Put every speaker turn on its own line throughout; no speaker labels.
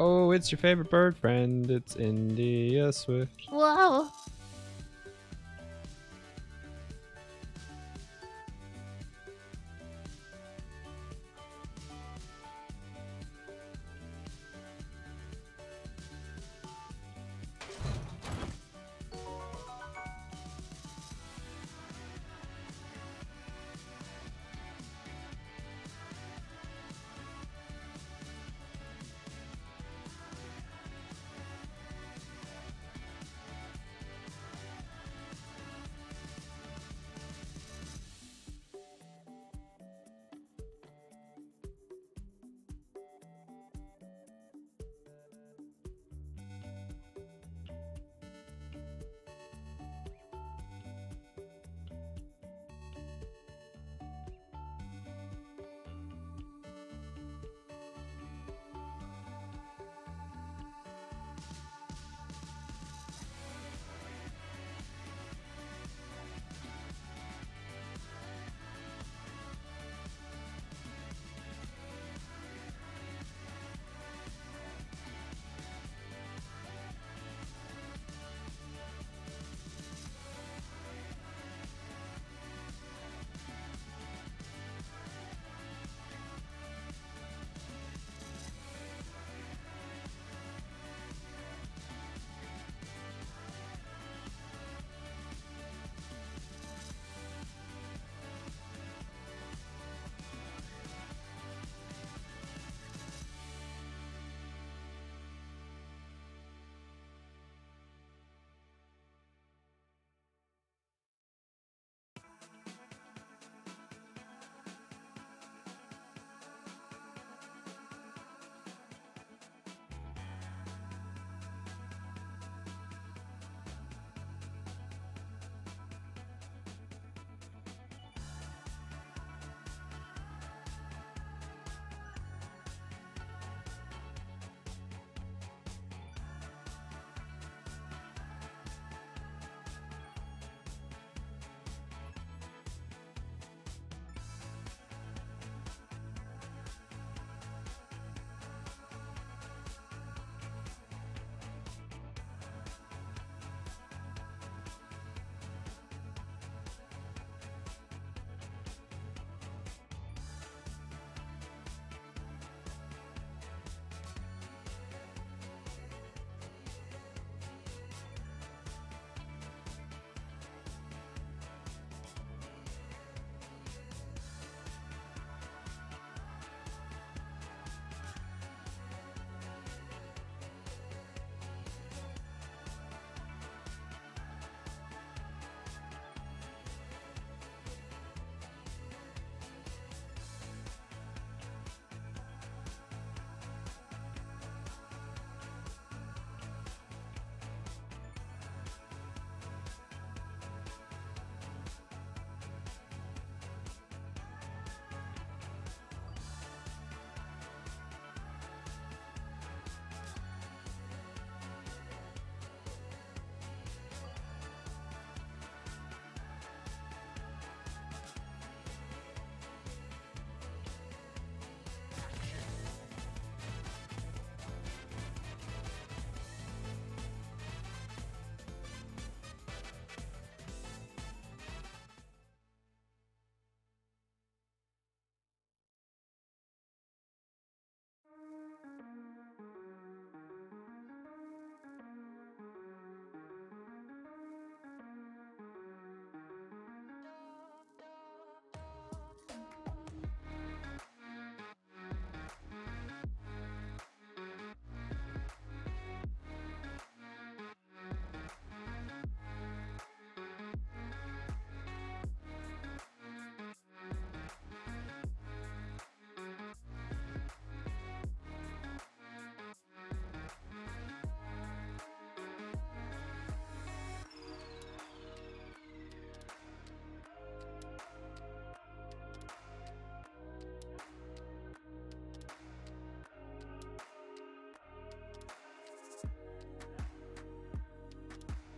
Oh, it's your favorite bird friend. It's India Swift.
Whoa.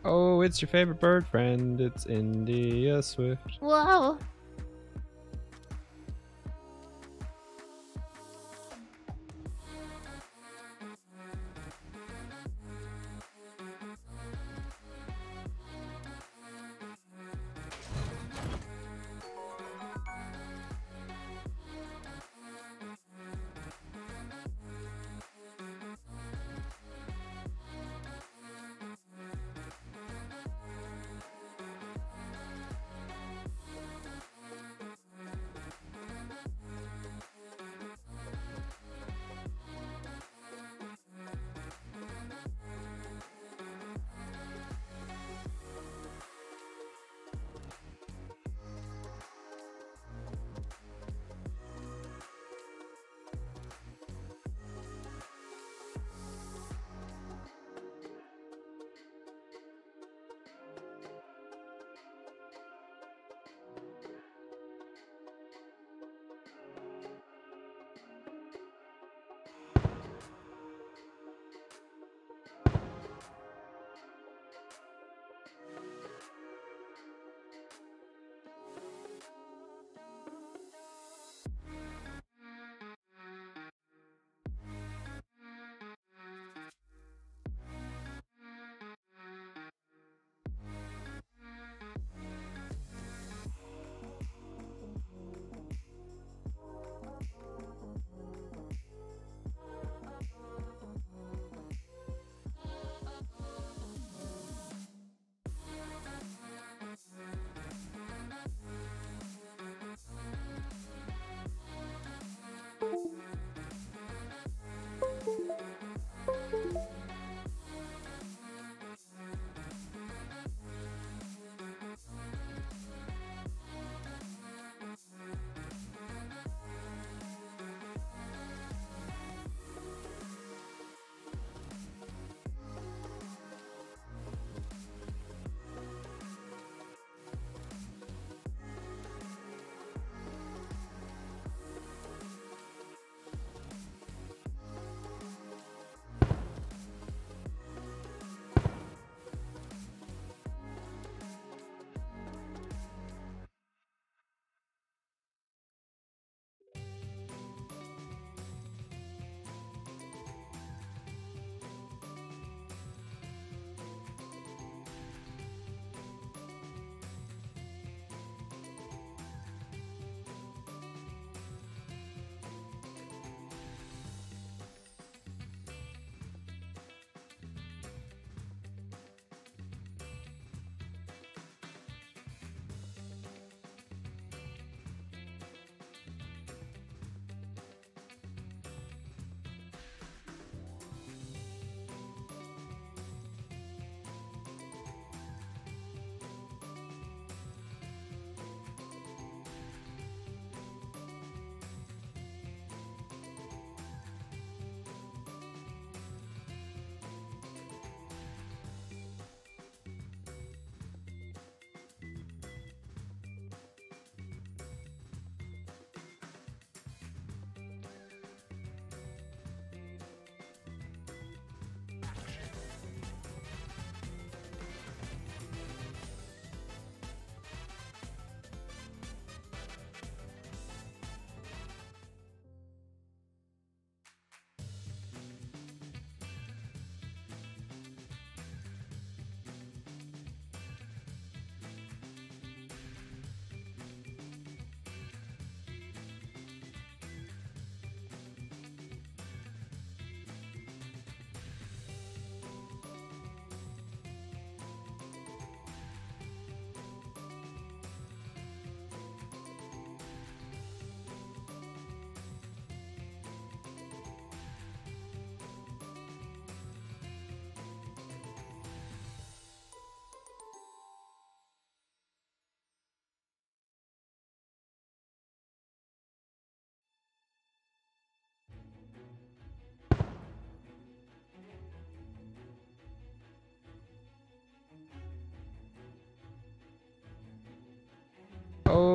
Oh, it's your favorite bird friend. It's India Swift.
Whoa.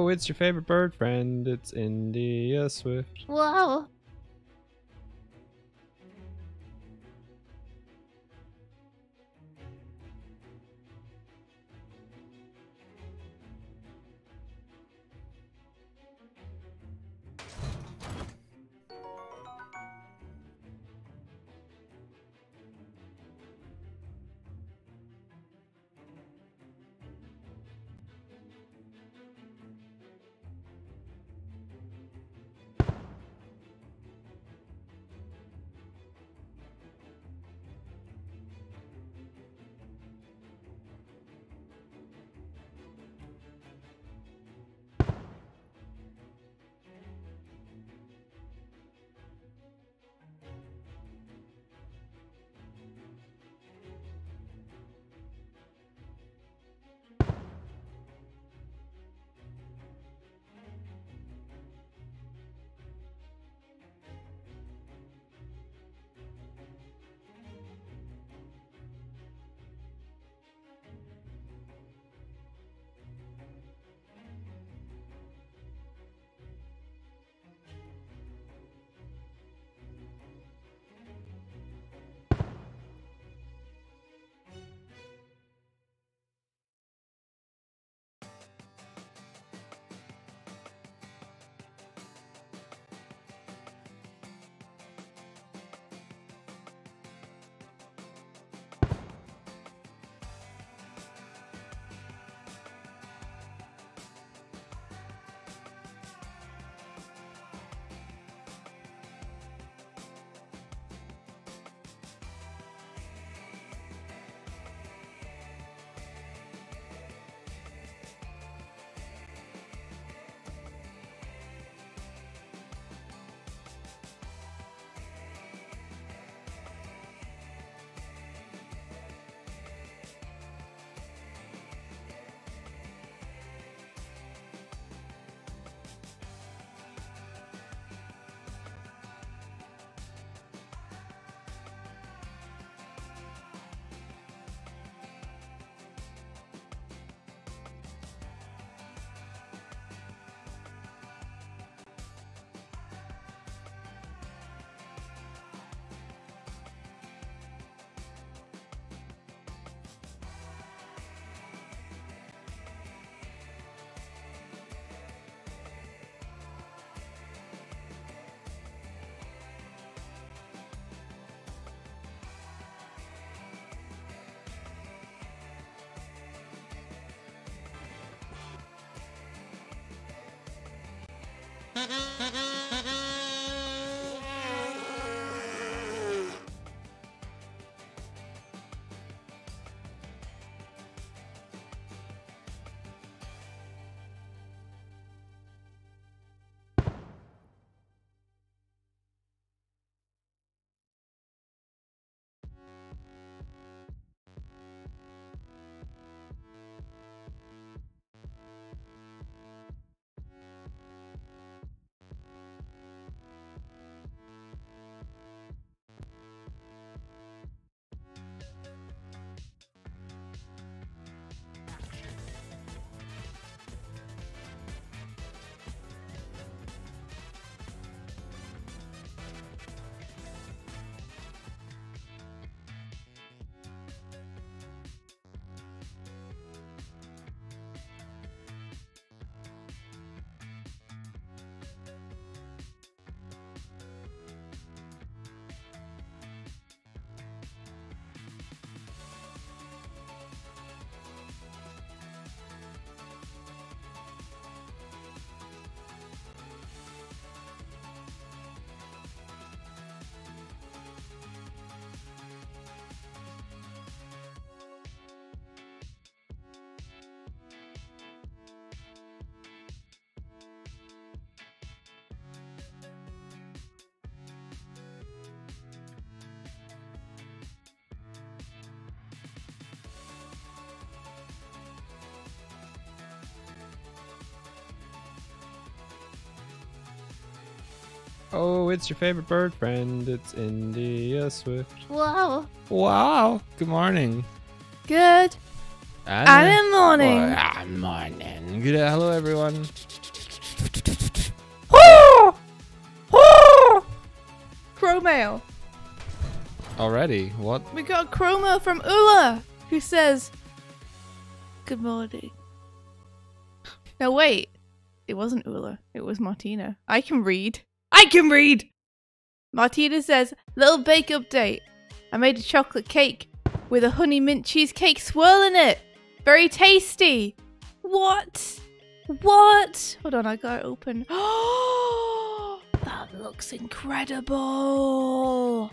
Oh, it's your favorite bird friend. It's India Swift.
Whoa.
Oh, it's your favorite bird friend. It's India Swift.
Whoa.
Wow. Good morning.
Good. And morning.
Morning. Good. Hello, everyone.
Crow mail.
Already? What?
We got a crow mail from Ula, who says, "Good morning." No, wait. It wasn't Ula. It was Martina. I can read. Martina says, "Little bake update. I made a chocolate cake with a honey mint cheesecake swirl in it. Very tasty." What? Hold on, I got it open. Oh, that looks incredible.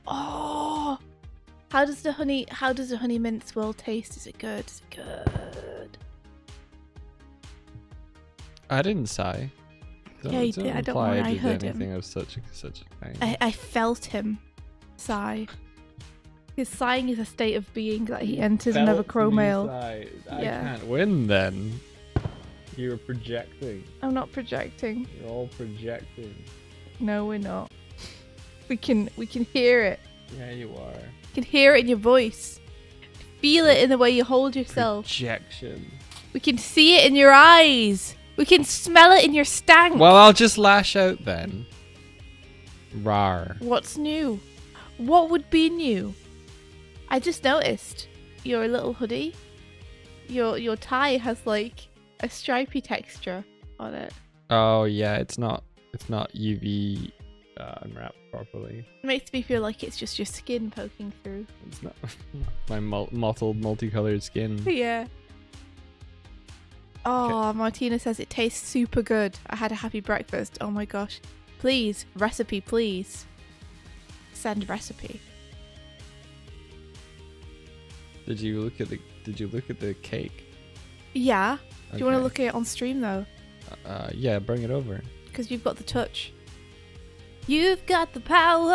Oh, how does the honey mint swirl taste? Is it good?
I didn't sigh.
Yeah, he did. I don't know why I heard him.
Anything of such a kind.
I felt him sigh. His sighing is a state of being that he enters another crow mail.
I can't win then. You're projecting.
I'm not projecting.
You're all projecting.
No, we're not. We can hear it.
Yeah, you are.
You can hear it in your voice. Feel it in the way you hold yourself.
Projection.
We can see it in your eyes. We can smell it in your stank.
Well, I'll just lash out then. Rar.
What's new? What would be new? I just noticed your little hoodie. Your tie has like a stripy texture on it.
Oh yeah, it's not UV unwrapped properly.
It makes me feel like it's just your skin poking through.
It's not my mottled, multicolored skin.
Yeah. Oh,
Okay.
Martina says it tastes super good. I had a happy breakfast. Oh my gosh. Please, recipe, please. Send recipe.
Did you look at the cake?
Yeah. Do you want to
Okay.
look at it on stream though?
Yeah, bring it over.
Because you've got the touch. You've got the power.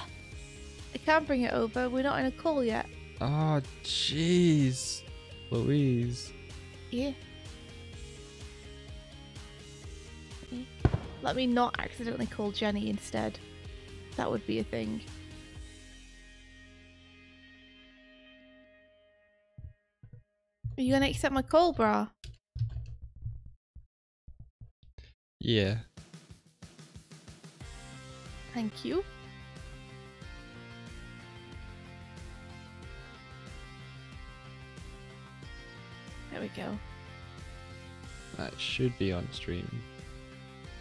I can't bring it over. We're not in a call yet.
Oh, jeez, Louise.
Yeah. Let me not accidentally call Jenny instead. That would be a thing. Are you gonna accept my call, brah?
Yeah.
Thank you. There we go.
That should be on stream.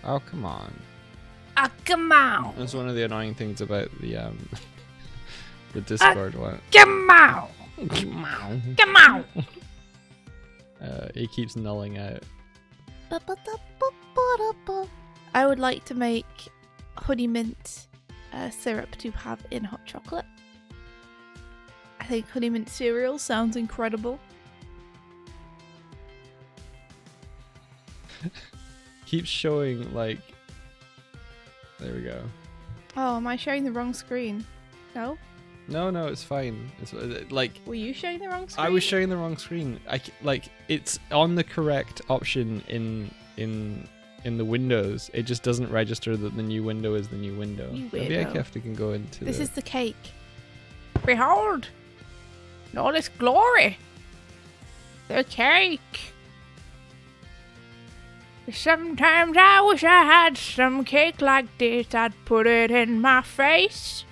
Oh, come on.
Ah, come on!
That's one of the annoying things about the the Discord one.
Come on! Come on!
It keeps nulling out.
I would like to make honey mint syrup to have in hot chocolate. I think honey mint cereal sounds incredible.
Keeps showing like. There we go.
Oh, am I sharing the wrong screen? No?
No, it's fine. It's like.
Were you sharing the wrong screen?
I was sharing the wrong screen. Like it's on the correct option in the windows. It just doesn't register that the new window is the new window.
You
Maybe I
weirdo.
have to go into.
This is the cake. Behold! All this glory! The cake! Sometimes I wish I had some cake like this. I'd put it in my face.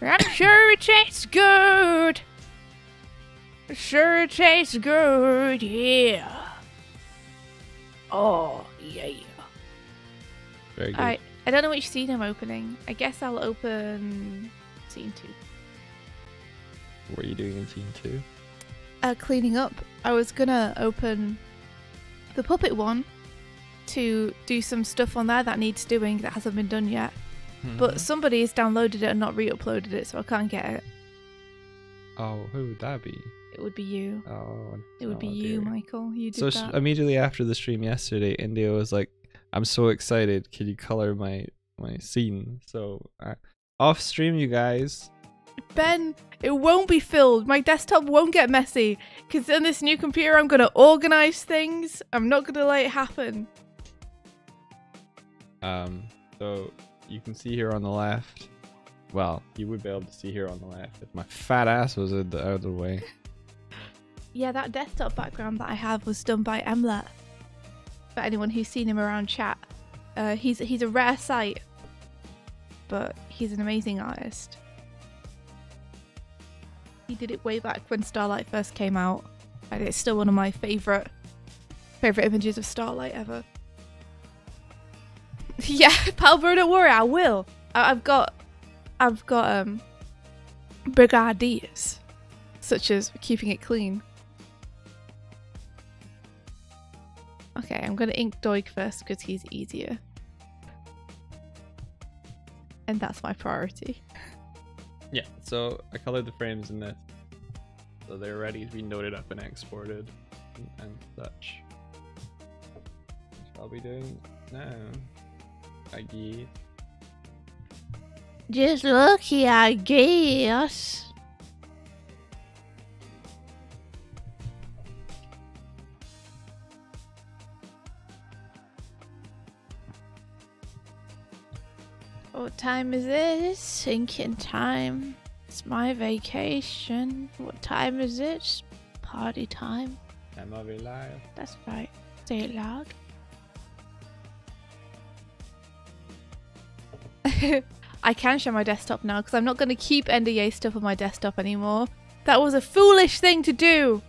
I'm sure it tastes good. Sure it tastes good, yeah. Oh, yeah.
Very good.
I don't know which scene I'm opening. I guess I'll open scene 2.
What are you doing in scene 2?
Cleaning up. I was gonna open the puppet one to do some stuff on there that needs doing that hasn't been done yet. But somebody has downloaded it and not re-uploaded it, so I can't get it.
Oh, who would that be?
It would be you.
Oh,
It would be you,
dear.
Michael. You did
So
that.
immediately after the stream yesterday, India was like, "I'm so excited. Can you color my scene?" So off stream, you guys.
Ben, it won't be filled. My desktop won't get messy. Because on this new computer, I'm going to organize things. I'm not going to let it happen.
So you can see here on the left, Well, you would be able to see here on the left if my fat ass was out of the way.
Yeah, that desktop background that I have was done by Emlet. For anyone who's seen him around chat, he's a rare sight, but he's an amazing artist. He did it way back when Starlight first came out, and it's still one of my favorite images of Starlight ever. Yeah, Palbro, don't worry, I will. I've got big ideas, such as keeping it clean. Okay, I'm gonna ink Doig first because he's easier, and that's my priority.
Yeah, so I colored the frames in this, so they're ready to be noted up and exported and such. Which I'll be doing now, I guess.
Just lucky, I guess. What time is this? Thinking time. It's my vacation. What time is it? It's party time.
Time of your life.
That's right. Say it loud. I can share my desktop now because I'm not going to keep NDA stuff on my desktop anymore. That was a foolish thing to do.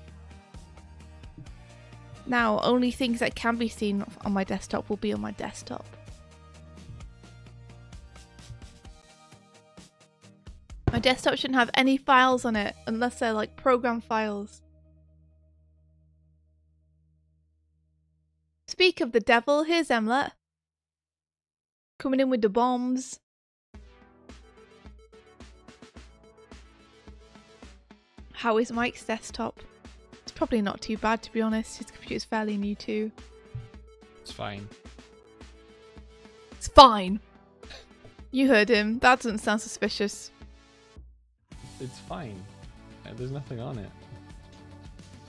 Now, only things that can be seen on my desktop will be on my desktop. My desktop shouldn't have any files on it unless they're like program files. Speak of the devil, here's Emlet. Coming in with the bombs. How is Mike's desktop? It's probably not too bad, to be honest. His computer's fairly new too.
It's fine.
It's fine. You heard him. That doesn't sound suspicious.
It's fine. There's nothing on it.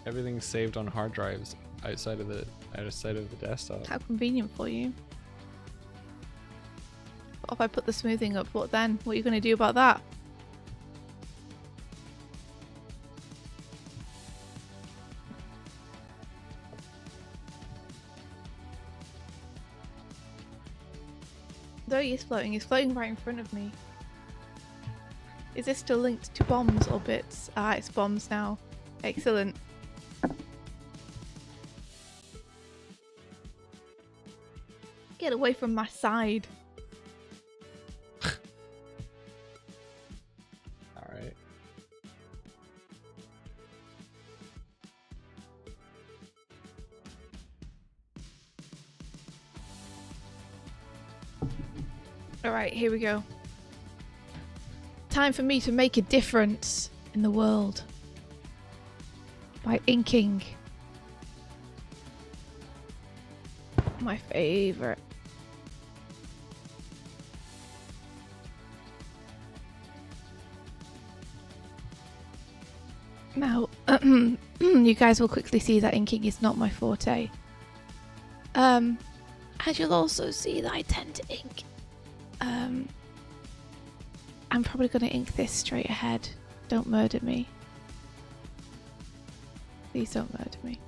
Everything's saved on hard drives outside of the desktop.
How convenient for you. What if I put the smoothing up? What then? What are you going to do about that? Though he's floating right in front of me. Is this still linked to bombs or bits? Ah, it's bombs now. Excellent. Get away from my side.
Alright.
Alright, here we go. Time for me to make a difference in the world. By inking. My favourite. Now, you guys will quickly see that inking is not my forte. As you'll also see that I tend to ink. I'm probably going to ink this straight ahead. Don't murder me. Please don't murder me.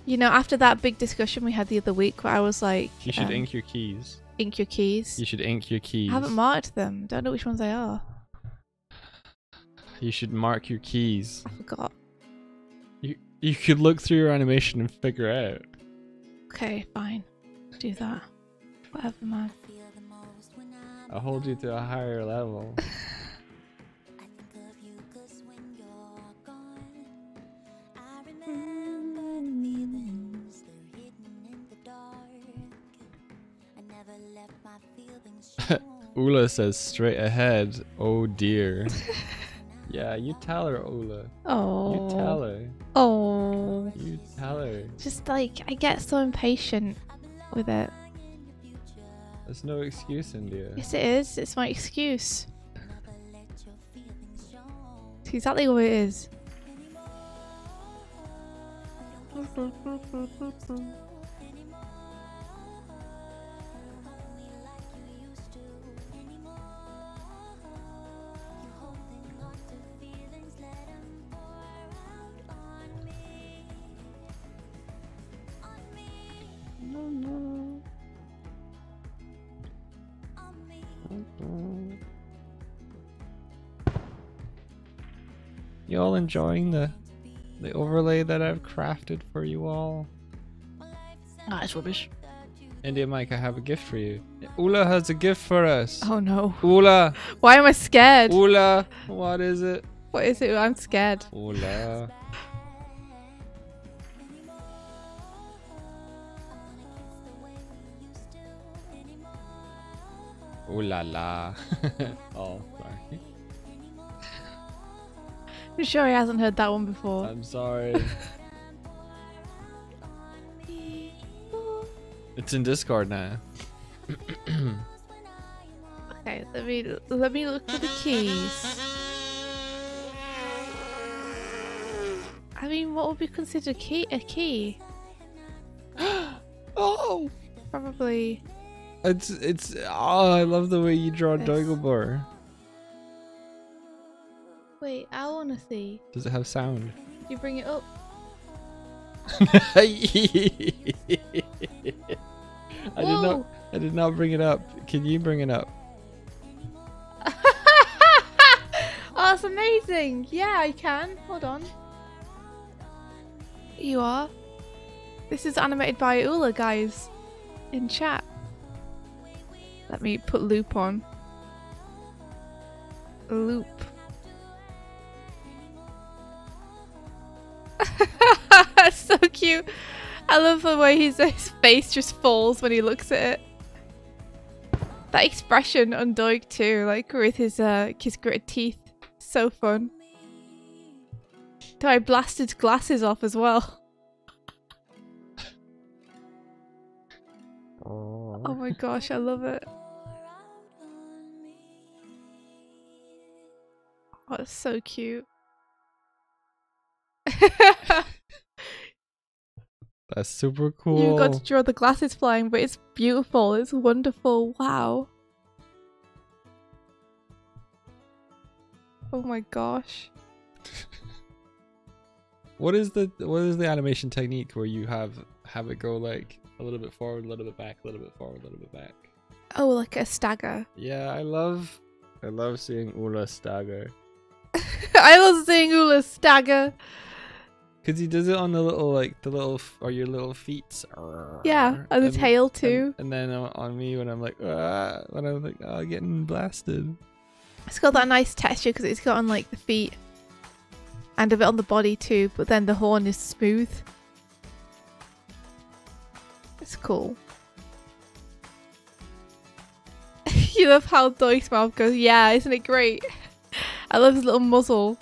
You know, after that big discussion we had the other week where I was like...
You should ink your keys.
Ink your keys?
You should ink your keys.
I haven't marked them. Don't know which ones they are.
You should mark your keys.
I forgot.
You could look through your animation and figure out.
Okay, fine. Do that. Whatever, man.
I'll hold you to a higher level. Ula says straight ahead. Oh dear. Yeah, you tell her, Ula.
Oh.
You tell her.
Oh.
You tell her.
Just like, I get so impatient with it.
There's no excuse, India.
Yes, it is. It's my excuse. It's exactly what it is.
You all enjoying the overlay that I've crafted for you all?
Ah, it's rubbish.
India Mike, I have a gift for you. Ula has a gift for us.
Oh no.
Ula!
Why am I scared?
Ula! What is it?
What is it? I'm scared.
Ula. Ooh la la. Oh, sorry.
I'm sure he hasn't heard that one before.
I'm sorry. It's in Discord now.
Okay, let me look for the keys. I mean, what would be considered a key?
Oh!
Probably.
It's oh, I love the way you draw
This.
Doiglebar.
Wait, I wanna see.
Does it have sound?
Did you bring it up?
I did not bring it up. Can you bring it up?
Oh, that's amazing! Yeah, I can. Hold on. You are. This is animated by Ula, guys. In chat. Let me put loop on. Loop. That's so cute. I love the way his face just falls when he looks at it. That expression on Doig too, like with his gritted teeth. So fun. I blasted glasses off as well. Oh my gosh, I love it. Oh, it's so cute.
That's super cool.
You got to draw the glasses flying, but it's beautiful. It's wonderful. Wow. Oh my gosh.
What is the animation technique where you have it go like a little bit forward, a little bit back, a little bit forward, a little bit back?
Oh, like a stagger.
Yeah, I love seeing Ula stagger.
I love seeing Ula stagger.
Cause he does it on the little or your little feet.
Yeah, and the tail too.
And then on me when I'm like, getting blasted.
It's got that nice texture because it's got on like the feet and a bit on the body too, but then the horn is smooth. It's cool. You love how Doig's mouth goes, yeah, isn't it great? I love his little muzzle.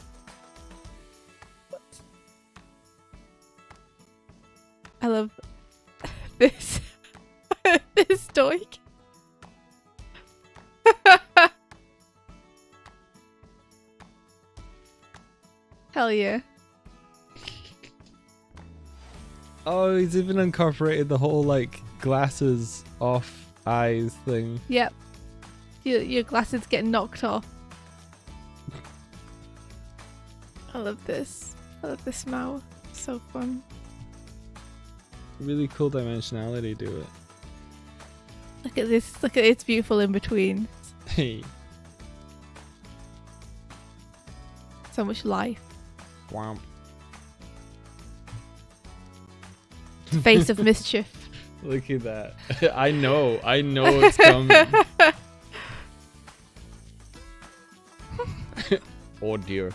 I love this. This Doig. Hell yeah.
Oh, he's even incorporated the whole like glasses off eyes thing.
Yep. Your glasses get knocked off. I love this. I love this mouth. So fun.
Really cool dimensionality to it.
Look at this. Look at its beautiful in between.
Hey.
So much life.
Womp.
Face of mischief.
Look at that. I know it's coming. Oh dear.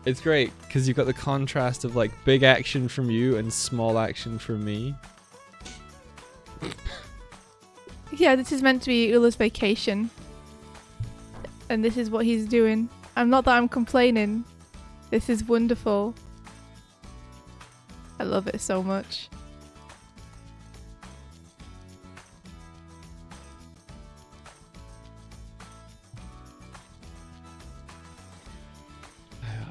It's great because you've got the contrast of like big action from you and small action from me.
Yeah, this is meant to be Ula's vacation. And this is what he's doing. Not that I'm complaining. This is wonderful. I love it so much.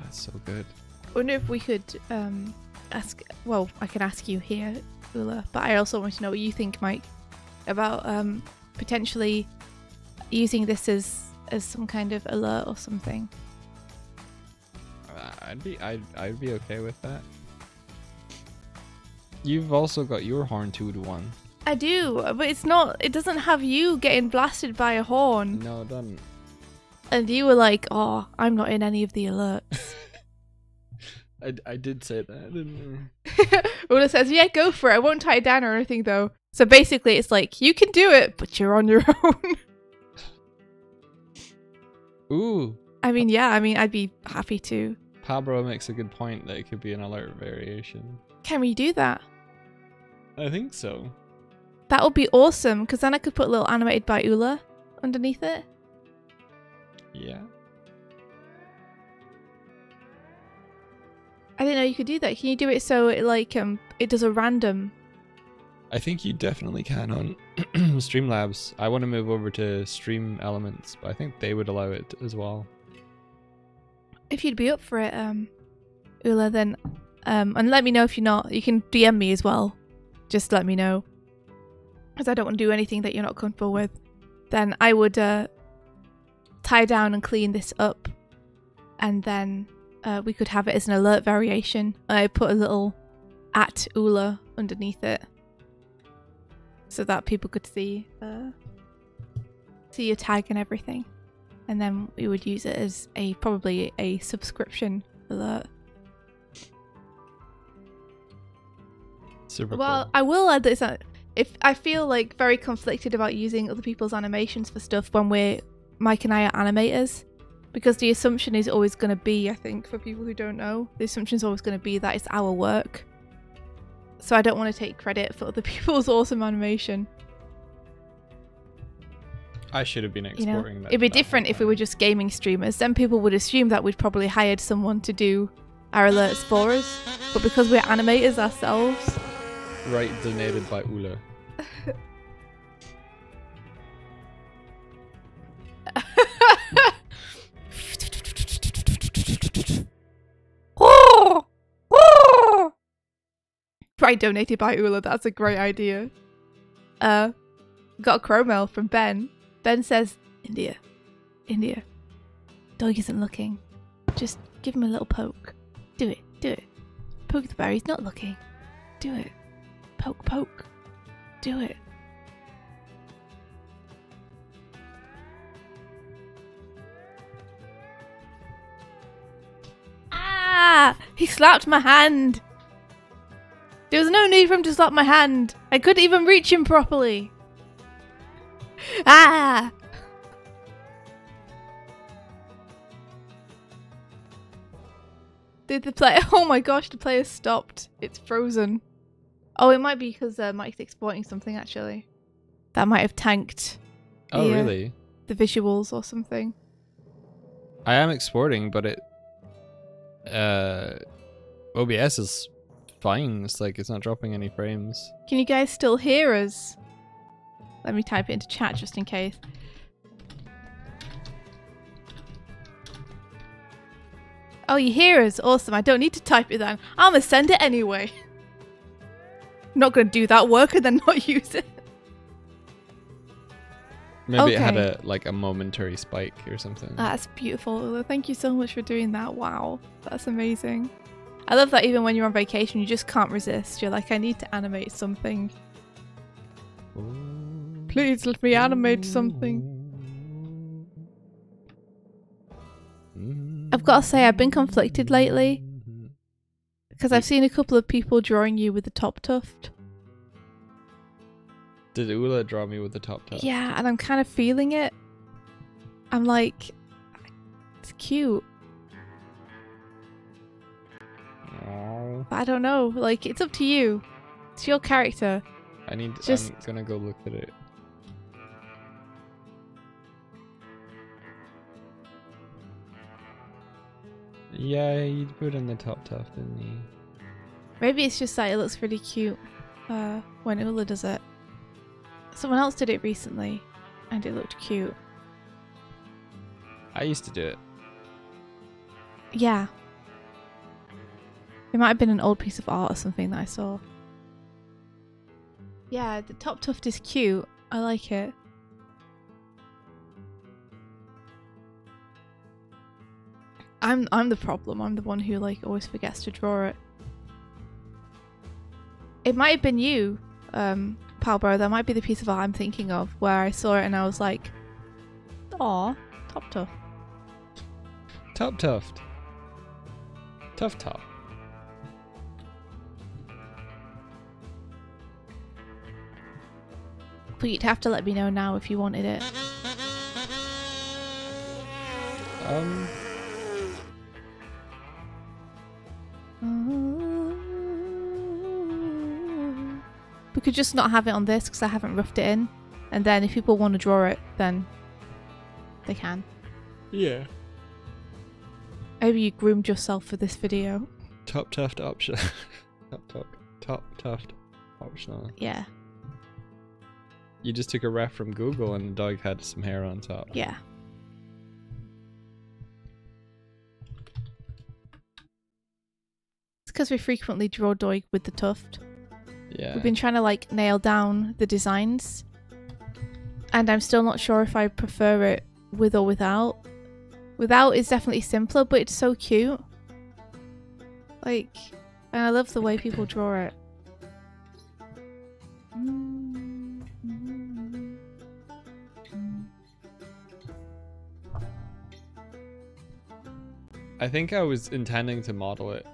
That's so good.
I wonder if we could ask. Well, I can ask you here, Ula, but I also want to know what you think, Mike, about potentially using this as some kind of alert or something.
I'd be okay with that. You've also got your horn-toed one.
I do, but it's not. It doesn't have you getting blasted by a horn.
No, it doesn't.
And you were like, oh, I'm not in any of the alerts.
I did say that, didn't I?
Ula says, yeah, go for it. I won't tie it down or anything, though. So basically, it's like, you can do it, but you're on your own.
Ooh.
I mean, yeah, I'd be happy to.
Pablo makes a good point that it could be an alert variation.
Can we do that?
I think so.
That would be awesome, because then I could put a little animated by Ula underneath it.
Yeah.
I didn't know you could do that. Can you do it so it like it does a random?
I think you definitely can on Streamlabs. I want to move over to Stream Elements, but I think they would allow it as well.
If you'd be up for it, Ula, then and let me know if you're not. You can DM me as well. Just let me know, because I don't want to do anything that you're not comfortable with. Then I would tie down and clean this up, and then we could have it as an alert variation. I put a little @Ula underneath it, so that people could see your tag and everything, and then we would use it as probably a subscription alert.
Super
well,
cool.
I will add this. If I feel like very conflicted about using other people's animations for stuff when Mike and I are animators, because the assumption is always going to be, I think, for people who don't know, the assumption is always going to be that it's our work. So I don't want to take credit for other people's awesome animation.
I should have been exporting that.
It'd be different if we were just gaming streamers. Then people would assume that we'd probably hired someone to do our alerts for us. But because we're animators ourselves...
Right, donated by Ula.
Right, donated by Ula. That's a great idea. Got a crow mail from Ben. Ben says, India. Doig isn't looking. Just give him a little poke. Do it. Poke the bear. He's not looking. Do it. Poke. Do it. Ah! He slapped my hand. There was no need for him to slap my hand. I couldn't even reach him properly. Ah! Did the player... Oh my gosh, the player stopped. It's frozen. Oh, it might be because Mike's exporting something, actually. That might have tanked
Oh, really?
The visuals or something.
I am exporting, but it... OBS is fine. It's like it's not dropping any frames.
Can you guys still hear us? Let me type it into chat just in case. Oh, you hear us? Awesome. I don't need to type it then. I'm gonna send it anyway. I'm not gonna do that work and then not use it.
Maybe it had a momentary spike or something.
That's beautiful. Thank you so much for doing that. Wow. That's amazing. I love that even when you're on vacation, you just can't resist. You're like, I need to animate something. Please let me animate something. I've got to say, I've been conflicted lately. Because I've seen a couple of people drawing you with the top tuft.
Did Ula draw me with the top tuft?
Yeah, and I'm kind of feeling it. I'm like, it's cute.
Aww.
But I don't know. Like, it's up to you. It's your character.
I'm gonna go look at it. Yeah, you put in the top tuft, didn't you?
Maybe it's just that it looks really cute when Ula does it. Someone else did it recently, and it looked cute.
I used to do it.
Yeah. It might have been an old piece of art or something that I saw. Yeah, the top tuft is cute. I like it. I'm the problem. I'm the one who like always forgets to draw it. It might have been you, Palbro. That might be the piece of art I'm thinking of, where I saw it and I was like, "Aw, top tuft."
Top tuft. Tough top.
But you'd have to let me know now if you wanted it. We could just not have it on this because I haven't roughed it in. And then if people want to draw it, then they can.
Yeah.
Maybe you groomed yourself for this video.
Top tuft option. Top tuft optional.
Yeah.
You just took a ref from Google and the dog had some hair on top.
Yeah. It's because we frequently draw Doig with the tuft.
Yeah.
We've been trying to like nail down the designs. And I'm still not sure if I prefer it with or without. Without is definitely simpler, but it's so cute. Like, and I love the way people draw it.
I think I was intending to model it.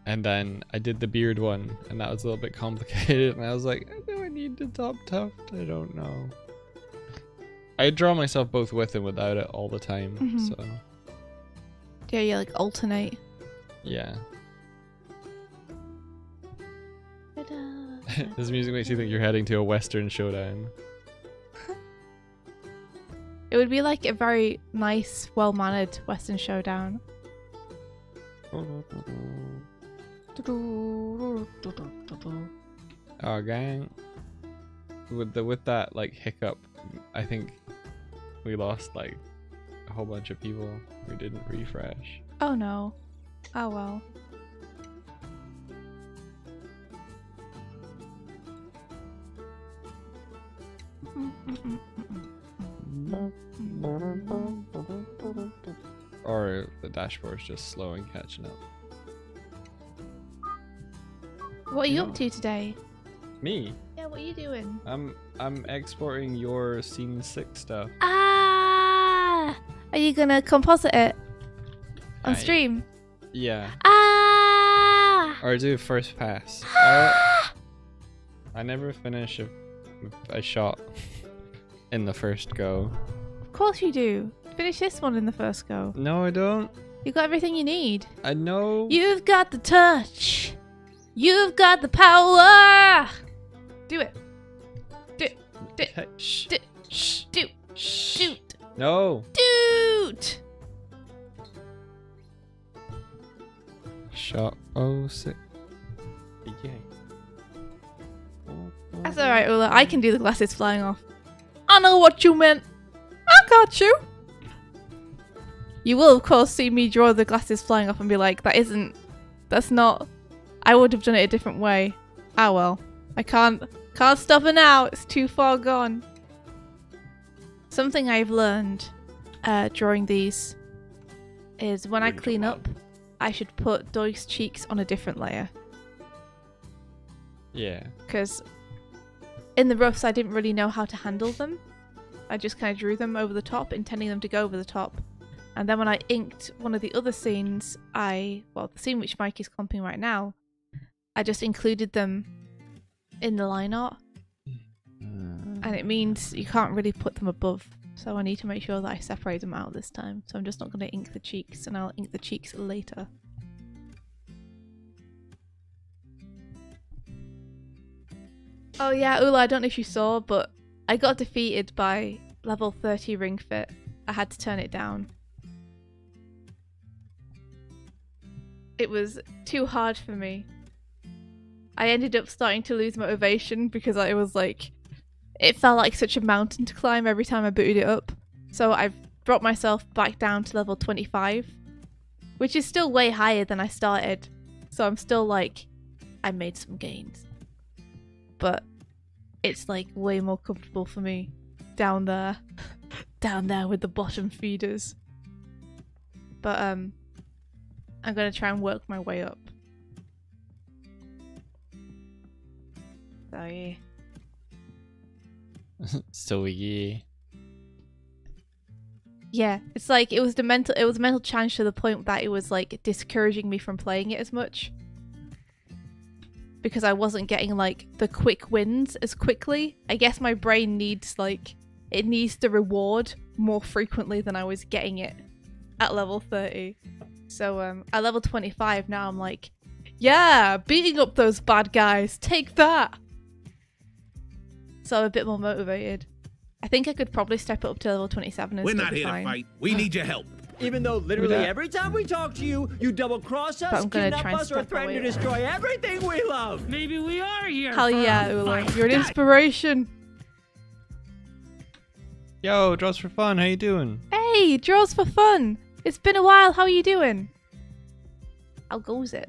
And then I did the beard one, and that was a little bit complicated. And I was like, do I need the top tuft? I don't know. I draw myself both with and without it all the time, so.
Yeah, you like alternate.
Yeah. This music makes you think you're heading to a Western showdown.
It would be like a very nice, well-mannered Western showdown.
Oh, gang. With that like hiccup, I think we lost like a whole bunch of people who didn't refresh.
Oh no. Oh well.
Or the dashboard's just slow and catching up.
What are you up to today?
Me?
Yeah, what are you doing?
I'm exporting your scene 6 stuff.
Ah! Are you gonna composite it on stream?
Yeah.
Ah!
Or do first pass. I never finish a shot in the first go.
Of course you do. Finish this one in the first go.
No, I don't.
You got everything you need.
I know.
You've got the touch. You've got the power. Do it. Do it. Do it.
Shh.
Do it.
Shh.
Do
Shh.
it.
No.
Dude.
Shot. Oh, sick. Yeah.
That's alright, Ula. I can do the glasses flying off. I know what you meant. I got you. You will, of course, see me draw the glasses flying off and be like, that's not... I would have done it a different way. Ah well. I can't stop it now. It's too far gone. Something I've learned drawing these is when I clean up, I should put Doig's cheeks on a different layer.
Yeah.
Because in the roughs, I didn't really know how to handle them. I just kind of drew them over the top, intending them to go over the top. And then when I inked one of the other scenes, the scene which Mike is comping right now, I just included them in the line art. And it means you can't really put them above. So I need to make sure that I separate them out this time. So I'm just not going to ink the cheeks, and I'll ink the cheeks later. Oh yeah, Ula, I don't know if you saw, but I got defeated by level 30 Ring Fit. I had to turn it down. It was too hard for me. I ended up starting to lose motivation because I was like... It felt like such a mountain to climb every time I booted it up. So I've brought myself back down to level 25. Which is still way higher than I started. So I'm still like... I made some gains. But it's like way more comfortable for me down there. Down there with the bottom feeders. But I'm gonna try and work my way up. So yeah.
So yeah.
Yeah, it's like it was a mental challenge to the point that it was like discouraging me from playing it as much. Because I wasn't getting like the quick wins as quickly. I guess my brain needs it needs the reward more frequently than I was getting it at level 30. So at level 25 now I'm like, yeah, beating up those bad guys, take that. So I'm a bit more motivated. I think I could probably step it up to level 27 and
We're
still
not
be
here
fine.
to fight. We need your help.
Even though literally every time we talk to you, you double-cross
But
us,
I'm gonna
kidnap
try and
us, or
step
threaten to
away.
destroy everything we love.
Maybe we are here.
Hell
for
yeah,
a
Ula.
fight.
You're an inspiration.
Yo, draws for fun. How you doing?
Hey, draws for fun. It's been a while. How are you doing? How goes it?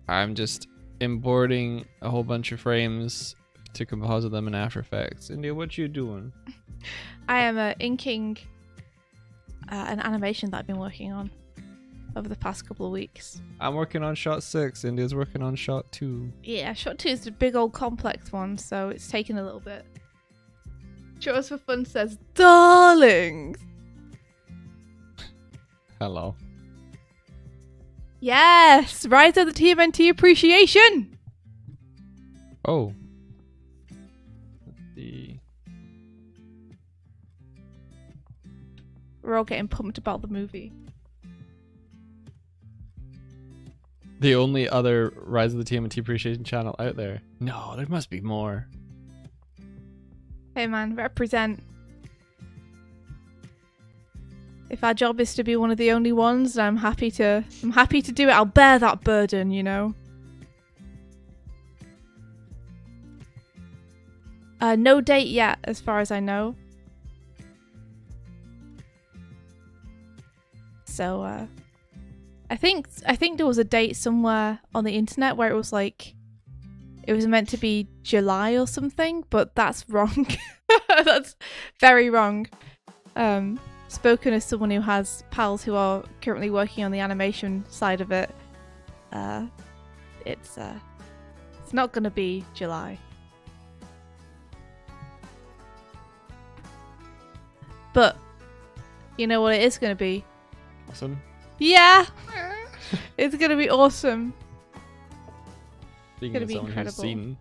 I'm just importing a whole bunch of frames to composite them in After Effects. India, what you doing?
I am inking an animation that I've been working on over the past couple of weeks.
I'm working on shot 6. India's working on shot 2.
Yeah, shot 2 is the big old complex one, so it's taken a little bit. Draws for Fun says, darlings!
Hello.
Yes! Rise of the TMNT appreciation!
Oh. Let's see.
We're all getting pumped about the movie.
The only other Rise of the TMNT Appreciation channel out there. No, there must be more.
Hey man, represent. If our job is to be one of the only ones, I'm happy to do it. I'll bear that burden, you know. No date yet, as far as I know. So, I think there was a date somewhere on the internet where it was like, it was meant to be July or something, but that's wrong. That's very wrong. Spoken as someone who has pals who are currently working on the animation side of it, it's not gonna be July. But you know what it is gonna be?
Awesome.
Yeah, it's gonna be awesome.
Speaking
Gonna
of
be
someone
incredible.
who's seen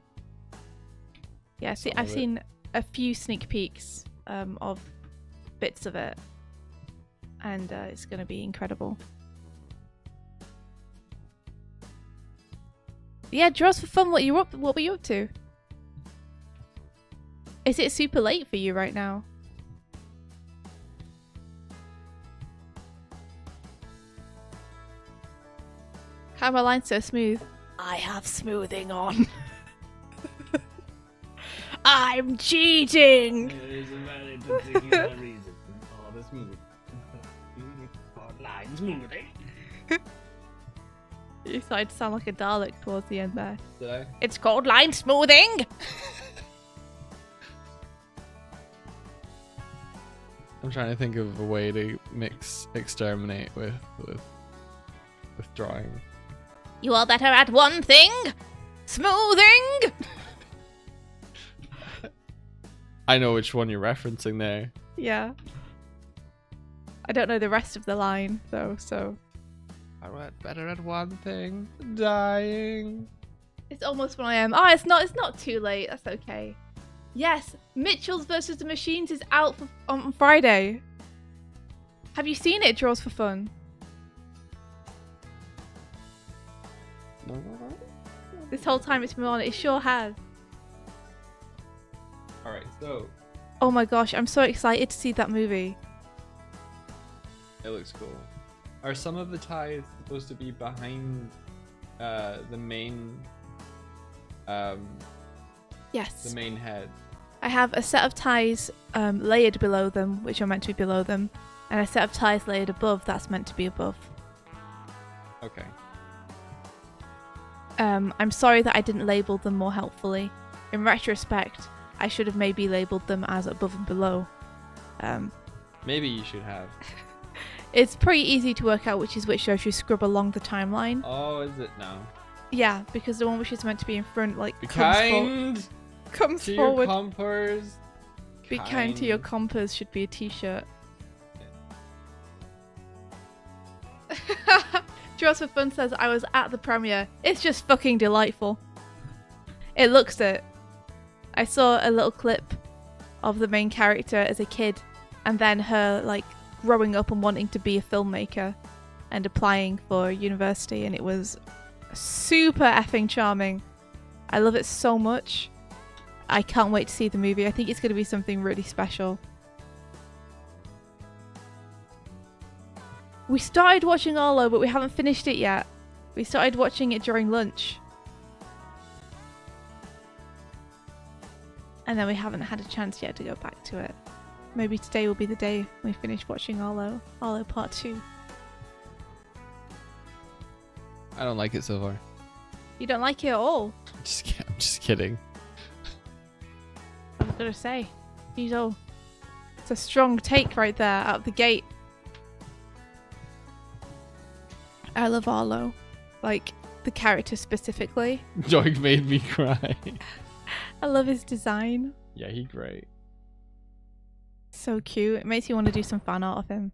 Yeah, see,
some
I've
of it.
seen a few sneak peeks of bits of it, and it's gonna be incredible. Yeah, draws for fun. What were you up to? Is it super late for you right now? How are my lines so smooth? I have smoothing on. I'm cheating!
There is a very particular reason for this move. Line smoothing.
You started to sound like a Dalek towards the end there.
Did I?
It's called line smoothing!
I'm trying to think of a way to mix exterminate with drawing.
You are better at one thing! Smoothing!
I know which one you're referencing there.
Yeah. I don't know the rest of the line, though, so...
I'm better at one thing. Dying.
It's almost 1 AM. Oh, it's not too late. That's okay. Yes, Mitchell's versus the Machines is out on Friday. Have you seen it, Draws for Fun? This whole time it's been on, it sure has.
Alright, so
Oh my gosh, I'm so excited to see that movie.
it looks cool. Are some of the ties supposed to be behind the main
Yes.
the main head?
I have a set of ties layered below them, which are meant to be below them, and a set of ties layered above that's meant to be above.
Okay.
I'm sorry that I didn't label them more helpfully. In retrospect, I should have maybe labeled them as above and below.
Maybe you should have.
It's pretty easy to work out which is which as you scrub along the timeline.
Oh, is it now?
Yeah, because the one which is meant to be in front, like,
Be
comes
kind
comes
to your
forward.
compers.
Be kind to your compers should be a t-shirt. Draws for Fun says, I was at the premiere. It's just fucking delightful. It looks it. I saw a little clip of the main character as a kid and then her like growing up and wanting to be a filmmaker and applying for university, and it was super effing charming. I love it so much. I can't wait to see the movie. I think it's going to be something really special. We started watching Arlo, but we haven't finished it yet. We started watching it during lunch. And then we haven't had a chance yet to go back to it. Maybe today will be the day we finish watching Arlo. Arlo Part 2.
I don't like it so far.
You don't like it at all?
I'm just kidding.
I was gonna say. Geez, oh. It's a strong take right there out the gate. I love Arlo. Like, the character specifically.
Doig made me cry.
I love his design.
Yeah, he's great.
So cute. It makes you want to do some fan art of him.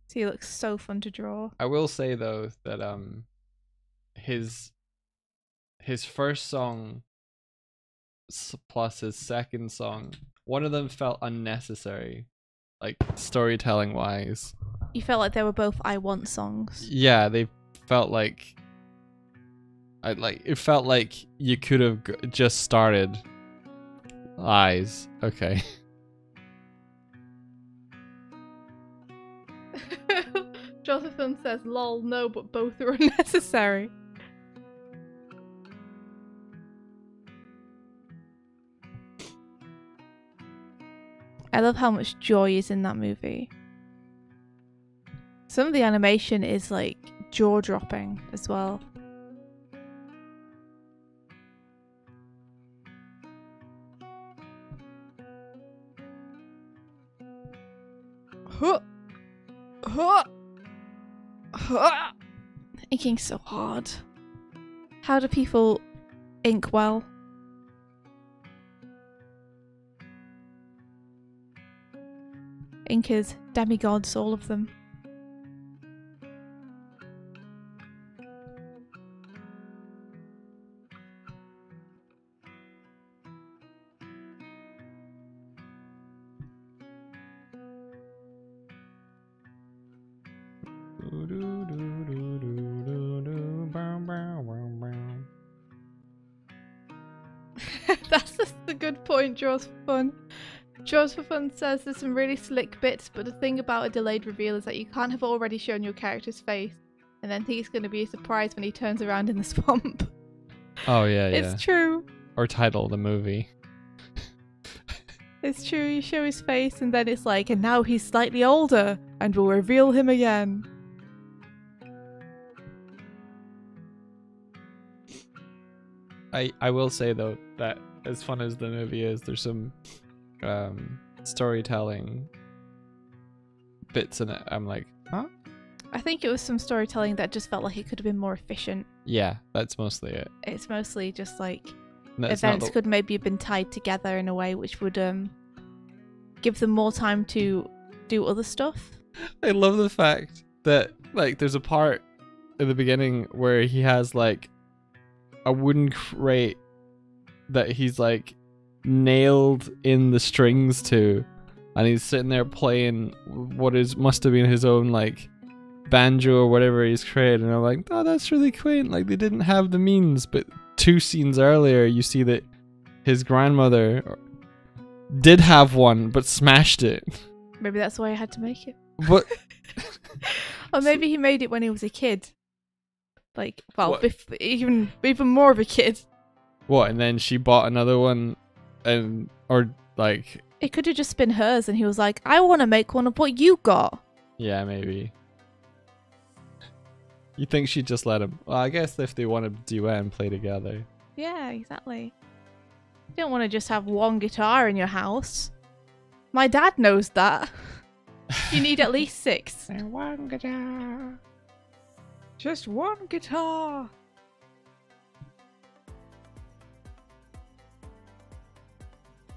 So he looks so fun to draw.
I will say though that his first song plus his second song, one of them felt unnecessary, like storytelling wise.
You felt like they were both I Want songs.
Yeah, they felt like it felt like you could have just started Eyes. Okay.
Josephine says, lol, no, but both are unnecessary. I love how much joy is in that movie. Some of the animation is like jaw-dropping as well. Huh. Huh. Huh. Inking so hard. How do people ink well? Inkers, demigods, all of them. That's just a good point, Jaws for Fun. Jaws for Fun says there's some really slick bits, but the thing about a delayed reveal is that you can't have already shown your character's face and then think it's going to be a surprise when he turns around in the swamp.
Oh yeah, yeah.
It's true.
Or title the movie.
It's true, you show his face and then it's like, and now he's slightly older and we'll reveal him again.
I will say though that as fun as the movie is, there's some storytelling bits in it. I'm like, huh?
I think it was some storytelling that just felt like it could have been more efficient.
Yeah, that's mostly it.
It's mostly just like
That's
events could maybe have been tied together in a way which would give them more time to do other stuff.
I love the fact that like there's a part in the beginning where he has like a wooden crate that he's like nailed in the strings to, and he's sitting there playing what must have been his own like banjo or whatever he's created, and I'm like, oh, that's really quaint. Like they didn't have the means, but 2 scenes earlier you see that his grandmother did have one but smashed it.
Maybe that's why I had to make it.
But
or maybe he made it when he was a kid. Like, well,
What?
even more of a kid.
what? And then she bought another one, and or like,
It could have just been hers, and he was like, I want to make one of what you got.
yeah, maybe. You think she'd just let him? Well, I guess if they want to duet and play together.
Yeah, exactly. You don't want to just have one guitar in your house. My dad knows that. You need at least 6.
And one guitar.
Just one guitar.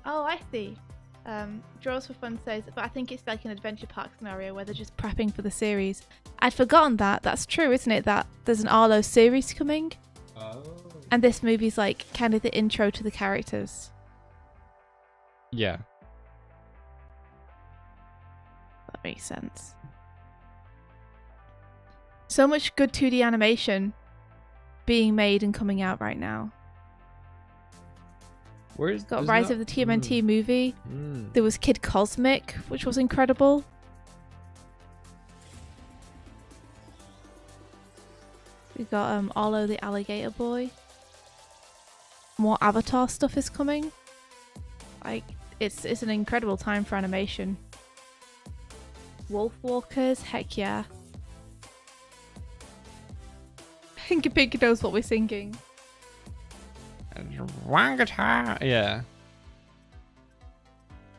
Oh, I see. Draws for Fun says, but I think it's like an adventure park scenario where they're just prepping for the series. I'd forgotten that. That's true, isn't it? That there's an Arlo series coming.
Oh.
And this movie's like kind of the intro to the characters.
Yeah.
That makes sense. So much good 2D animation being made and coming out right now.
Where's
Got Rise of the TMNT movie. There was Kid Cosmic, which was incredible. We got Arlo the Alligator Boy. More Avatar stuff is coming. Like it's an incredible time for animation. Wolfwalkers, heck yeah. Hinky Pinky knows what we're singing.
One guitar. Yeah.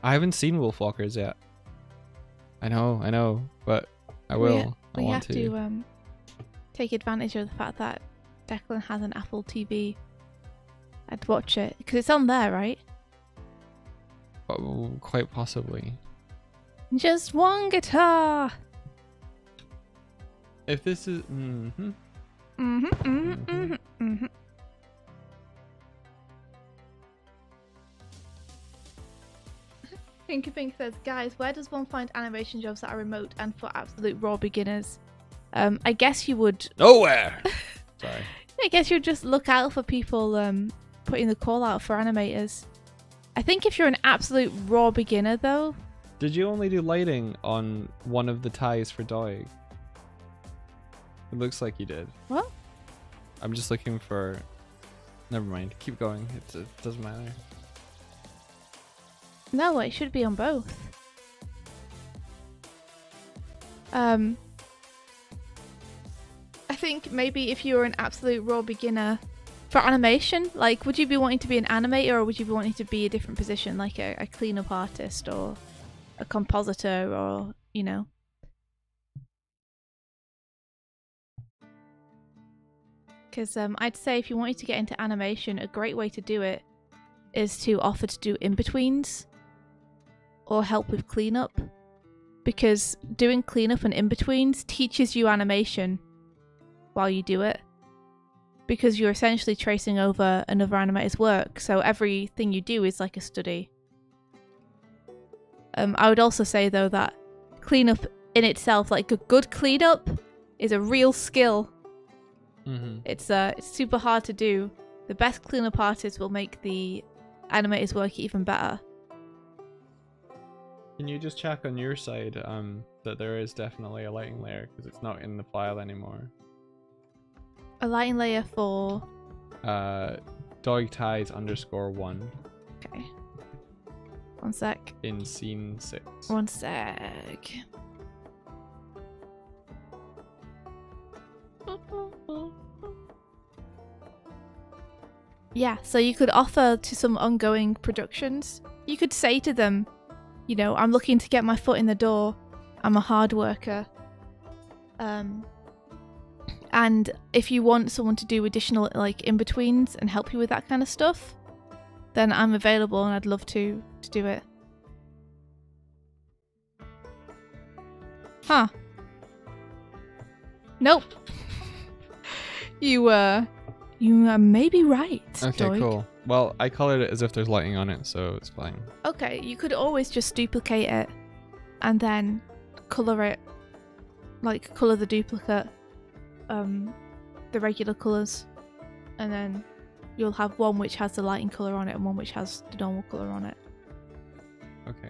I haven't seen Wolfwalkers yet. I know, but I will. I want to
take advantage of the fact that Declan has an Apple TV. I'd watch it because it's on there, right?
Quite possibly.
Just one guitar.
If this is,
Pinky Pink says, guys, where does one find animation jobs that are remote and for absolute raw beginners? I guess you would...
Nowhere! Sorry.
I guess you'd just look out for people putting the call out for animators. I think if you're an absolute raw beginner, though...
Did you only do lighting on one of the ties for Doig? It looks like you did.
What?
I'm just looking for... Never mind. Keep going. It doesn't matter.
No, it should be on both. I think maybe if you were an absolute raw beginner for animation, like would you be wanting to be an animator or would you be wanting to be a different position, like a cleanup artist or a compositor or, you know? Because I'd say if you wanted to get into animation, a great way to do it is to offer to do in-betweens or help with cleanup, because doing cleanup and in-betweens teaches you animation while you do it, because you're essentially tracing over another animator's work, so everything you do is like a study. I would also say though that cleanup in itself, like a good cleanup, is a real skill. It's super hard to do. The best cleanup artists will make the animator's work even better.
Can you just check on your side that there is definitely a lighting layer, because it's not in the file anymore.
A lighting layer for...
Doig ties _1.
Okay. One sec.
In scene 6.
One sec. Yeah, so you could offer to some ongoing productions. You could say to them, you know, I'm looking to get my foot in the door. I'm a hard worker. And if you want someone to do additional like in-betweens and help you with that kind of stuff, then I'm available and I'd love to do it. Huh. Nope. You may be right.
Okay,
Doig.
cool. Well, I colored it as if there's lighting on it, so it's fine.
Okay, you could always just duplicate it and then colour it, like colour the duplicate, the regular colours, and then you'll have one which has the lighting colour on it and one which has the normal colour on it.
Okay.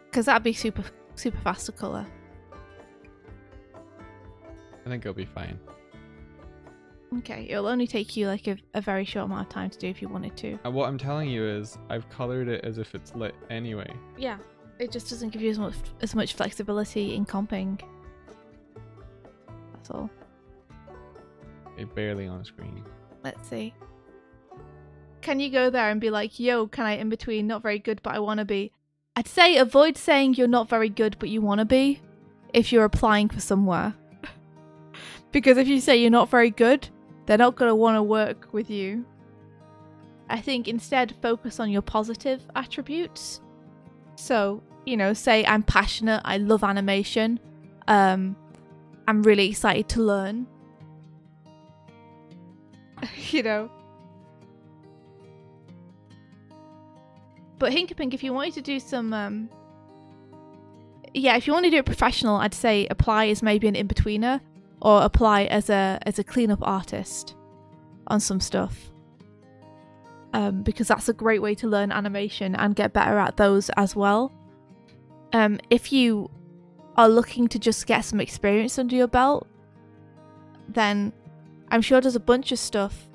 Because that'd be super fast to colour.
I think it'll be fine.
Okay, it'll only take you like a very short amount of time to do if you wanted to.
And what I'm telling you is, I've colored it as if it's lit anyway.
Yeah, it just doesn't give you as much flexibility in comping. That's all.
It's barely on screen.
Let's see. Can you go there and be like, yo, can I in between? Not very good, but I want to be. I'd say avoid saying you're not very good, but you want to be if you're applying for somewhere. Because if you say you're not very good, they're not going to want to work with you. I think instead focus on your positive attributes. So, you know, say I'm passionate, I love animation, I'm really excited to learn. You know. But Hinkapink, if you wanted to do some yeah, if you want to do it professional, I'd say apply as maybe an in-betweener, or apply as a cleanup artist on some stuff. Because that's a great way to learn animation and get better at those as well. If you are looking to just get some experience under your belt, then I'm sure there's a bunch of stuff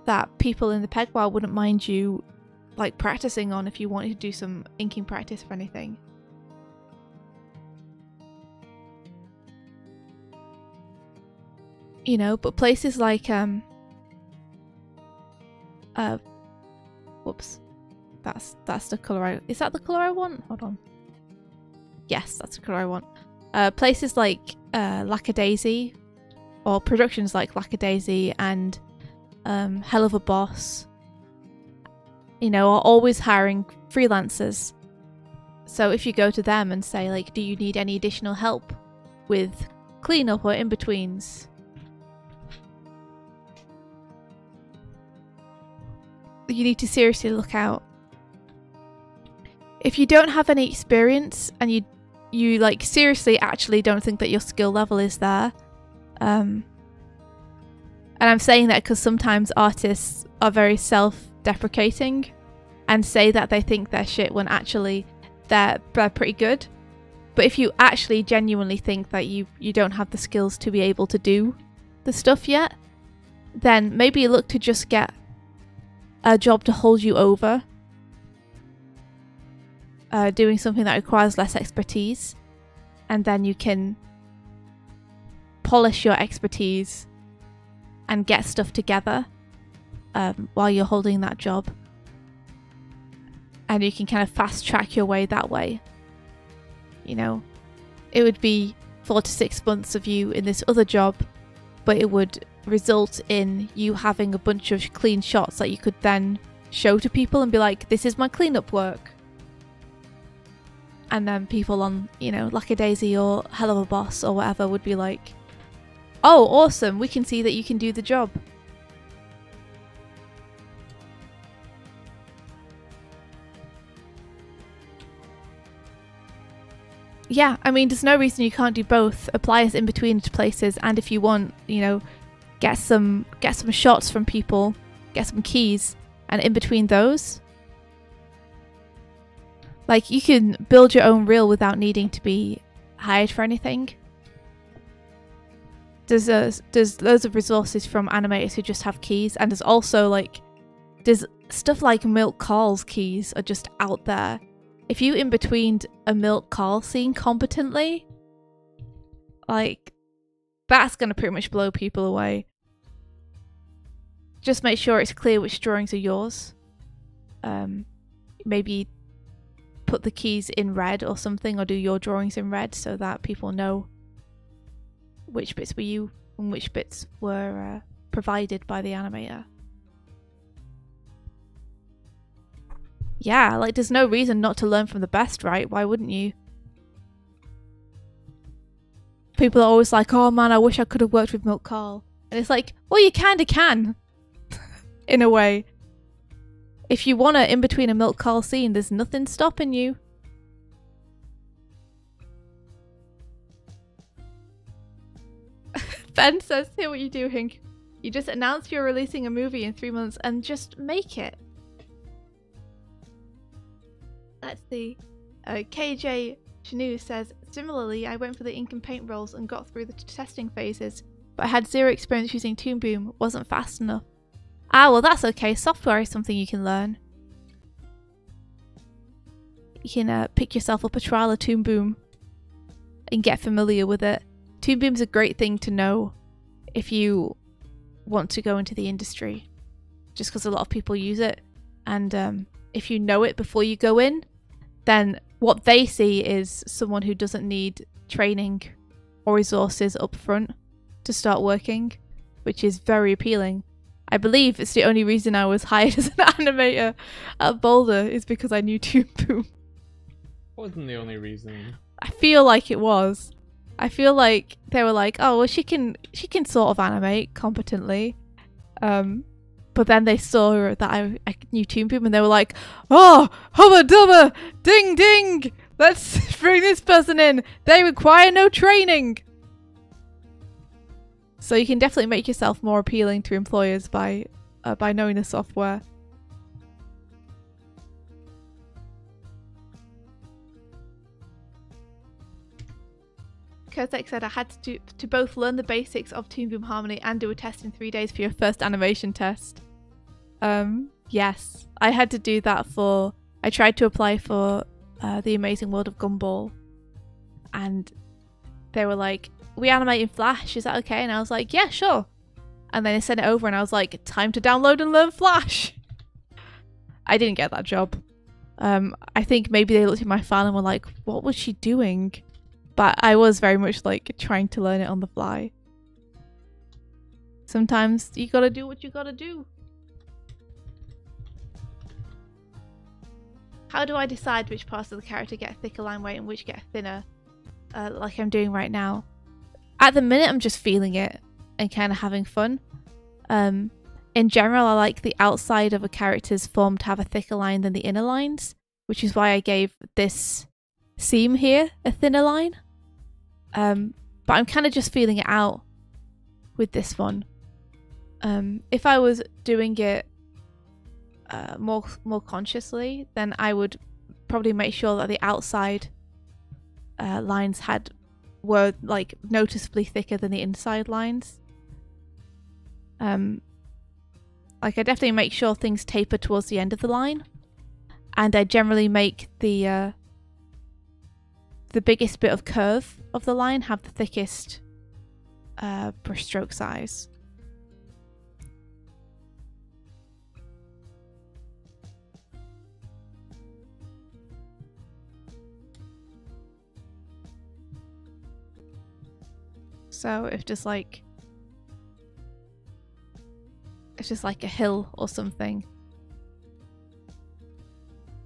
that people in the Pegwell wouldn't mind you like practicing on if you wanted to do some inking practice or anything. You know, but places like whoops, that's the colour is that the colour I want? Hold on. Yes, that's the colour I want. Places like Lackadaisy, or productions like Lackadaisy and Hell of a Boss, you know, are always hiring freelancers. So if you go to them and say, like, do you need any additional help with cleanup or in-betweens? You need to seriously look out. If you don't have any experience and you like seriously actually don't think that your skill level is there, and I'm saying that because sometimes artists are very self-deprecating and say that they think they're shit when actually they're pretty good. But if you actually genuinely think that you don't have the skills to be able to do the stuff yet, then maybe you look to just get a job to hold you over, doing something that requires less expertise, and then you can polish your expertise and get stuff together while you're holding that job, and you can kind of fast track your way that way. You know, it would be 4 to 6 months of you in this other job, but it would result in you having a bunch of clean shots that you could then show to people and be like, this is my cleanup work. And then people on, you know, Lackadaisy or Hell of a Boss or whatever would be like, oh, awesome, we can see that you can do the job. Yeah, I mean, there's no reason you can't do both. Apply as in between to places, and if you want, you know, get some shots from people, get some keys, and in between those, like, you can build your own reel without needing to be hired for anything. There's loads of resources from animators who just have keys, and there's also like, there's stuff like Milk Call's keys are just out there. If you in betweened a Milk Call scene competently, like, that's gonna pretty much blow people away. Just make sure it's clear which drawings are yours. Maybe put the keys in red or something, or do your drawings in red so that people know which bits were you and which bits were provided by the animator. Yeah, like, there's no reason not to learn from the best, right? Why wouldn't you? People are always like, oh man, I wish I could have worked with Milk Carl. And it's like, well, you kinda can. In a way. If you want to in between a Milk Carl scene, there's nothing stopping you. Ben says, hear what you do, Hink. You just announce you're releasing a movie in 3 months and just make it. Let's see. KJ Chanu says, similarly, I went for the ink and paint roles and got through the testing phases, but I had zero experience using Toon Boom, wasn't fast enough. Ah, well, that's okay. Software is something you can learn. You can pick yourself up a trial of Toon Boom and get familiar with it. Toon Boom's a great thing to know if you want to go into the industry, just because a lot of people use it. And if you know it before you go in, then what they see is someone who doesn't need training or resources up front to start working, which is very appealing. I believe it's the only reason I was hired as an animator at Boulder is because I knew Toon Boom.
Wasn't the only reason.
I feel like it was. I feel like they were like, oh, well, she can sort of animate competently. But then they saw that I knew Toon Boom and they were like, oh, hubba dubba, ding ding, let's bring this person in. They require no training. So you can definitely make yourself more appealing to employers by knowing the software. Kurtek said I had to both learn the basics of Toon Boom Harmony and do a test in 3 days for your first animation test. Yes, I had to do that for... I tried to apply for The Amazing World of Gumball, and they were like, we animate in Flash, is that okay? And I was like, yeah, sure. And then I sent it over and I was like, time to download and learn Flash. I didn't get that job. I think maybe they looked at my file and were like, what was she doing? But I was very much like trying to learn it on the fly. Sometimes you gotta do what you gotta do. How do I decide which parts of the character get a thicker line weight and which get a thinner? Like I'm doing right now. At the minute, I'm just feeling it and kind of having fun. In general, I like the outside of a character's form to have a thicker line than the inner lines, which is why I gave this seam here a thinner line. But I'm kind of just feeling it out with this one. If I was doing it more consciously, then I would probably make sure that the outside lines were like noticeably thicker than the inside lines. Like I definitely make sure things taper towards the end of the line, and I generally make the biggest bit of curve of the line have the thickest brushstroke size. So if just like it's just like a hill or something,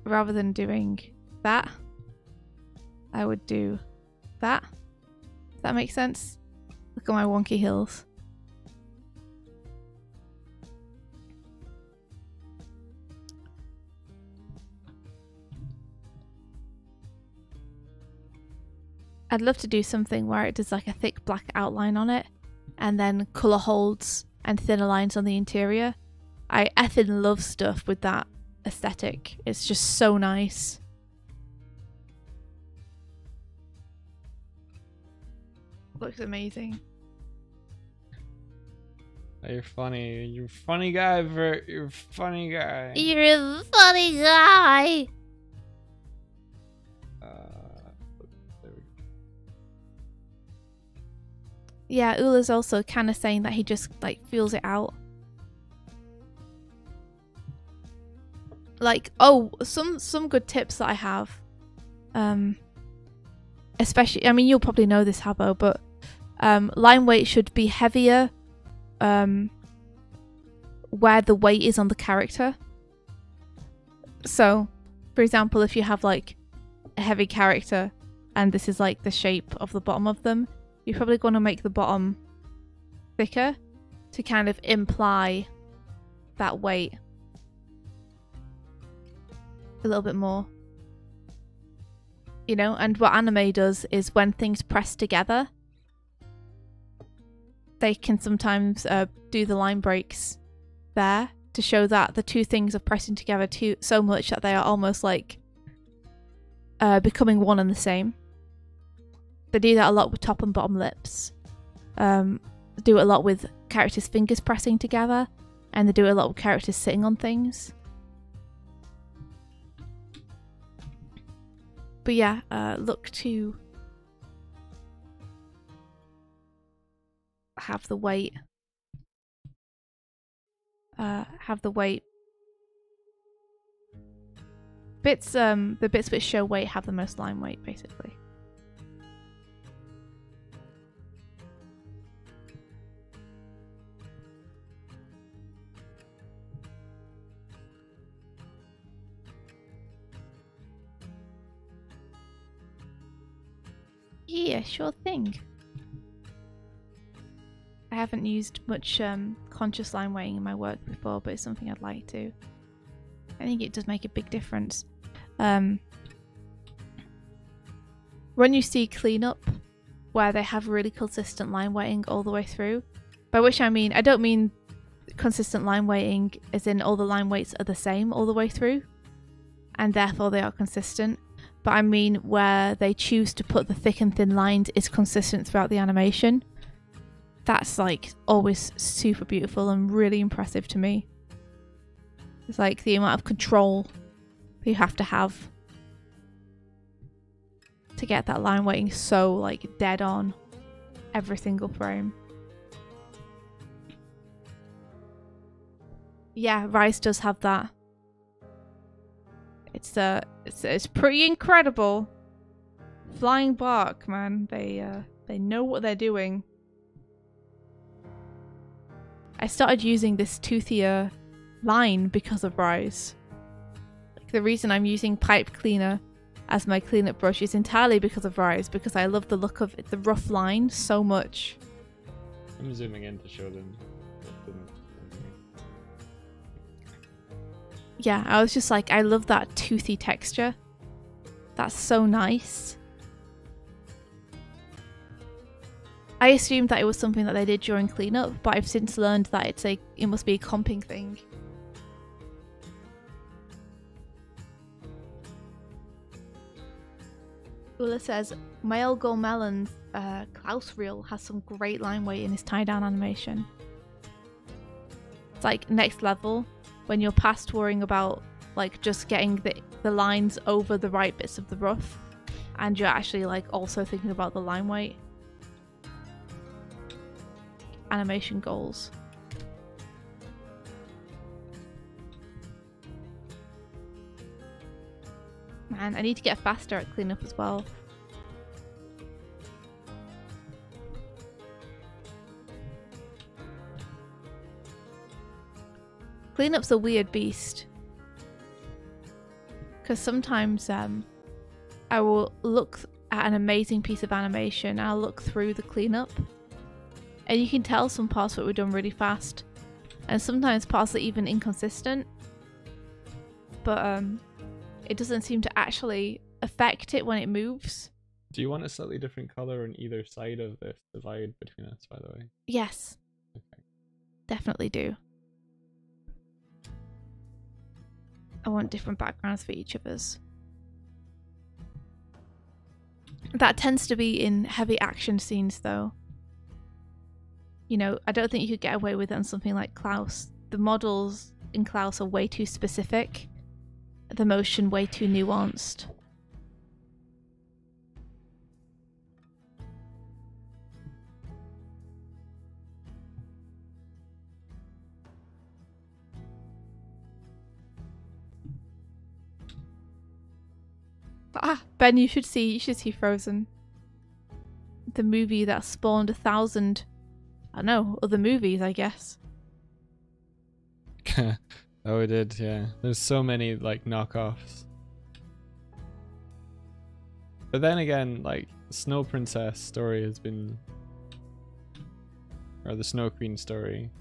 rather than doing that, I would do that. Does that make sense? Look at my wonky hills. I'd love to do something where it does like a thick black outline on it and then colour holds and thinner lines on the interior. I effing love stuff with that aesthetic. It's just so nice. Looks amazing.
You're funny. You're a funny guy, Vert. You're a funny guy.
You're a funny guy.
There we go.
Yeah, Ula's also kind of saying that he just like feels it out. Like, oh, some good tips that I have. Especially, I mean, you'll probably know this, Habbo, but line weight should be heavier where the weight is on the character. So, for example, if you have like a heavy character and this is like the shape of the bottom of them, you're probably going to make the bottom thicker to kind of imply that weight a little bit more. You know, and what anime does is when things press together, they can sometimes do the line breaks there to show that the two things are pressing together so much that they are almost like becoming one and the same. They do that a lot with top and bottom lips. Do it a lot with characters' fingers pressing together, and they do it a lot with characters sitting on things. But yeah, look to have the weight. Bits, the bits which show weight have the most line weight, basically. Yeah, sure thing. I haven't used much conscious line weighting in my work before, but it's something I'd like to. I think it does make a big difference. When you see cleanup, where they have really consistent line weighting all the way through, by which I mean, I don't mean consistent line weighting as in all the line weights are the same all the way through, and therefore they are consistent. But I mean where they choose to put the thick and thin lines is consistent throughout the animation. That's like always super beautiful and really impressive to me. It's like the amount of control that you have to get that line weighting so like dead on every single frame. Yeah, Rise does have that. It's pretty incredible. Flying Bark, man. They know what they're doing. I started using this toothier line because of Rise. Like, the reason I'm using pipe cleaner as my cleanup brush is entirely because of Rise, because I love the look of it, the rough line so much.
I'm zooming in to show them.
Yeah, I was just like, I love that toothy texture. That's so nice. I assumed that it was something that they did during cleanup, but I've since learned that it must be a comping thing. Ula says, Mael Gormelon's Klaus reel has some great line weight in his tie-down animation. It's like next level when you're past worrying about like just getting the lines over the right bits of the rough, and you're actually like also thinking about the line weight. Animation goals. Man, I need to get faster at cleanup as well. Cleanup's a weird beast. Because sometimes I will look at an amazing piece of animation and I'll look through the cleanup. And you can tell some parts that were done really fast. And sometimes parts are even inconsistent. But it doesn't seem to actually affect it when it moves.
Do you want a slightly different color on either side of this divide between us, by the way?
Yes.
Okay.
Definitely do. I want different backgrounds for each of us. That tends to be in heavy action scenes though. You know, I don't think you could get away with it on something like Klaus. The models in Klaus are way too specific. The motion way too nuanced. Ah, Ben, you should see Frozen. The movie that spawned 1,000, I don't know, other movies, I guess.
Oh, it did, yeah. There's so many like knockoffs. But then again, like Snow Princess story has been, or the Snow Queen story.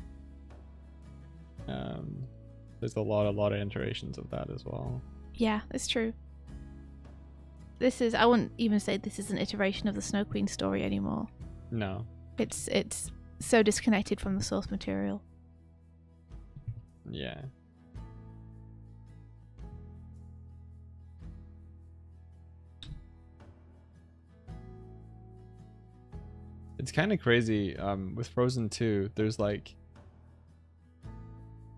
There's a lot of iterations of that as well.
Yeah, it's true. This is, I wouldn't even say this is an iteration of the Snow Queen story anymore.
No.
It's so disconnected from the source material.
Yeah. It's kind of crazy with Frozen 2. There's like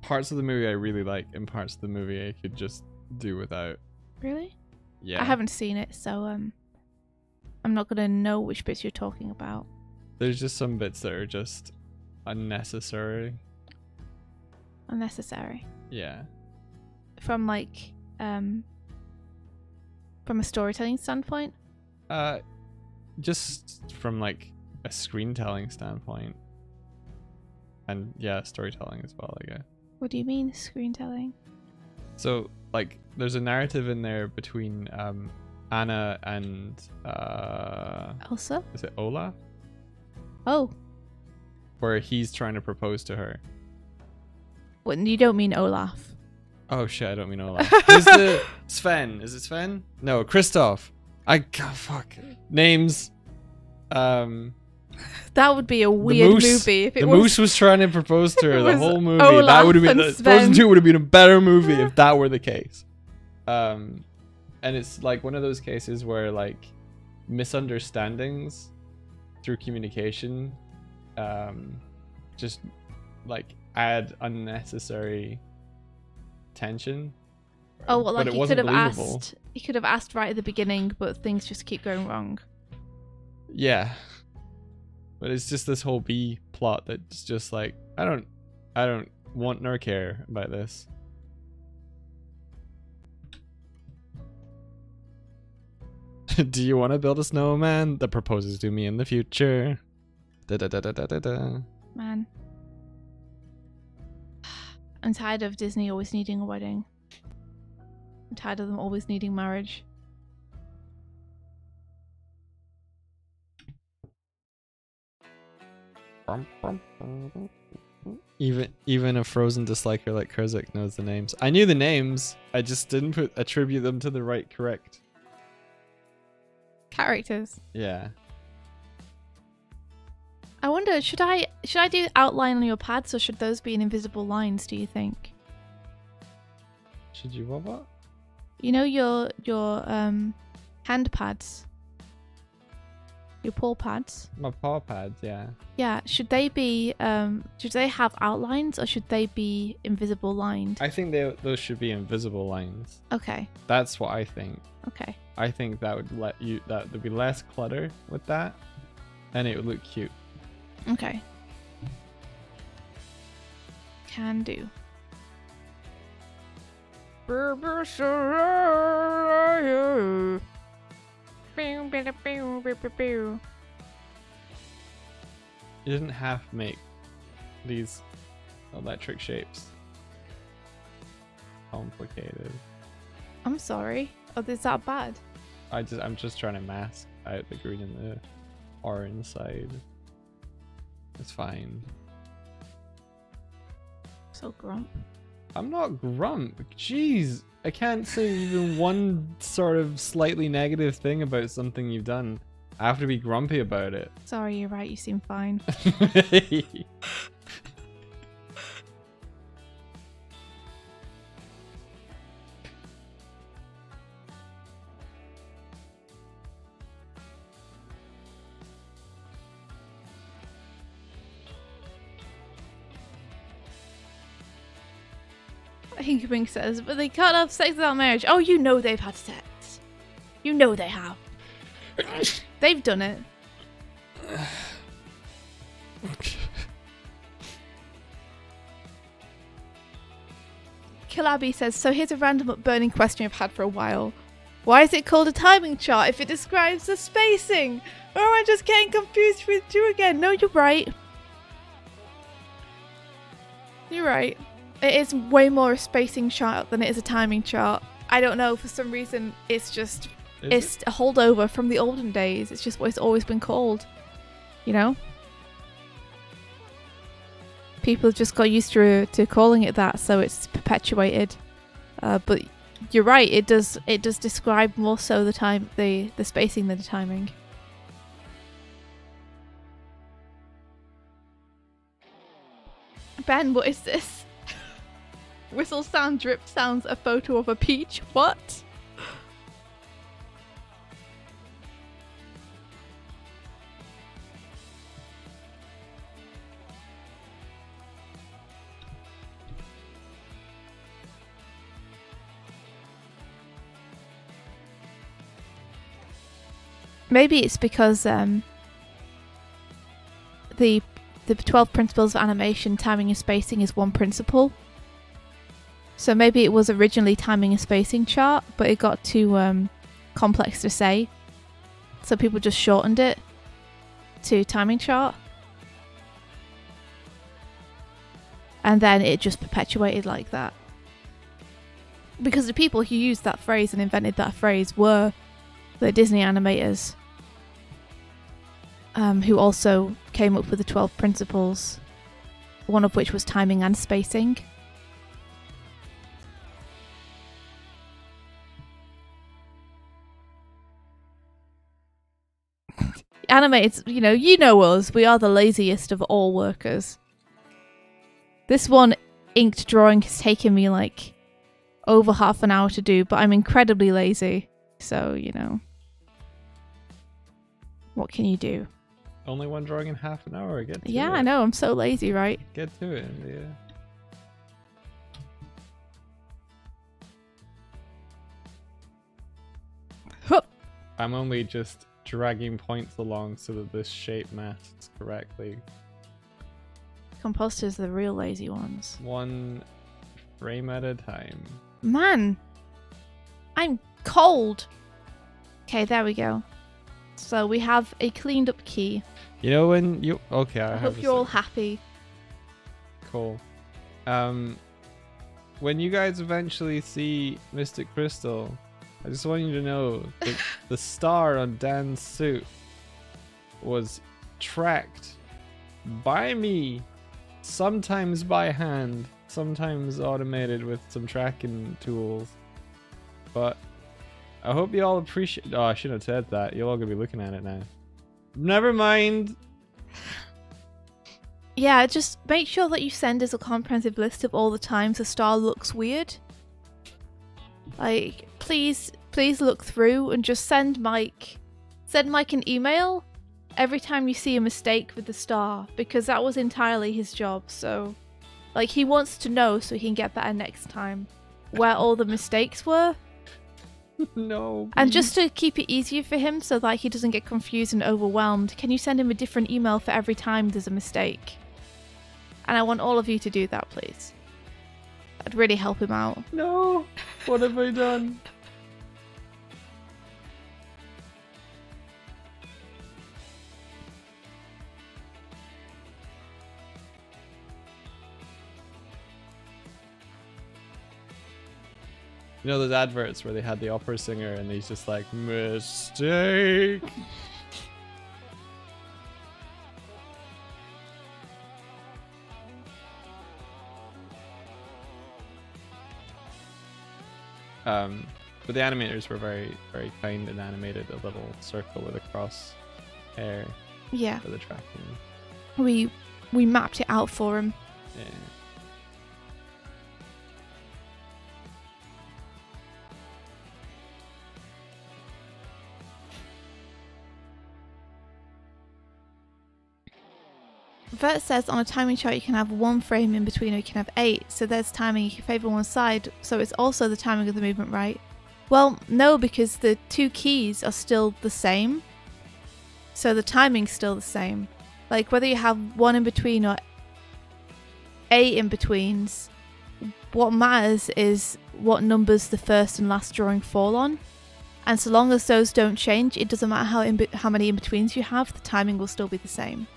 parts of the movie I really like and parts of the movie I could just do without.
Really?
Yeah.
I haven't seen it, so I'm not gonna know which bits you're talking about.
There's just some bits that are just unnecessary.
Unnecessary.
Yeah.
From like from a storytelling standpoint?
Just from like a screen-telling standpoint. And yeah, storytelling as well, I guess.
What do you mean, screen-telling?
So, like, there's a narrative in there between Anna and
Elsa?
Is it Olaf?
Oh,
Where he's trying to propose to her.
well, you don't mean Olaf.
Oh shit, I don't mean Olaf. Who's the Sven? Is it Sven? No, Christoph. Fuck. Names.
That would be a weird
moose,
movie if it
the
was.
moose was trying to propose to her
it
the
was
whole movie.
Olaf
That would have been
and
Frozen
Sven.
2 would have been a better movie if that were the case. And it's like one of those cases where like misunderstandings through communication just like add unnecessary tension.
Oh, well,
But
like
it
you
wasn't
could have
believable.
asked. You could have asked right at the beginning, but things just keep going wrong.
Yeah. But it's just this whole B plot that's just like I don't want nor care about this. Do you want to build a snowman that proposes to me in the future? Da da da da da da da.
Man, I'm tired of Disney always needing a wedding. I'm tired of them always needing marriage.
Even a Frozen disliker like Kurzik knows the names. I knew the names. I just didn't attribute them to the correct.
Characters.
Yeah.
I wonder, should I do outline on your pads, or should those be in invisible lines? Do you think?
Should you what?
You know your hand pads, your paw pads.
My paw pads, yeah.
Yeah, should they be should they have outlines, or should they be invisible lined?
I think those should be invisible lines.
Okay.
That's what I think.
Okay.
I think that would there'd be less clutter with that, and it would look cute.
Okay. Can do.
You didn't have to make these electric shapes complicated.
I'm sorry. Oh, is that bad?
I'm just trying to mask out the green and the orange side. It's fine.
So grump.
I'm not grump. Jeez, I can't say even one sort of slightly negative thing about something you've done. I have to be grumpy about it.
Sorry, you're right. You seem fine. Hinkabink says, but they can't have sex without marriage. Oh, you know they've had sex. You know they have. They've done it. Killaby says, so here's a random burning question I've had for a while. Why is it called a timing chart if it describes the spacing? Or am I just getting confused with you again? No, you're right. You're right. It is way more a spacing chart than it is a timing chart. I don't know, for some reason it's just it's a holdover from the olden days. It's just what it's always been called. You know? People have just got used to calling it that, so it's perpetuated. But you're right, it does describe more so the spacing than the timing. Ben, what is this? Whistle sound, drip sounds, a photo of a peach. What? Maybe it's because the 12 principles of animation, timing and spacing is one principle. So maybe it was originally timing and spacing chart, but it got too complex to say. So people just shortened it to timing chart. And then it just perpetuated like that. Because the people who used that phrase and invented that phrase were the Disney animators. who also came up with the 12 principles, one of which was timing and spacing. Animated, you know us, we are the laziest of all workers. This one inked drawing has taken me like over half an hour to do, but I'm incredibly lazy, so what can you do?
Only one drawing in half an hour. Get to it.
I know, I'm so lazy, right?
Get to it, yeah.
Hup.
I'm only just dragging points along so that this shape masks correctly.
Composters are the real lazy ones.
One frame at a time.
Man, I'm cold. Okay, there we go. So we have a cleaned up key.
You know when you... Okay,
I hope you're all happy.
Cool. When you guys eventually see Mystic Crystal, I just want you to know that the star on Dan's suit was tracked by me, sometimes by hand, sometimes automated with some tracking tools. But I hope you all appreciate... Oh, I shouldn't have said that. You're all going to be looking at it now. Never mind.
Yeah, just make sure that you send us a comprehensive list of all the times the star looks weird. Like, please look through and just send Mike an email every time you see a mistake with the star, because that was entirely his job. So, like, he wants to know so he can get better next time where all the mistakes were.
No.
And just to keep it easier for him so that he doesn't get confused and overwhelmed, can you send him a different email for every time there's a mistake? And I want all of you to do that, please. That'd really help him out.
No. What have I done? You know those adverts where they had the opera singer and he's just like, mistake. But the animators were very, very kind and animated a little circle with a cross hair for the tracking.
We mapped it out for him.
Yeah.
Vert says on a timing chart you can have one frame in between, or you can have 8, so there's timing you can favour one side, so it's also the timing of the movement, right? Well, no, because the two keys are still the same, so the timing's still the same. Like, whether you have one in between or 8 in betweens, what matters is what numbers the first and last drawing fall on, and so long as those don't change, it doesn't matter how many in betweens you have, the timing will still be the same.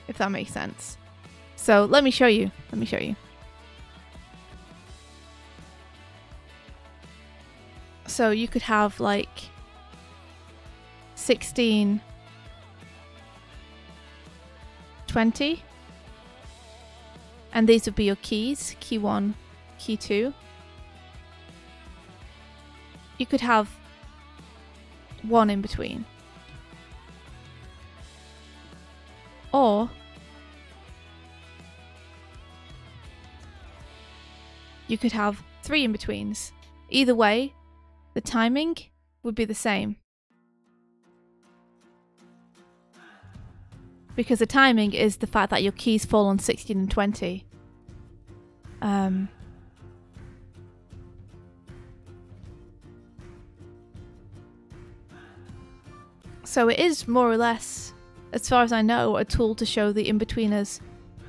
If that makes sense. So let me show you. So you could have like 16, 20, and these would be your keys, key 1, key 2. You could have 1 in between. Or you could have 3 in betweens. Either way, the timing would be the same. Because the timing is the fact that your keys fall on 16 and 20. So it is more or less, as far as I know, a tool to show the in-betweeners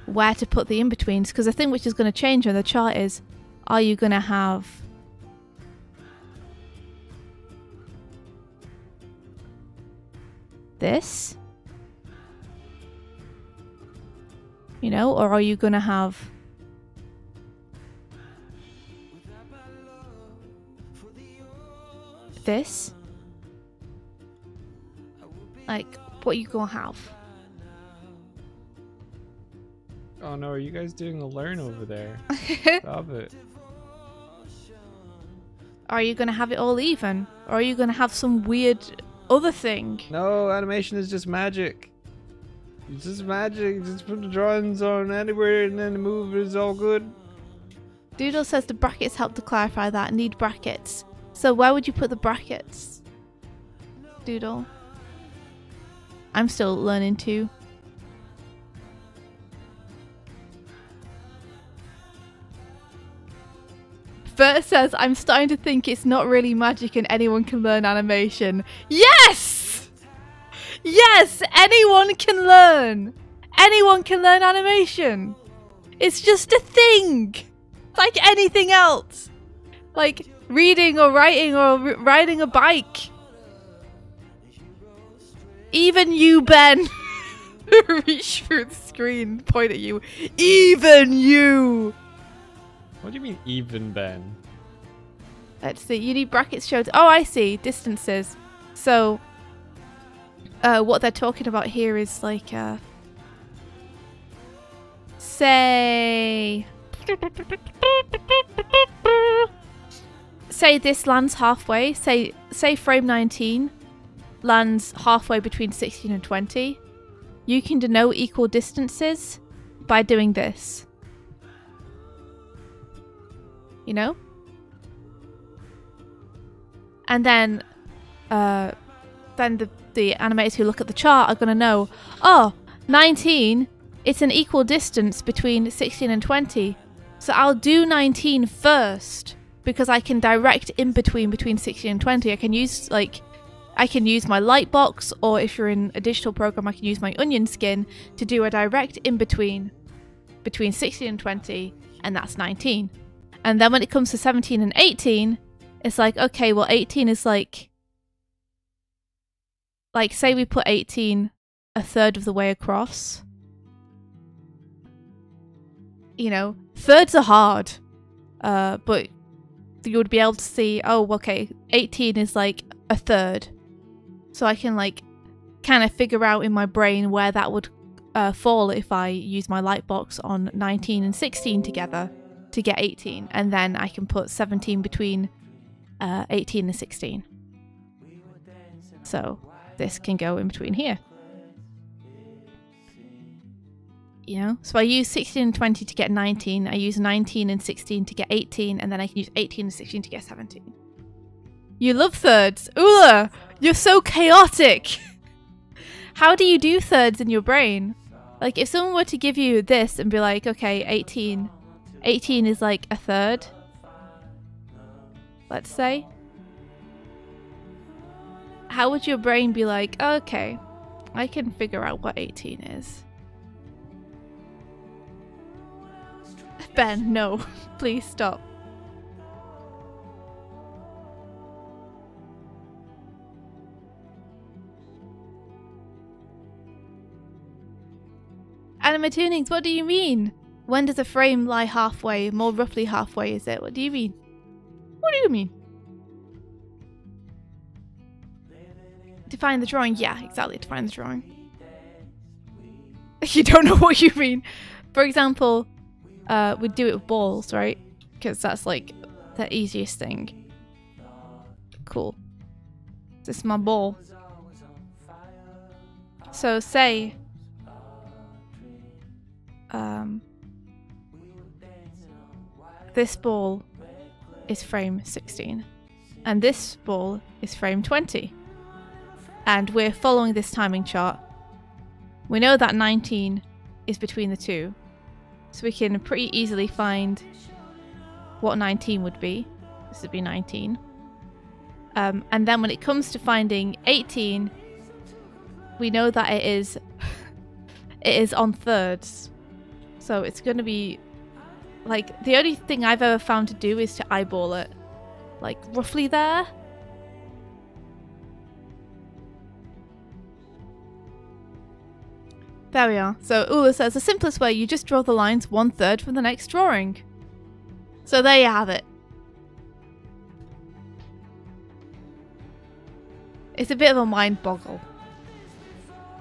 where to put the in-betweens, because the thing which is going to change on the chart is, are you going to have this? You know, or are you going to have this? Like, what you gonna have?
Oh no, are you guys doing a learn over there? Stop it.
Are you gonna have it all even? Or are you gonna have some weird other thing?
No, animation is just magic. It's just magic. Just put the drawings on anywhere and then the move is all good.
Doodle says the brackets help to clarify that. Need brackets. So where would you put the brackets? Doodle. I'm still learning too. Bert says, I'm starting to think it's not really magic and anyone can learn animation. Yes! Yes! Anyone can learn! Anyone can learn animation! It's just a thing! Like anything else! Like reading or writing or riding a bike. Even you, Ben! Reach through the screen, point at you. Even you!
What do you mean even, Ben?
Let's see. You need brackets showed. Oh, I see. Distances. So, what they're talking about here is like, say this lands halfway. Say frame 19 lands halfway between 16 and 20. You can denote equal distances by doing this. You know? And then the animators who look at the chart are going to know, oh, 19, it's an equal distance between 16 and 20. So I'll do 19 first because I can direct in between 16 and 20. I can use my light box, or if you're in a digital program, I can use my onion skin to do a direct in between 16 and 20, and that's 19. And then when it comes to 17 and 18, it's like, okay, well, 18 is like say we put 18 a third of the way across. You know, thirds are hard, but you would be able to see, oh, okay, 18 is like a third. So I can like kind of figure out in my brain where that would fall if I use my light box on 19 and 16 together to get 18, and then I can put 17 between 18 and 16. So this can go in between here. You know, so I use 16 and 20 to get 19, I use 19 and 16 to get 18, and then I can use 18 and 16 to get 17. You love thirds. Ula, you're so chaotic. How do you do thirds in your brain? Like, if someone were to give you this and be like, okay, 18 is like a third, let's say, how would your brain be like, okay, I can figure out what 18 is? Ben, no, please stop. Animatunings, what do you mean? When does a frame lie halfway? More roughly halfway, is it? What do you mean? What do you mean? Define the drawing. Yeah, exactly. Define the drawing. You don't know what you mean. For example, we'd do it with balls, right? Because that's like the easiest thing. Cool. This is my ball. So say this ball is frame 16 and this ball is frame 20, and we're following this timing chart. We know that 19 is between the two, so we can pretty easily find what 19 would be. This would be 19. And then when it comes to finding 18, we know that it is on thirds. So it's going to be like, the only thing I've ever found to do is to eyeball it, like roughly there. There we are. So Ula says the simplest way, you just draw the lines 1/3 from the next drawing. So there you have it. It's a bit of a mind boggle,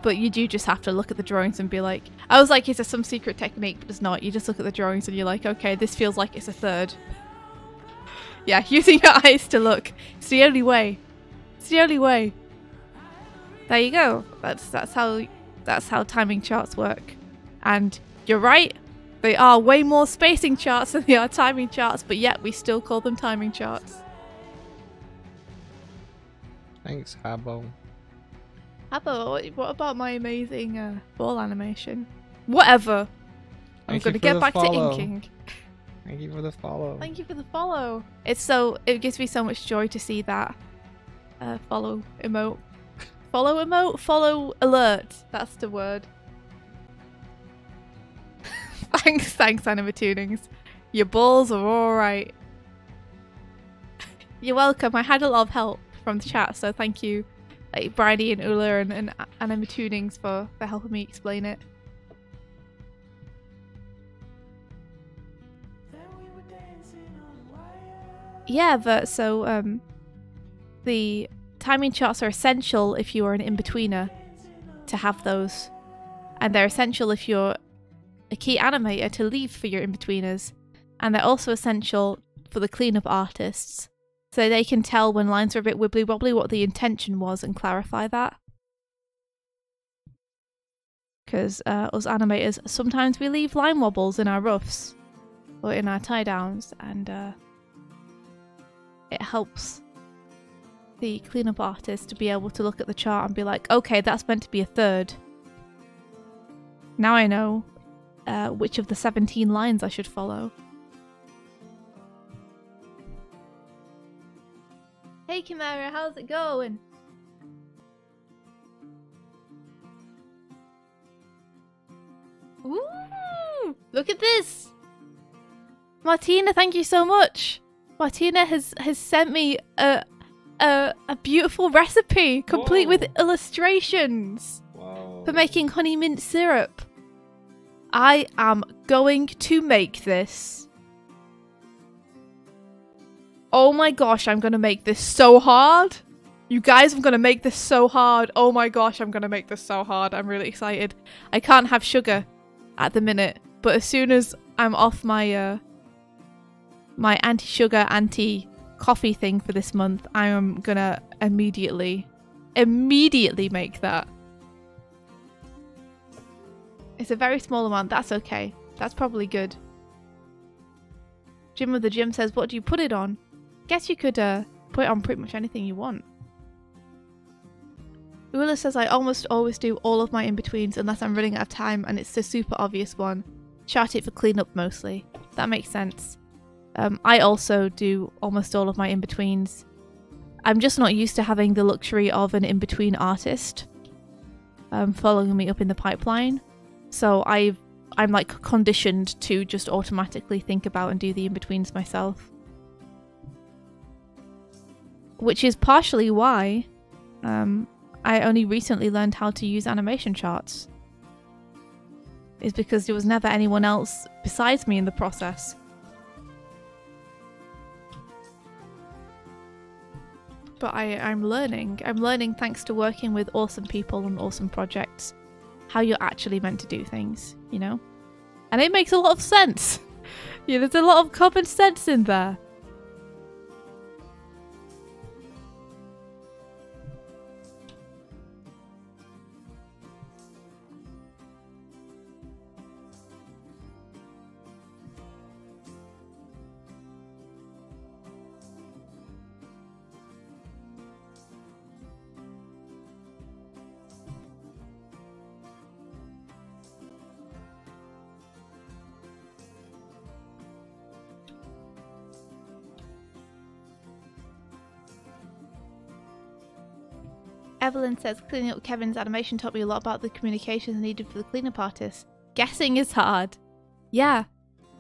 But you do just have to look at the drawings and be like, I was like, is there some secret technique? But it's not. You just look at the drawings and you're like, okay, this feels like it's a third. Yeah, using your eyes to look. It's the only way. It's the only way. There you go. That's how timing charts work. And you're right. They are way more spacing charts than they are timing charts, but yet we still call them timing charts.
Thanks, Habbo.
Habbo, what about my amazing ball animation? Whatever. I'm going to get back to inking.
Thank you for the follow.
Thank you for the follow. It gives me so much joy to see that follow emote. Follow emote? Follow alert. That's the word. Thanks, Anima Tunings. Your balls are alright. You're welcome. I had a lot of help from the chat, so thank you, like Bridie and Ula and Anima Tunings for helping me explain it. Yeah, but so the timing charts are essential if you are an in-betweener to have those, and they're essential if you're a key animator to leave for your in-betweeners, and they're also essential for the cleanup artists so they can tell when lines are a bit wibbly wobbly what the intention was and clarify that. Because us animators, sometimes we leave line wobbles in our roughs or in our tie downs, and it helps the cleanup artist to be able to look at the chart and be like, okay, that's meant to be a third. Now I know which of the 17 lines I should follow. Hey Chimera, how's it going? Ooh, look at this! Martina, thank you so much! Martina has sent me a beautiful recipe, complete with illustrations for making honey mint syrup. I am going to make this. Oh my gosh, I'm gonna make this so hard. You guys, I'm gonna make this so hard. Oh my gosh, I'm gonna make this so hard. I'm really excited. I can't have sugar at the minute, but as soon as I'm off my my anti-sugar, anti-coffee thing for this month, I am gonna immediately make that. It's a very small amount. That's okay. That's probably good. Jim of the Gym says, what do you put it on? Guess you could put it on pretty much anything you want. Ula says, I almost always do all of my in-betweens unless I'm running out of time and it's the super obvious one. Chart it for cleanup mostly. That makes sense. I also do almost all of my in-betweens. I'm just not used to having the luxury of an in-between artist following me up in the pipeline. So I'm like conditioned to just automatically think about and do the in-betweens myself. Which is partially why I only recently learned how to use animation charts. Is because there was never anyone else besides me in the process. But I'm learning. I'm learning thanks to working with awesome people and awesome projects how you're actually meant to do things, you know? And it makes a lot of sense. Yeah, there's a lot of common sense in there. Evelyn says, cleaning up Kevin's animation taught me a lot about the communications needed for the cleanup artist. Guessing is hard. Yeah.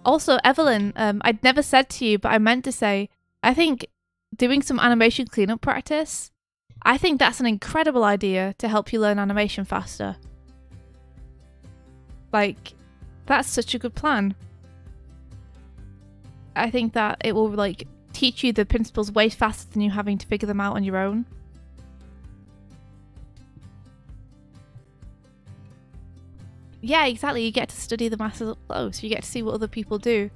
Also, Evelyn, I'd never said to you, but I meant to say, I think doing some animation cleanup practice, I think that's an incredible idea to help you learn animation faster. Like, that's such a good plan. I think that it will, like, teach you the principles way faster than you having to figure them out on your own. yeah, exactly. You get to study the masters up close. You get to see what other people do.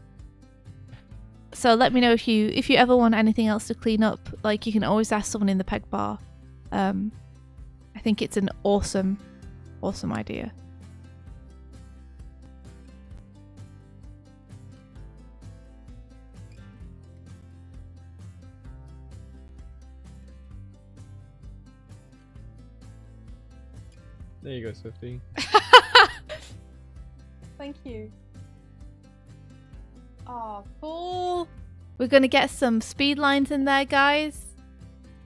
So let me know if you ever want anything else to clean up. Like, you can always ask someone in the peg bar. I think it's an awesome idea.
There you go, Swifty.
Thank you. Oh, cool. We're going to get some speed lines in there, guys.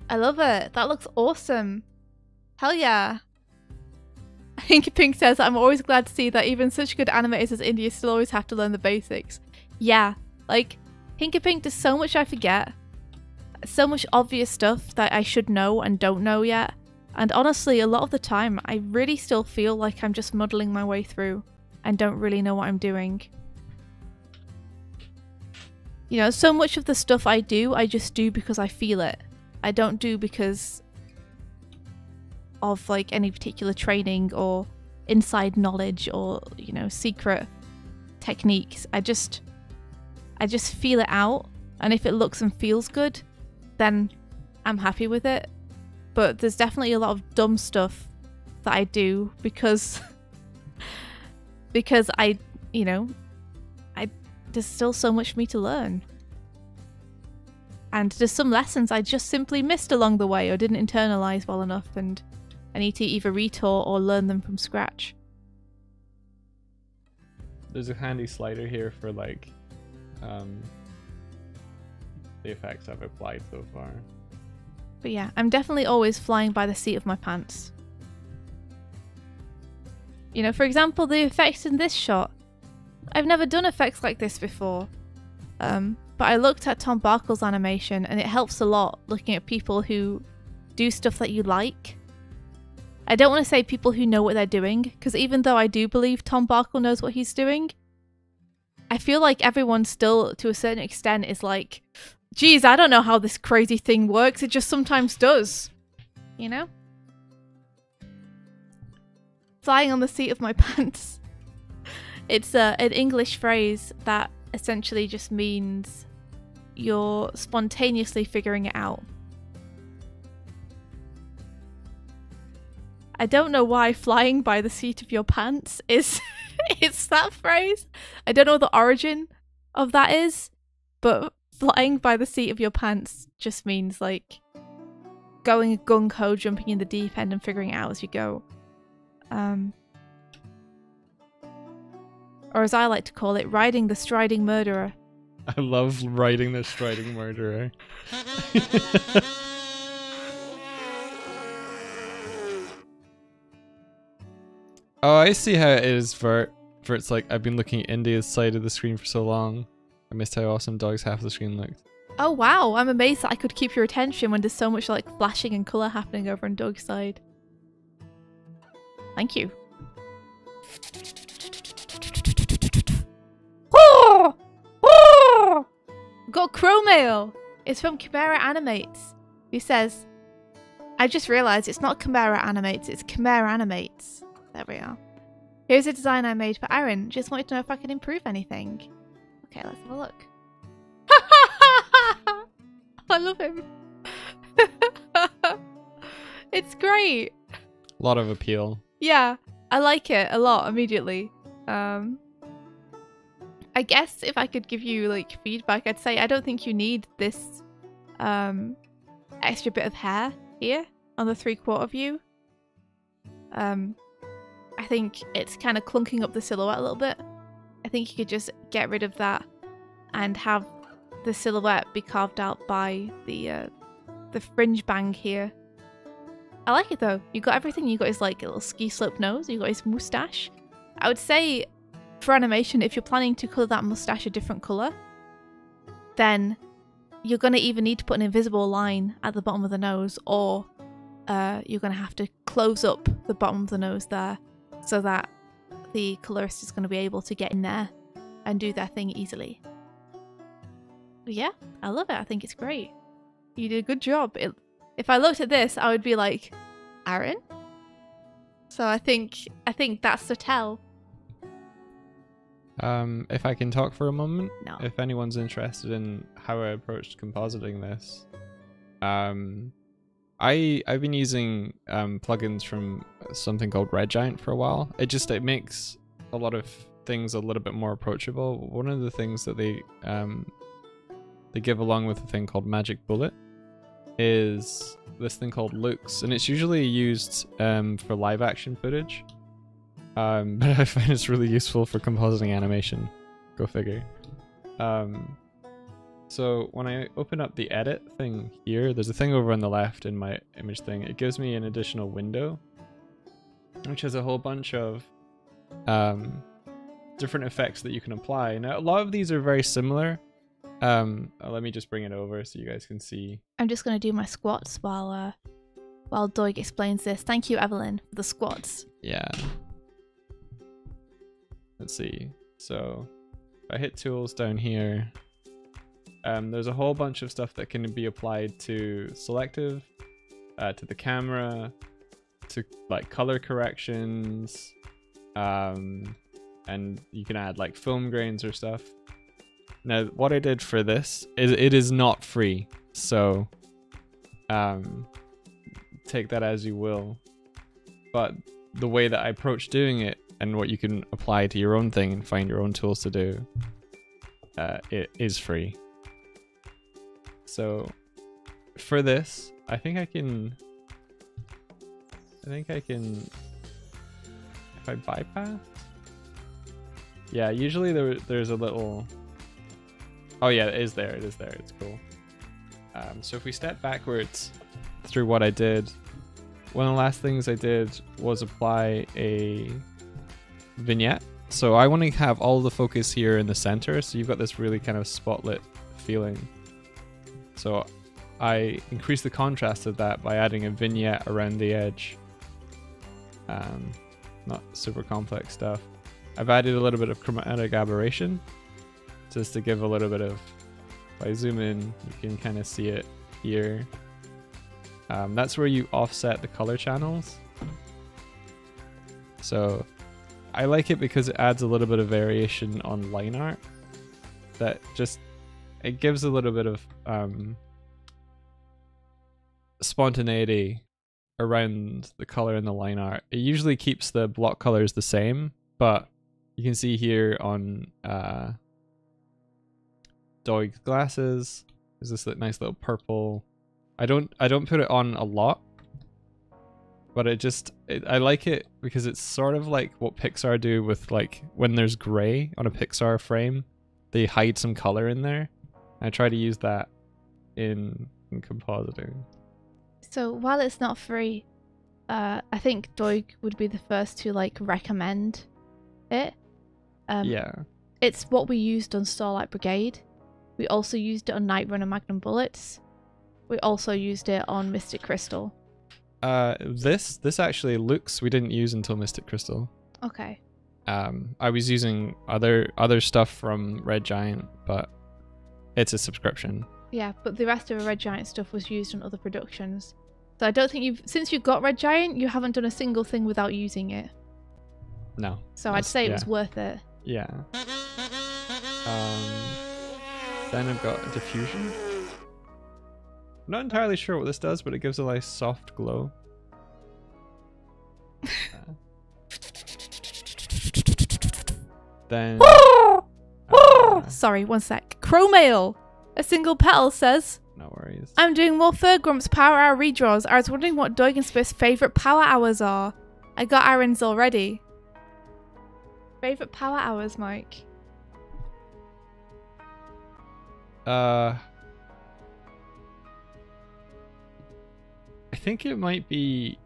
I love it. That looks awesome. Hell yeah. Hinky Pink says, I'm always glad to see that even such good animators as India still always have to learn the basics. Yeah, like, Hinky Pink does so much I forget. So much obvious stuff that I should know and don't know yet. And honestly, a lot of the time, I really still feel like I'm just muddling my way through and don't really know what I'm doing. You know, so much of the stuff I do, I just do because I feel it. I don't do because of like any particular training or inside knowledge or, you know, secret techniques. I just feel it out, and if it looks and feels good, then I'm happy with it. But there's definitely a lot of dumb stuff that I do because I, you know, there's still so much for me to learn. And there's some lessons I just simply missed along the way or didn't internalize well enough, and I need to either retaught or learn them from scratch.
There's a handy slider here for like the effects I've applied so far.
But yeah, I'm definitely always flying by the seat of my pants. You know, for example, the effects in this shot. I've never done effects like this before. But I looked at Tom Barkle's animation, and it helps a lot looking at people who do stuff that you like. I don't want to say people who know what they're doing, because even though I do believe Tom Barkle knows what he's doing, I feel like everyone still, to a certain extent, is like, geez, I don't know how this crazy thing works, it just sometimes does. You know? Flying on the seat of my pants. It's an English phrase that essentially just means you're spontaneously figuring it out. I don't know why flying by the seat of your pants is it's that phrase. I don't know what the origin of that is, but flying by the seat of your pants just means like going gung-ho, jumping in the deep end and figuring it out as you go. Or as I like to call it, riding the striding murderer.
I love riding the striding murderer. Oh, I see how it is for it's like I've been looking at India's side of the screen for so long. I missed how awesome Doig's half of the screen looked.
Oh wow, I'm amazed that I could keep your attention when there's so much like flashing and colour happening over on Doig's side. Thank you. Oh! Oh! Got crow mail! It's from Chimera Animates. He says, I just realised it's not Chimera Animates, it's Chimera Animates. There we are. Here's a design I made for Aaron. Just wanted to know if I could improve anything. Okay, let's have a look. I love him. It's great.
A lot of appeal.
Yeah, I like it a lot immediately. I guess if I could give you like feedback, I'd say I don't think you need this extra bit of hair here on the 3/4 view. I think it's kind of clunking up the silhouette a little bit. I think you could just get rid of that and have the silhouette be carved out by the fringe bang here. I like it though. You got everything. You got his like little ski slope nose. You got his moustache. I would say for animation, if you're planning to colour that moustache a different colour, then you're going to either need to put an invisible line at the bottom of the nose, or you're going to have to close up the bottom of the nose there so that the colorist is going to be able to get in there and do their thing easily. But yeah, I love it. I think it's great. You did a good job. If I looked at this, I would be like, Aaron? So I think that's the tell.
if I can talk for a moment,
No.
if anyone's interested in how I approached compositing this, I've been using plugins from something called Red Giant for a while. It makes a lot of things a little bit more approachable. One of the things that they give along with a thing called Magic Bullet is this thing called looks, and it's usually used for live action footage. But I find it's really useful for compositing animation. Go figure. So when I open up the edit thing here, there's a thing over on the left in my image thing. It gives me an additional window, which has a whole bunch of different effects that you can apply. Now, a lot of these are very similar. Let me just bring it over so you guys can see.
I'm just going to do my squats while Doig explains this. Thank you, Evelyn, for the squats.
Yeah. Let's see. So if I hit tools down here, there's a whole bunch of stuff that can be applied to selective, to the camera, to like color corrections, and you can add like film grains or stuff. Now, what I did for this is it is not free, so take that as you will. But the way that I approach doing it and what you can apply to your own thing and find your own tools to do, it is free. So for this, I think I can, if I bypass, yeah, usually there's a little, oh yeah, it is there, it's cool. So if we step backwards through what I did, one of the last things I did was apply a vignette. So I want to have all the focus here in the center, so you've got this really kind of spotlit feeling. So I increased the contrast of that by adding a vignette around the edge. Not super complex stuff. I've added a little bit of chromatic aberration just to give a little bit of, if I zoom in, you can kind of see it here. That's where you offset the color channels. So I like it because it adds a little bit of variation on line art. That just, it gives a little bit of spontaneity around the color in the line art. It usually keeps the block colors the same, but you can see here on Doig's glasses, there's this nice little purple. I don't put it on a lot, but I like it because it's sort of like what Pixar do with like when there's gray on a Pixar frame, they hide some color in there. I try to use that in compositing.
So while it's not free, I think Doig would be the first to like recommend it.
Yeah.
It's what we used on Starlight Brigade. We also used it on Night Runner Magnum Bullets. We also used it on Mystic Crystal.
This actually looks we didn't use until Mystic Crystal.
Okay.
I was using other stuff from Red Giant, but it's a subscription.
Yeah, but the rest of the Red Giant stuff was used on other productions. So I don't think since you got Red Giant, you haven't done a single thing without using it.
No.
So I'd say it was worth it.
Yeah. Then I've got diffusion. I'm not entirely sure what this does, but it gives a nice soft glow. Then...
Sorry, one sec. Chromail! A single petal says...
No worries.
I'm doing more Fur Grump's Power Hour redraws. I was wondering what Doig and Spiff's favourite power hours are. I got Aaron's already. Favourite power hours, Mike?
I think it might be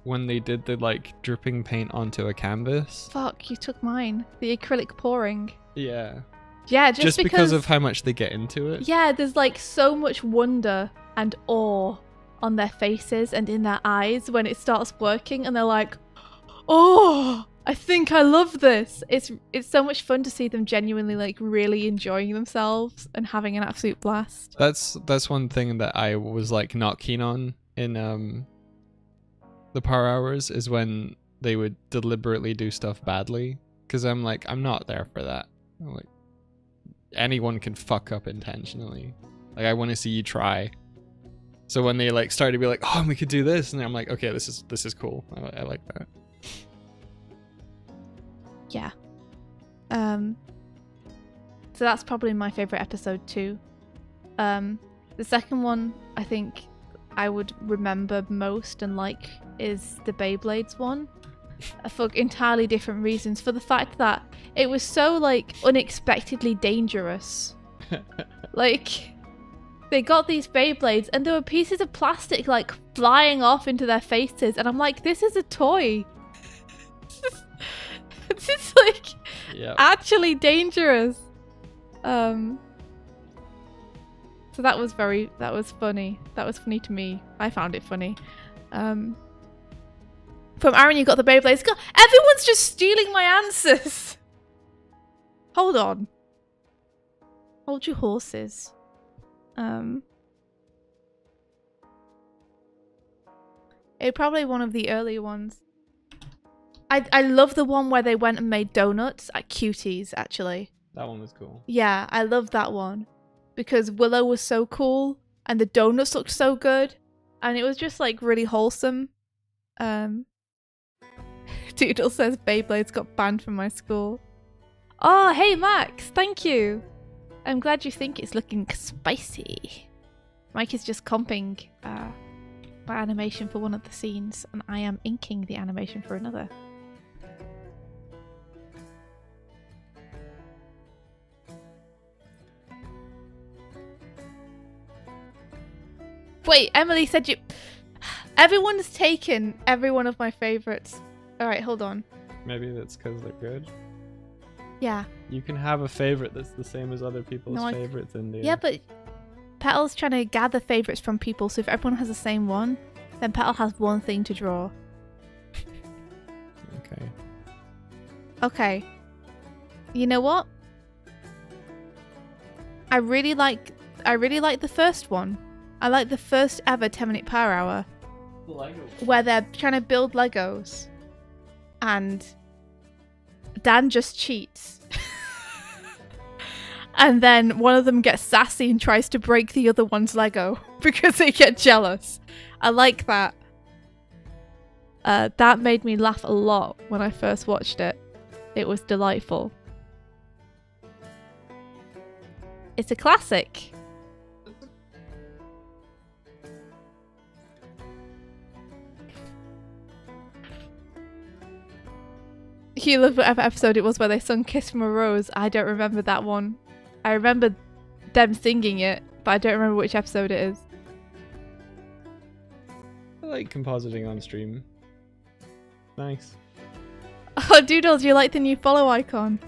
when they did the like dripping paint onto a canvas.
Fuck, you took mine. The acrylic pouring.
Yeah.
Yeah,
just because of how much they get into it.
Yeah, there's like so much wonder and awe on their faces and in their eyes when it starts working, and they're like, "Oh, I think I love this." It's so much fun to see them genuinely like really enjoying themselves and having an absolute blast.
That's one thing that I was like not keen on in the power hours is when they would deliberately do stuff badly, because I'm like, I'm not there for that. Like, anyone can fuck up intentionally. Like, I want to see you try. So when they like started to be like, oh, we could do this, and I'm like, okay, this is cool. I like that.
Yeah. So that's probably my favorite episode too. The second one I think I would remember most and like is the Beyblades one. For entirely different reasons. For the fact that it was so like unexpectedly dangerous. Like, they got these Beyblades and there were pieces of plastic like flying off into their faces, and I'm like, this is a toy. This is like actually dangerous. So that was funny. That was funny to me. I found it funny. From Aaron, you got the Beyblades. God, everyone's just stealing my answers. Hold on. Hold your horses. It probably one of the earlier ones. I love the one where they went and made donuts at Cuties, actually.
That one was cool.
Yeah, I love that one. Because Willow was so cool and the donuts looked so good. And it was just like really wholesome. Doodle says Beyblades got banned from my school. Oh, hey Max, thank you. I'm glad you think it's looking spicy. Mike is just comping my animation for one of the scenes, and I am inking the animation for another. Wait, Emily said you... Everyone's taken every one of my favourites. Alright, hold on.
Maybe that's because they're good.
Yeah.
You can have a favourite that's the same as other people's favourites, India.
Yeah, but Petal's trying to gather favourites from people, so if everyone has the same one, then Petal has one thing to draw.
Okay.
Okay. You know what? I really like the first one. I like the first ever 10-minute power hour.
Lego.
Where they're trying to build Legos. And Dan just cheats. And then one of them gets sassy and tries to break the other one's Lego because they get jealous. I like that. That made me laugh a lot when I first watched it. It was delightful. It's a classic. You love whatever episode it was where they sung Kiss from a Rose. I don't remember that one. I remember them singing it, but I don't remember which episode it is.
I like compositing on stream. Nice.
Oh, Doodles, you like the new follow icon.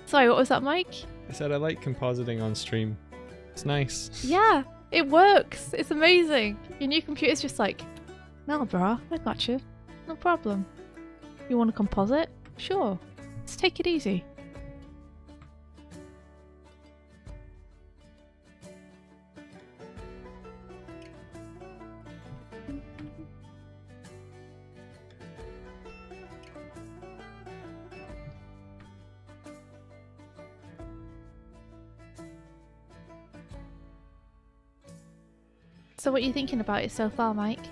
Sorry, what was that, Mike?
I said I like compositing on stream. It's nice.
Yeah, it works. It's amazing. Your new computer's just like, no, bro, I got you. No problem. You want to composite? Sure. Let's take it easy. So what are you thinking about it so far, Mike?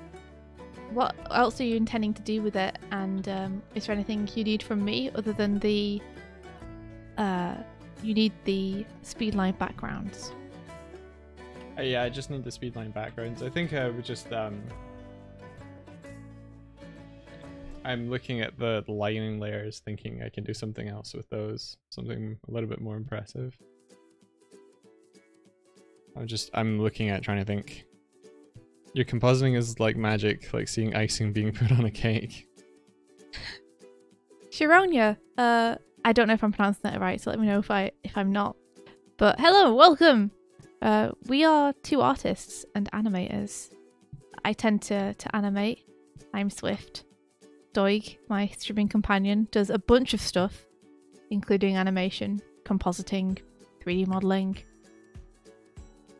What else are you intending to do with it? And is there anything you need from me other than the... you need the speedline backgrounds?
Yeah, I just need the speedline backgrounds. I think I would just... I'm looking at the lighting layers thinking I can do something else with those. Something a little bit more impressive. I'm looking at trying to think. Your compositing is like magic, like seeing icing being put on a cake.
Sharonia, I don't know if I'm pronouncing that right, so let me know if I'm not. But hello, welcome! We are two artists and animators. I tend to animate. I'm Swift. Doig, my streaming companion, does a bunch of stuff, including animation, compositing, 3D modeling,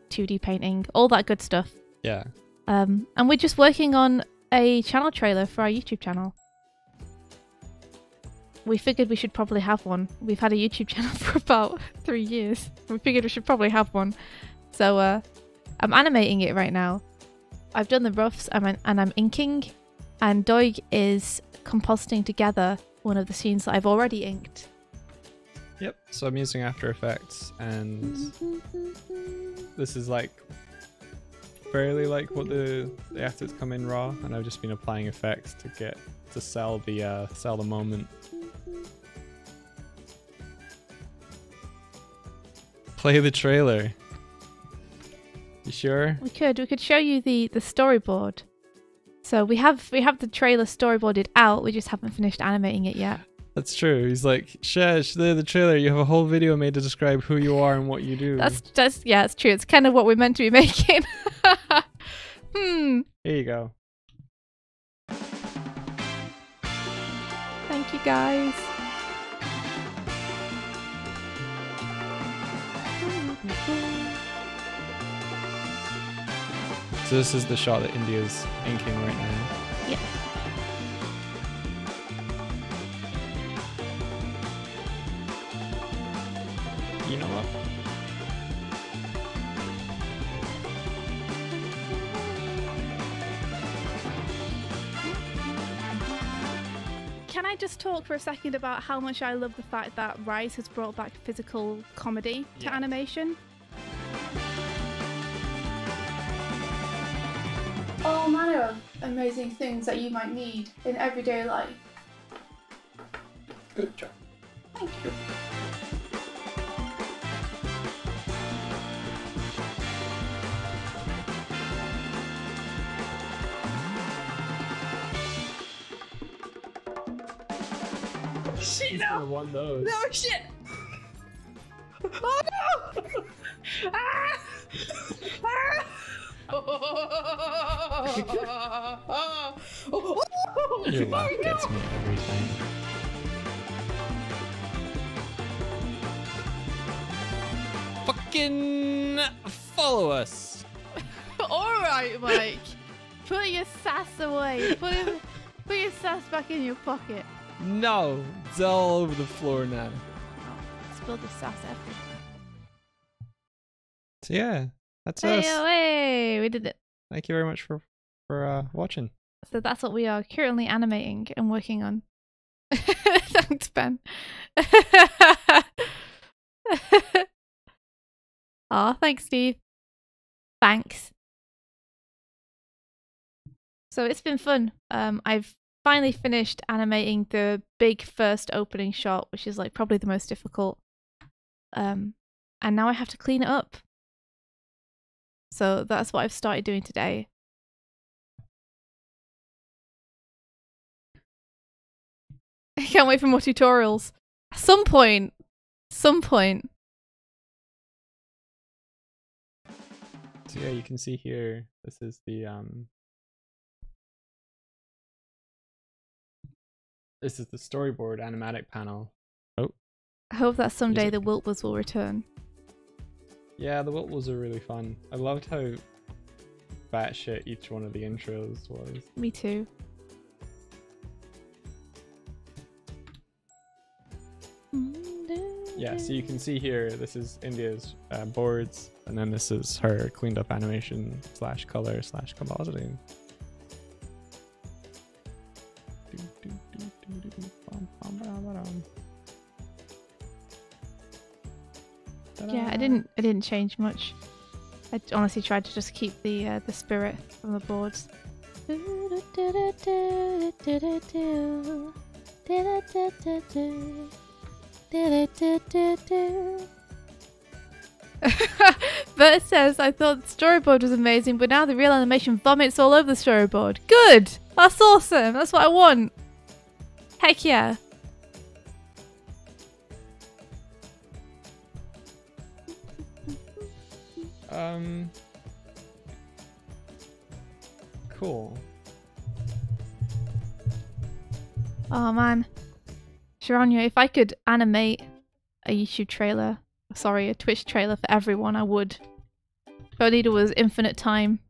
2D painting, all that good stuff.
Yeah.
And we're just working on a channel trailer for our YouTube channel. we figured we should probably have one. We've had a YouTube channel for about 3 years. We figured we should probably have one. So I'm animating it right now. I've done the roughs and I'm inking, and Doig is compositing together one of the scenes that I've already inked.
Yep, so I'm using After Effects, and this is like fairly like what the assets come in raw, and I've just been applying effects to sell the moment. Play the trailer. You sure?
We could show you the storyboard. So we have the trailer storyboarded out. We just haven't finished animating it yet.
That's true. He's like, Shesh, the trailer. You have a whole video made to describe who you are and what you do.
That's yeah, it's true. It's kind of what we're meant to be making.
Here you go.
Thank you, guys.
So this is the shot that India's inking right now.
Yeah.
You know what?
Can I just talk for a second about how much I love the fact that Rise has brought back physical comedy to animation? All manner of amazing things that you might need in everyday life.
Good job.
Thank you.
Shit, no! Want those.
No shit! Oh no! Ah!
Your laugh gets me every time. Fucking follow us.
Alright, Mike. Put your sass away. Put your sass back in your pocket.
No, it's all over the floor now.
Oh, spilled the sass everywhere.
So yeah, that's us.
Hey, we did it.
Thank you very much for watching.
So that's what we are currently animating and working on. Thanks, Ben. Aw, thanks, Steve. Thanks. So it's been fun. I've finally finished animating the big first opening shot, which is like probably the most difficult. And now I have to clean it up. So that's what I've started doing today. I can't wait for more tutorials. Some point. So
yeah, you can see here, this is the storyboard animatic panel. Oh.
I hope that someday the Wiltwas will return.
Yeah, the Wiltwas are really fun. I loved how batshit each one of the intros was.
Me too.
Yeah, so you can see here, this is India's boards, and then this is her cleaned up animation / color / compositing.
Yeah, I didn't change much. I honestly tried to just keep the spirit from the boards. Bert says, I thought the storyboard was amazing, but now the real animation vomits all over the storyboard. Good! That's awesome! That's what I want! Heck yeah!
Cool.
Oh man. Sharanya, if I could animate a YouTube trailer, sorry, a Twitch trailer for everyone, I would. If only there was infinite time.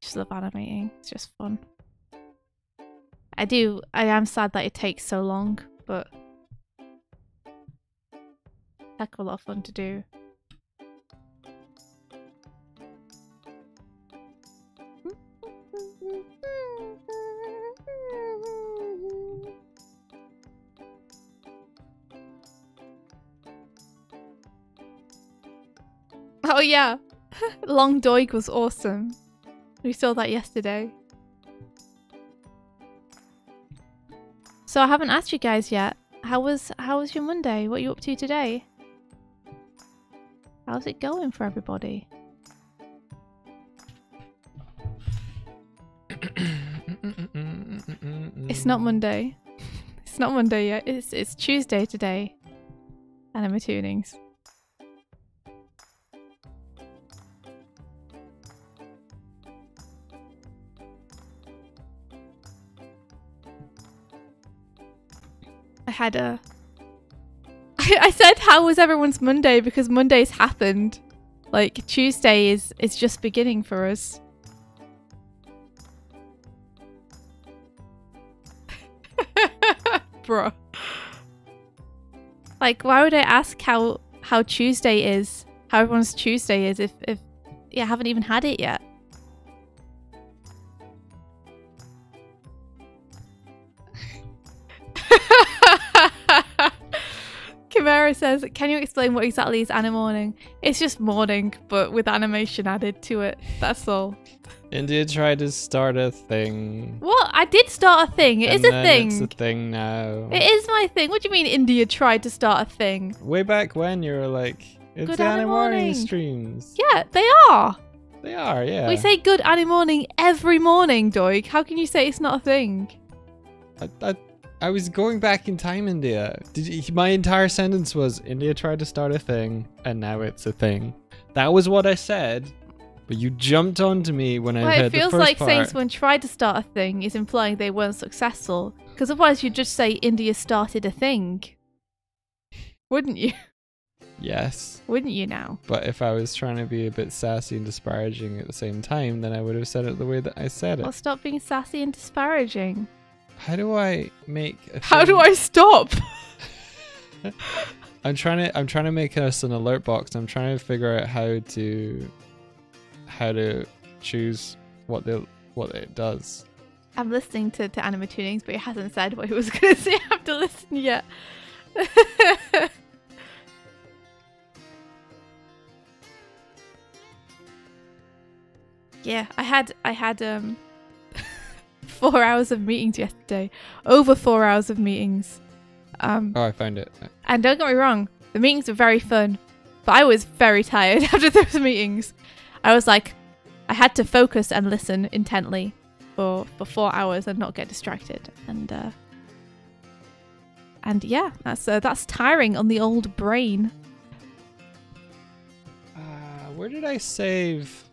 Just love animating. It's just fun. I am sad that it takes so long, but heck of a lot of fun to do. Oh yeah, Long Doig was awesome. We saw that yesterday. So I haven't asked you guys yet. How was your Monday? What are you up to today? How's it going for everybody? It's not Monday. It's not Monday yet. It's Tuesday today. Anime tunings. I said how was everyone's Monday because Monday's happened. Like Tuesday is just beginning for us. Bro. Like why would I ask how Tuesday is? How everyone's Tuesday is if you haven't even had it yet? Chimera says, can you explain what exactly is anime morning? It's just morning, but with animation added to it. That's all.
India tried to start a thing.
What? I did start a thing. It is a thing.
It's a thing now.
It is my thing. What do you mean India tried to start a thing?
Way back when you were like, it's
Good
the anime morning
morning
streams.
Yeah, they are.
They are, yeah.
We say good anime morning every morning, Doig. How can you say it's not a thing?
I was going back in time, India. My entire sentence was, India tried to start a thing, and now it's a thing. That was what I said, but you jumped onto me when I heard the first part.
It feels like saying someone tried to start a thing is implying they weren't successful, because otherwise you'd just say India started a thing. Wouldn't you?
Yes.
Wouldn't you now?
But if I was trying to be a bit sassy and disparaging at the same time, then I would have said it the way that I said it.
Well, stop being sassy and disparaging.
How do I make a
How
thing?
do I stop?
I'm trying to make us an alert box. I'm trying to figure out how to choose what it does.
I'm listening to Anime Tunings, but he hasn't said what he was going to say. I have to listen yet. Yeah, I had 4 hours of meetings yesterday. Over 4 hours of meetings.
Oh, I found it.
And don't get me wrong, the meetings were very fun, but I was very tired after those meetings. I was like, I had to focus and listen intently for 4 hours and not get distracted. And yeah, that's tiring on the old brain.
Where did I save?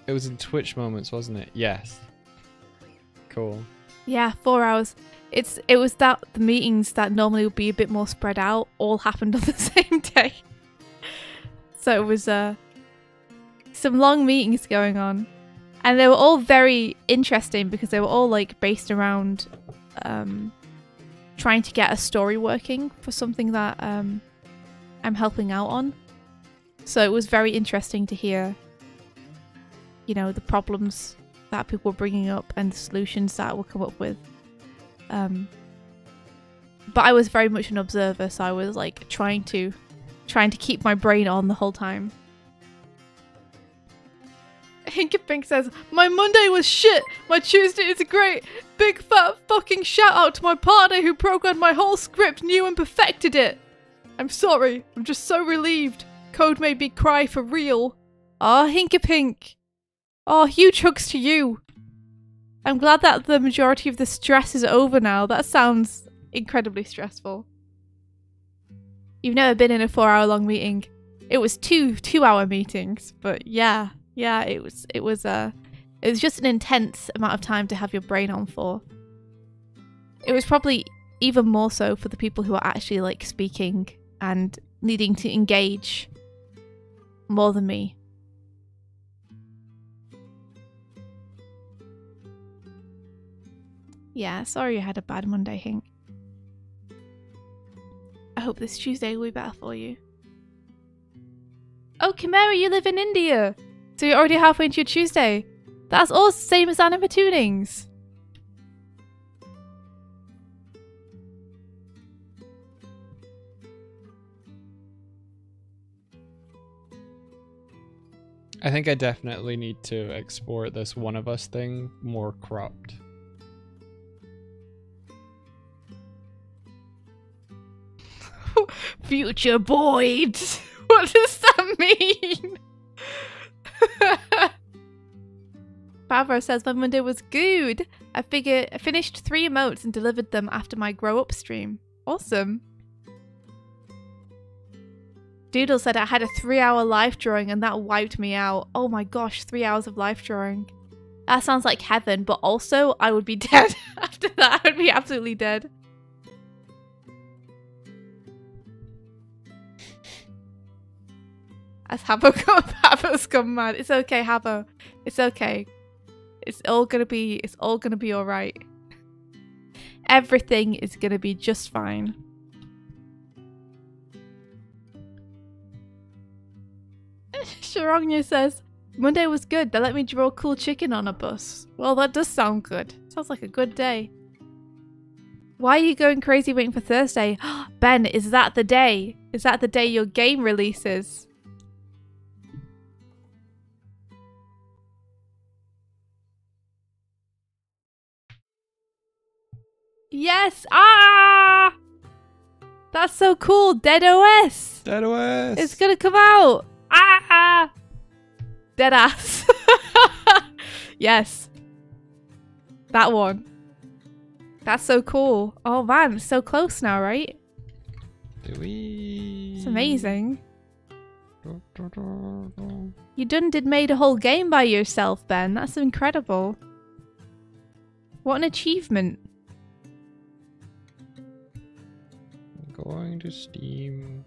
It was in Twitch moments, wasn't it? Yes. Cool.
Yeah, 4 hours. It was that the meetings that normally would be a bit more spread out all happened on the same day. So it was some long meetings going on, and they were all very interesting because they were all like based around trying to get a story working for something that I'm helping out on. So it was very interesting to hear, you know, the problems that people were bringing up and the solutions that we'll come up with. But I was very much an observer, so I was like trying to keep my brain on the whole time. Hinkapink says, my Monday was shit, my Tuesday is great. Big fat fucking shout out to my partner who programmed my whole script, knew and perfected it. I'm sorry, I'm just so relieved. Code made me cry for real. Ah, Hinkapink. Oh, huge hugs to you. I'm glad that the majority of the stress is over now. That sounds incredibly stressful. You've never been in a 4 hour long meeting. It was two 2 hour meetings, but yeah, it was just an intense amount of time to have your brain on for. It was probably even more so for the people who are actually like speaking and needing to engage more than me. Yeah, sorry you had a bad Monday, Hink. I hope this Tuesday will be better for you. Oh, Chimera, you live in India! So you're already halfway into your Tuesday. That's all the same as Anima Tunings.
I think I definitely need to export this one of us thing more cropped.
Future Boyd! What does that mean? Favreau says my Monday was good. I finished 3 emotes and delivered them after my grow up stream. Awesome. Doodle said I had a 3-hour life drawing and that wiped me out. Oh my gosh, 3 hours of life drawing. That sounds like heaven, but also I would be dead. After that, I would be absolutely dead. As Havo's gone mad. It's okay, Havo. It's okay. It's all gonna be alright. Everything is gonna be just fine. Sharogna says, Monday was good. They let me draw a cool chicken on a bus. Well, that does sound good. Sounds like a good day. Why are you going crazy waiting for Thursday? Ben, is that the day? Is that the day your game releases? Yes! Ah! That's so cool. Dead OS.
Dead OS.
It's gonna come out. Ah! Dead ass. Yes. That one. That's so cool. Oh man, it's so close now, right? It's amazing. You made a whole game by yourself, Ben. That's incredible. What an achievement.
Going to Steam.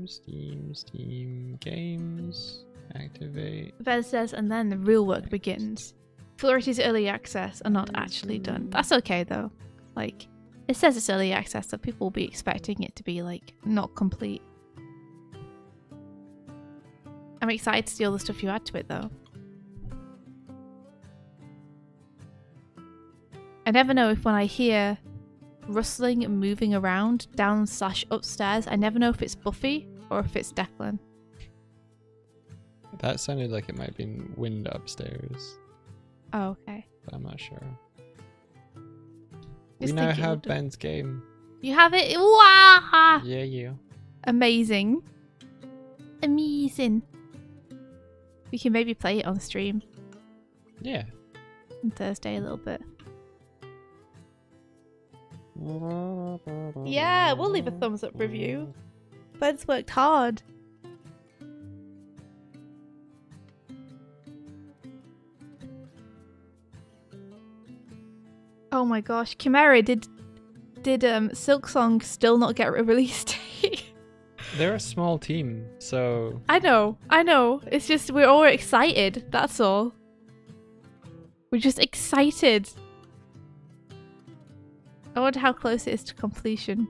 Steam. Games. Activate.
Ben says, and then the real work begins. Flority's early access are not actually done. That's okay though. Like, it says it's early access, so people will be expecting it to be like not complete. I'm excited to see all the stuff you add to it though. I never know if when I hear rustling and moving around down/upstairs, I never know if it's Buffy or if it's Declan.
That sounded like it might be wind upstairs.
Oh, okay.
But I'm not sure.
Just
we now
think it
have
would-
Ben's game.
You have it? Wow!
Yeah, you.
Amazing. Amazing. We can maybe play it on stream
Yeah.
on Thursday a little bit. Yeah, we'll leave a thumbs up review. Ben's worked hard. Oh my gosh, Chimera, did Silksong still not get a release date?
They're a small team, so
I know. It's just we're all excited, that's all. We're just excited. I wonder how close it is to completion.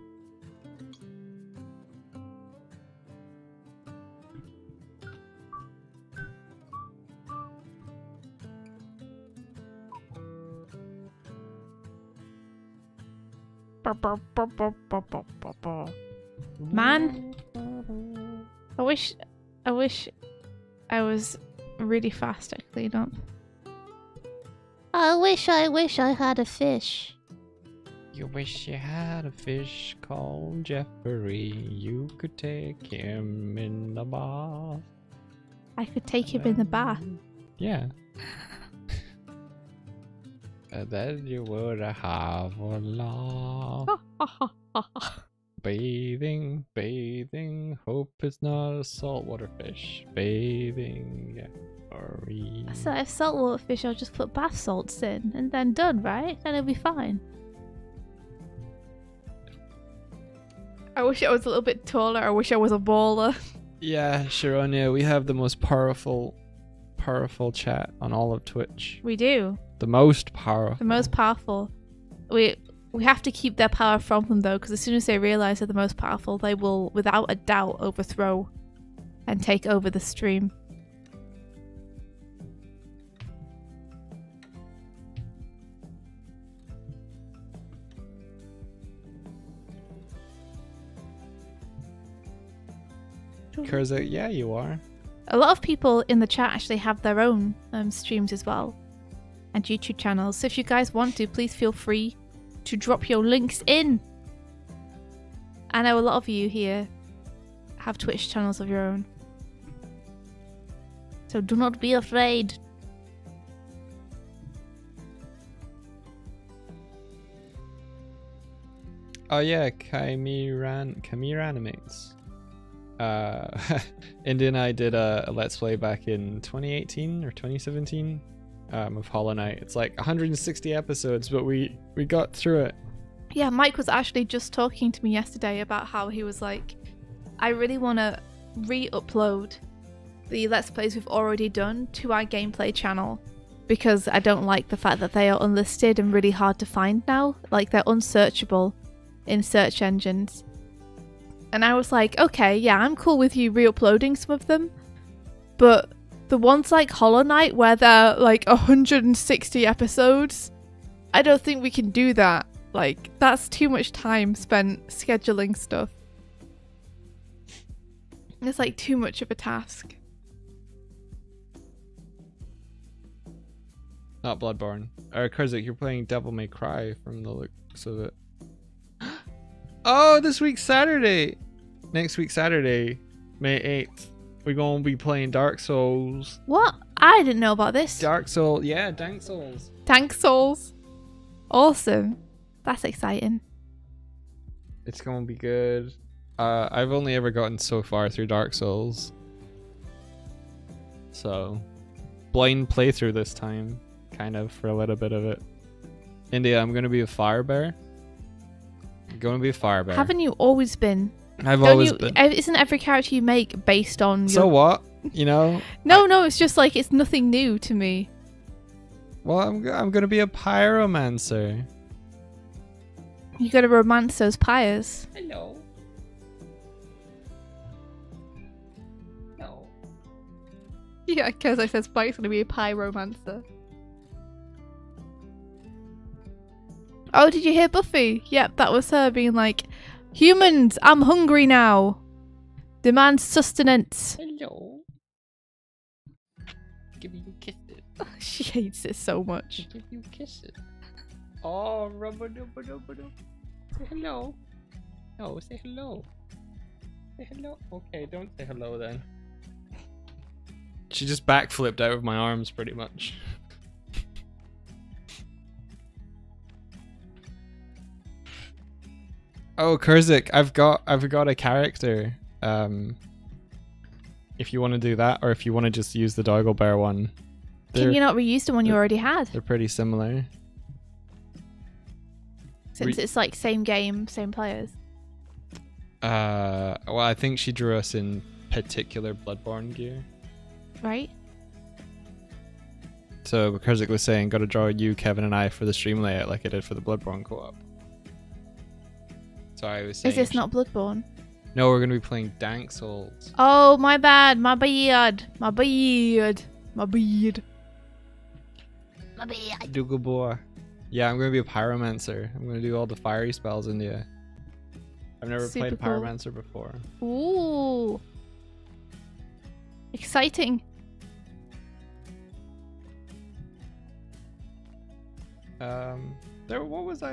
Man, I wish I was really fast at cleanup. I wish I had a fish.
you wish you had a fish called Jeffrey. You could take him in the bath.
I could take him in the bath.
Yeah. And then you would have a laugh. Bathing, hope it's not a saltwater fish. Bathing, Jeffrey.
So if saltwater fish, I'll just put bath salts in and then done, right? Then it'll be fine. I wish I was a little bit taller. I wish I was a baller.
Yeah, Sharonia, we have the most powerful powerful chat on all of Twitch.
We do.
The most powerful.
The most powerful. We have to keep their power from them though, because as soon as they realize they're the most powerful, they will, without a doubt, overthrow and take over the stream.
Kurza, yeah, you are.
A lot of people in the chat actually have their own streams as well and YouTube channels. So if you guys want to, please feel free to drop your links in. I know a lot of you here have Twitch channels of your own. So do not be afraid.
Oh yeah, Chimera-Animates. Indy and I did a Let's Play back in 2018 or 2017 of Hollow Knight. It's like 160 episodes, but we got through it.
Yeah, Mike was actually just talking to me yesterday about how he was like, I really want to re-upload the Let's Plays we've already done to our gameplay channel because I don't like the fact that they are unlisted and really hard to find now. Like, they're unsearchable in search engines. And I was like, okay, yeah, I'm cool with you re-uploading some of them. But the ones like Hollow Knight, where they're like 160 episodes, I don't think we can do that. Like, that's too much time spent scheduling stuff. It's like too much of a task.
Not Bloodborne. Kurzik, you're playing Devil May Cry from the looks of it. Oh, this week's Saturday. Next week Saturday, May 8th, we're gonna be playing Dark Souls.
What? I didn't know about this.
Dark Souls, yeah, Dank Souls.
Dank Souls. Awesome. That's exciting.
It's gonna be good. I've only ever gotten so far through Dark Souls. So, blind playthrough this time, kind of, for a little bit of it. India, I'm gonna be a fire bear. Gonna be a fire bear.
Haven't you always been?
I've always been.
Isn't every character you make based on your...
So what? You know?
No, it's just like, it's nothing new to me.
Well, I'm gonna be a pyromancer.
You gotta romance those pyres.
Hello. No.
Yeah, because I said Spike's gonna be a pyromancer. Oh, did you hear Buffy? Yep, that was her being like, humans, I'm hungry now. Demand sustenance.
Hello. Give you kisses.
She hates it so much.
Give you kisses. Oh, rubber-dubber-dubber-dub. Say hello. No, say hello. Say hello. Okay, don't say hello then. She just backflipped out of my arms pretty much. Oh, Kurzik, I've got a character. If you want to do that, or if you want to just use the Doig Bear one.
Can you not reuse the one you already had?
They're pretty similar.
Since it's like same game, same players.
Well, I think she drew us in particular Bloodborne gear.
Right?
So Kurzik was saying, gotta draw you, Kevin, and I for the stream layout like I did for the Bloodborne co-op. So I was saying...
Is this not Bloodborne?
No, we're gonna be playing Dank Souls.
Oh, my bad. My beard. My beard. My beard. My beard.
Dugabor. Yeah, I'm gonna be a pyromancer. I'm gonna do all the fiery spells in the... I've never
Super
played
cool.
pyromancer before.
Ooh. Exciting.
What was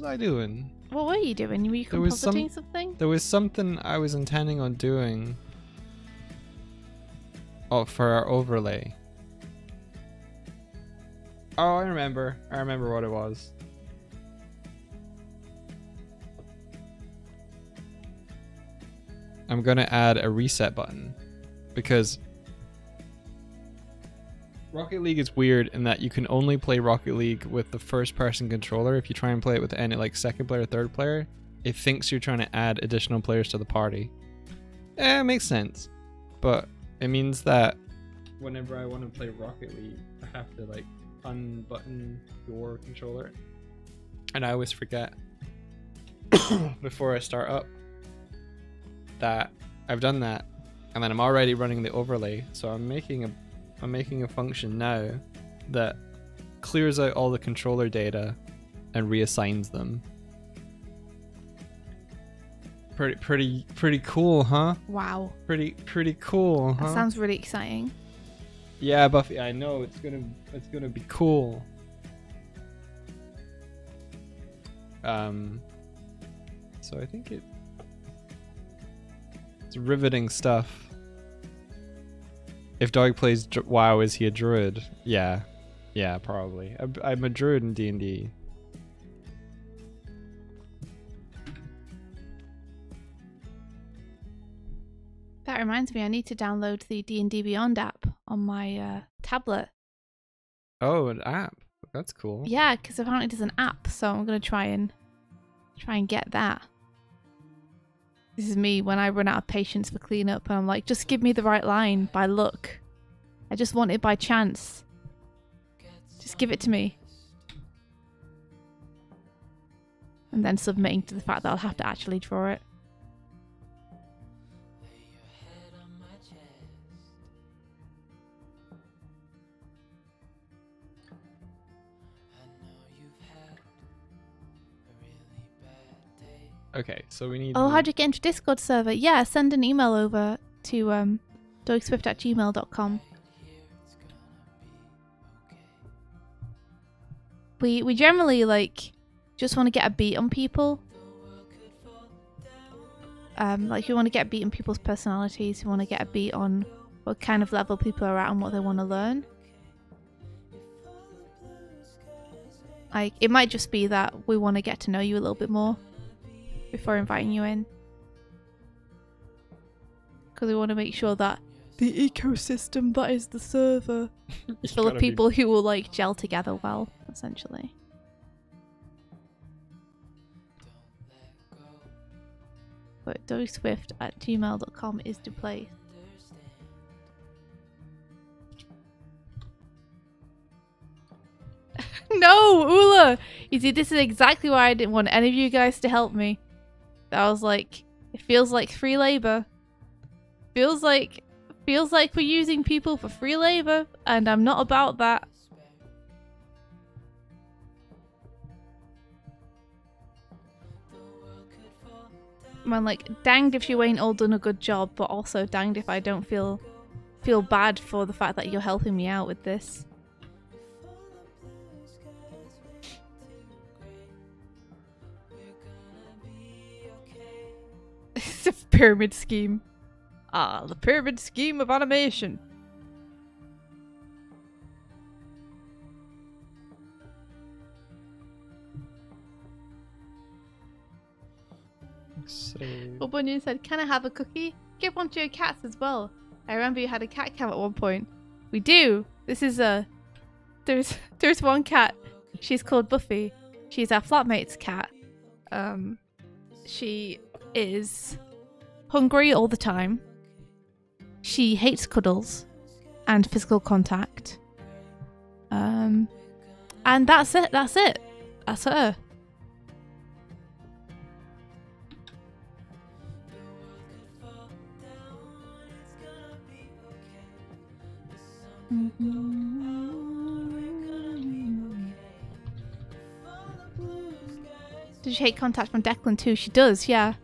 I doing?
What were you doing? Were you
There was
compositing something?
There was something I was intending on doing. Oh, for our overlay. Oh, I remember what it was. I'm gonna add a reset button because Rocket League is weird in that you can only play Rocket League with the first person controller. If you try and play it with any like second player, third player, it thinks you're trying to add additional players to the party. It makes sense. But it means that whenever I want to play Rocket League, I have to like unbutton your controller, and I always forget before I start up that I've done that, and then I'm already running the overlay. So I'm making a function now that clears out all the controller data and reassigns them. Pretty cool, huh?
Wow.
Pretty cool, huh?
That sounds really exciting.
Yeah, Buffy, I know it's gonna be cool. So I think it's riveting stuff. If Doig plays WoW, is he a druid? Yeah, probably. I'm a druid in D&D.
That reminds me, I need to download the D&D Beyond app on my tablet.
Oh, an app. That's cool.
Yeah, because apparently there's an app, so I'm gonna try and get that. This is me when I run out of patience for cleanup, and I'm like, just give me the right line by luck. I just want it by chance. Just give it to me. And then submitting to the fact that I'll have to actually draw it.
Okay, so we need...
Oh, how'd you get into Discord server? Yeah, send an email over to doigswift@gmail.com. We generally, like, just want to get a beat on people. Like, we want to get a beat on people's personalities. We want to get a beat on what kind of level people are at and what they want to learn. Like, it might just be that we want to get to know you a little bit more before inviting you in, because we want to make sure that the ecosystem that is the server is full of people who will like gel together well, essentially. But doigswift@gmail.com is the place. No, Ula! You see, this is exactly why I didn't want any of you guys to help me. I was like, it feels like free labor. Feels like we're using people for free labor, and I'm not about that. Man, like, danged if you ain't all done a good job, but also danged if I don't feel bad for the fact that you're helping me out with this. It's a pyramid scheme. Ah, the pyramid scheme of animation.
So...
Well, Bunyan said, can I have a cookie? Give one to your cats as well. I remember you had a cat cam at one point. We do. This is there's one cat. She's called Buffy. She's our flatmate's cat. She is hungry all the time. She hates cuddles and physical contact. And that's it. That's her. Does she hate contact from Declan too? She does, yeah.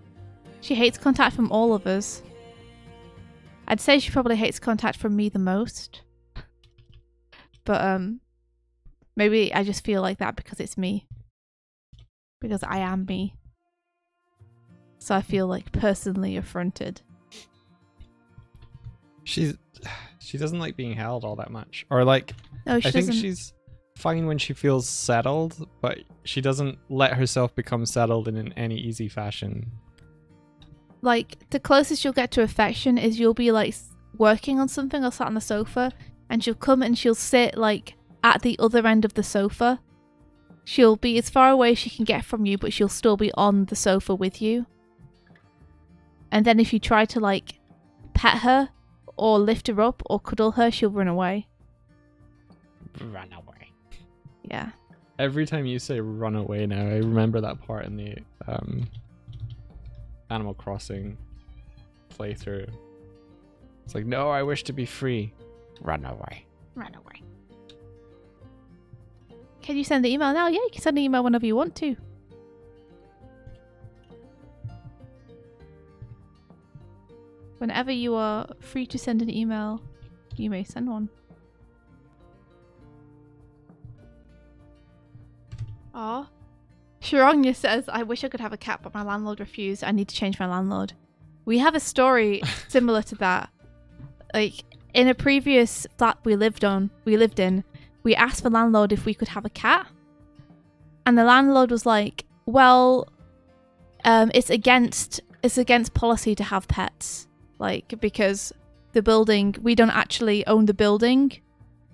She hates contact from all of us. I'd say she probably hates contact from me the most. But maybe I just feel like that because it's me. Because I am me. So I feel like personally affronted.
She doesn't like being held all that much. Or like,
no, she
I think
doesn't.
she's fine when she feels settled, but she doesn't let herself become settled in any easy fashion.
Like, the closest you'll get to affection is you'll be like working on something or sat on the sofa, and she'll come and she'll sit like at the other end of the sofa. She'll be as far away as she can get from you, but she'll still be on the sofa with you. And then if you try to like pet her or lift her up or cuddle her, she'll run away.
Run away.
Yeah.
Every time you say run away now, I remember that part in the Animal Crossing playthrough. It's like, no, I wish to be free. Run away.
Run away. Can you send the email now? Yeah, you can send an email whenever you want to. Whenever you are free to send an email, you may send one. Aw. Sharonya says, I wish I could have a cat, but my landlord refused. I need to change my landlord. We have a story similar to that. Like, in a previous flat we lived in, we asked the landlord if we could have a cat. And the landlord was like, well, it's against policy to have pets. Like, because the building, we don't actually own the building.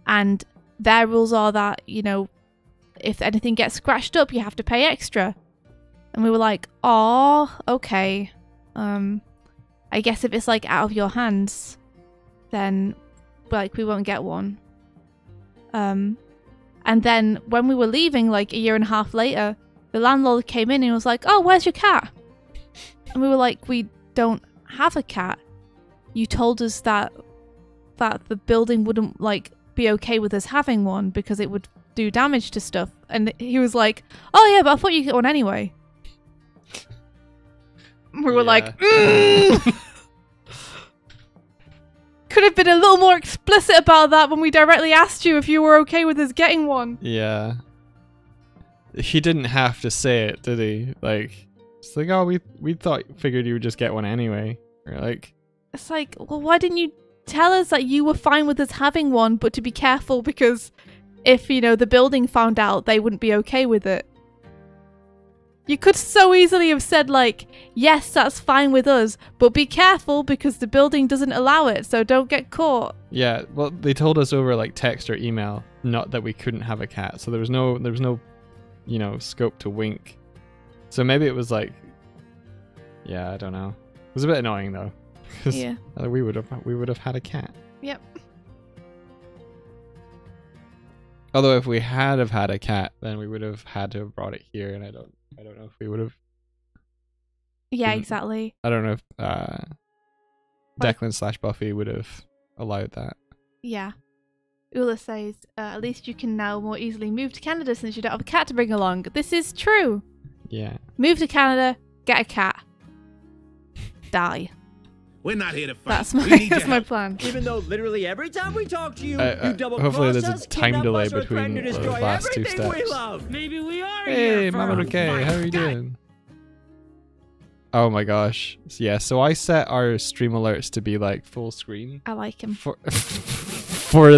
And their rules are that, you know, if anything gets scratched up, you have to pay extra. And we were like, oh, okay. I guess if it's like out of your hands, then like we won't get one. And then when we were leaving, like a year and a half later, the landlord came in and was like, oh, where's your cat? And we were like, we don't have a cat. You told us that the building wouldn't like be okay with us having one because it would do damage to stuff. And he was like, oh yeah, but I thought you'd get one anyway. We were like, could have been a little more explicit about that when we directly asked you if you were okay with us getting one.
Yeah. He didn't have to say it, did he? Like, it's like, oh, we figured you would just get one anyway. Or like,
it's like, well, why didn't you tell us that you were fine with us having one, but to be careful because if, you know, the building found out, they wouldn't be okay with it. You could so easily have said, like, yes, that's fine with us, but be careful because the building doesn't allow it, so don't get caught.
Yeah, well, they told us over, like, text or email, not that we couldn't have a cat, so there was no, you know, scope to wink. So maybe it was like, yeah, I don't know. It was a bit annoying, though.
Yeah.
We would have had a cat.
Yep.
Although if we had have had a cat, then we would have had to have brought it here, and I don't know if we would have.
Yeah, exactly.
I don't know if Declan/Buffy would have allowed that.
Yeah. Ula says, at least you can now more easily move to Canada since you don't have a cat to bring along. This is true.
Yeah.
Move to Canada, get a cat. Die.
We're not here to fight.
That's my plan.
Even though literally every time we talk to you, you double
hopefully
cross
there's
us,
a time
kidnap
delay
us, or
between
threaten to
the
destroy
last two
everything we
steps.
love.
Maybe we are
Hey,
here for
Mama
a
Luque,
fight.
how are you doing? Oh my gosh. Yeah, so I set our stream alerts to be like full screen.
I like him.
For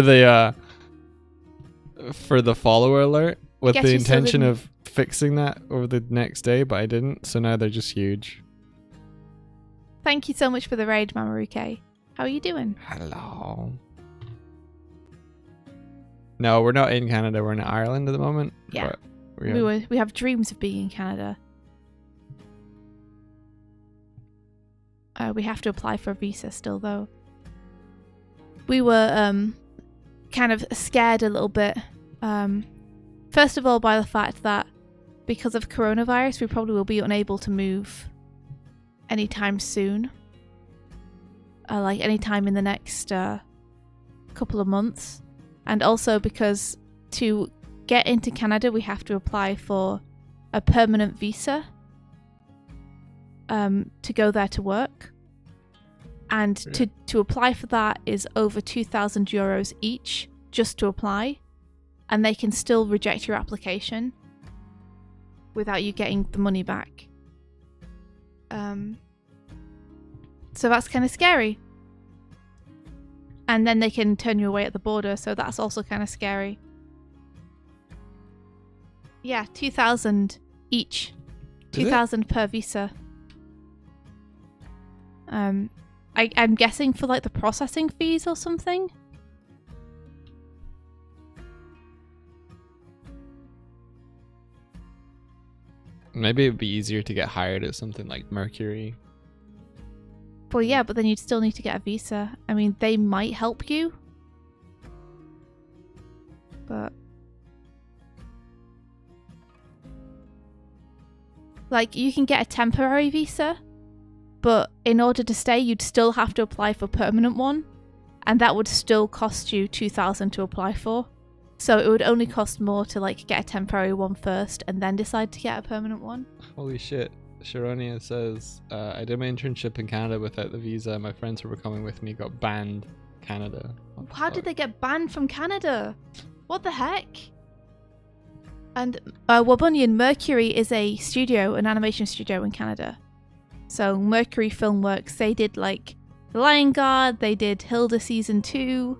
the follower alert with
Guess
the
you still
intention
didn't.
of fixing that over the next day, but I didn't, so now they're just huge.
Thank you so much for the raid, Mamaruke. How are you doing?
Hello. No, we're not in Canada, we're in Ireland at the moment.
Yeah.
But
We have dreams of being in Canada. We have to apply for a visa still, though. We were kind of scared a little bit. First of all, by the fact that because of coronavirus, we probably will be unable to move anytime soon. Like anytime in the next couple of months. And also because to get into Canada, we have to apply for a permanent visa to go there to work. And to apply for that is over 2,000 euros each just to apply. And they can still reject your application without you getting the money back. So that's kind of scary. And then they can turn you away at the border, so that's also kind of scary. Yeah, 2,000 each. 2,000 per visa. I'm guessing for like the processing fees or something.
maybe it'd be easier to get hired at something like Mercury.
Well, yeah, but then you'd still need to get a visa. I mean, they might help you. But... like, you can get a temporary visa, but in order to stay, you'd still have to apply for a permanent one, and that would still cost you $2,000 to apply for. So it would only cost more to like get a temporary one first, and then decide to get a permanent one.
Holy shit. Sharonia says, I did my internship in Canada without the visa. My friends who were coming with me got banned. Canada.
How did they get banned from Canada? What the heck? And Wabunion Mercury is a studio, an animation studio in Canada. So Mercury Filmworks, they did like The Lion Guard, they did Hilda Season 2.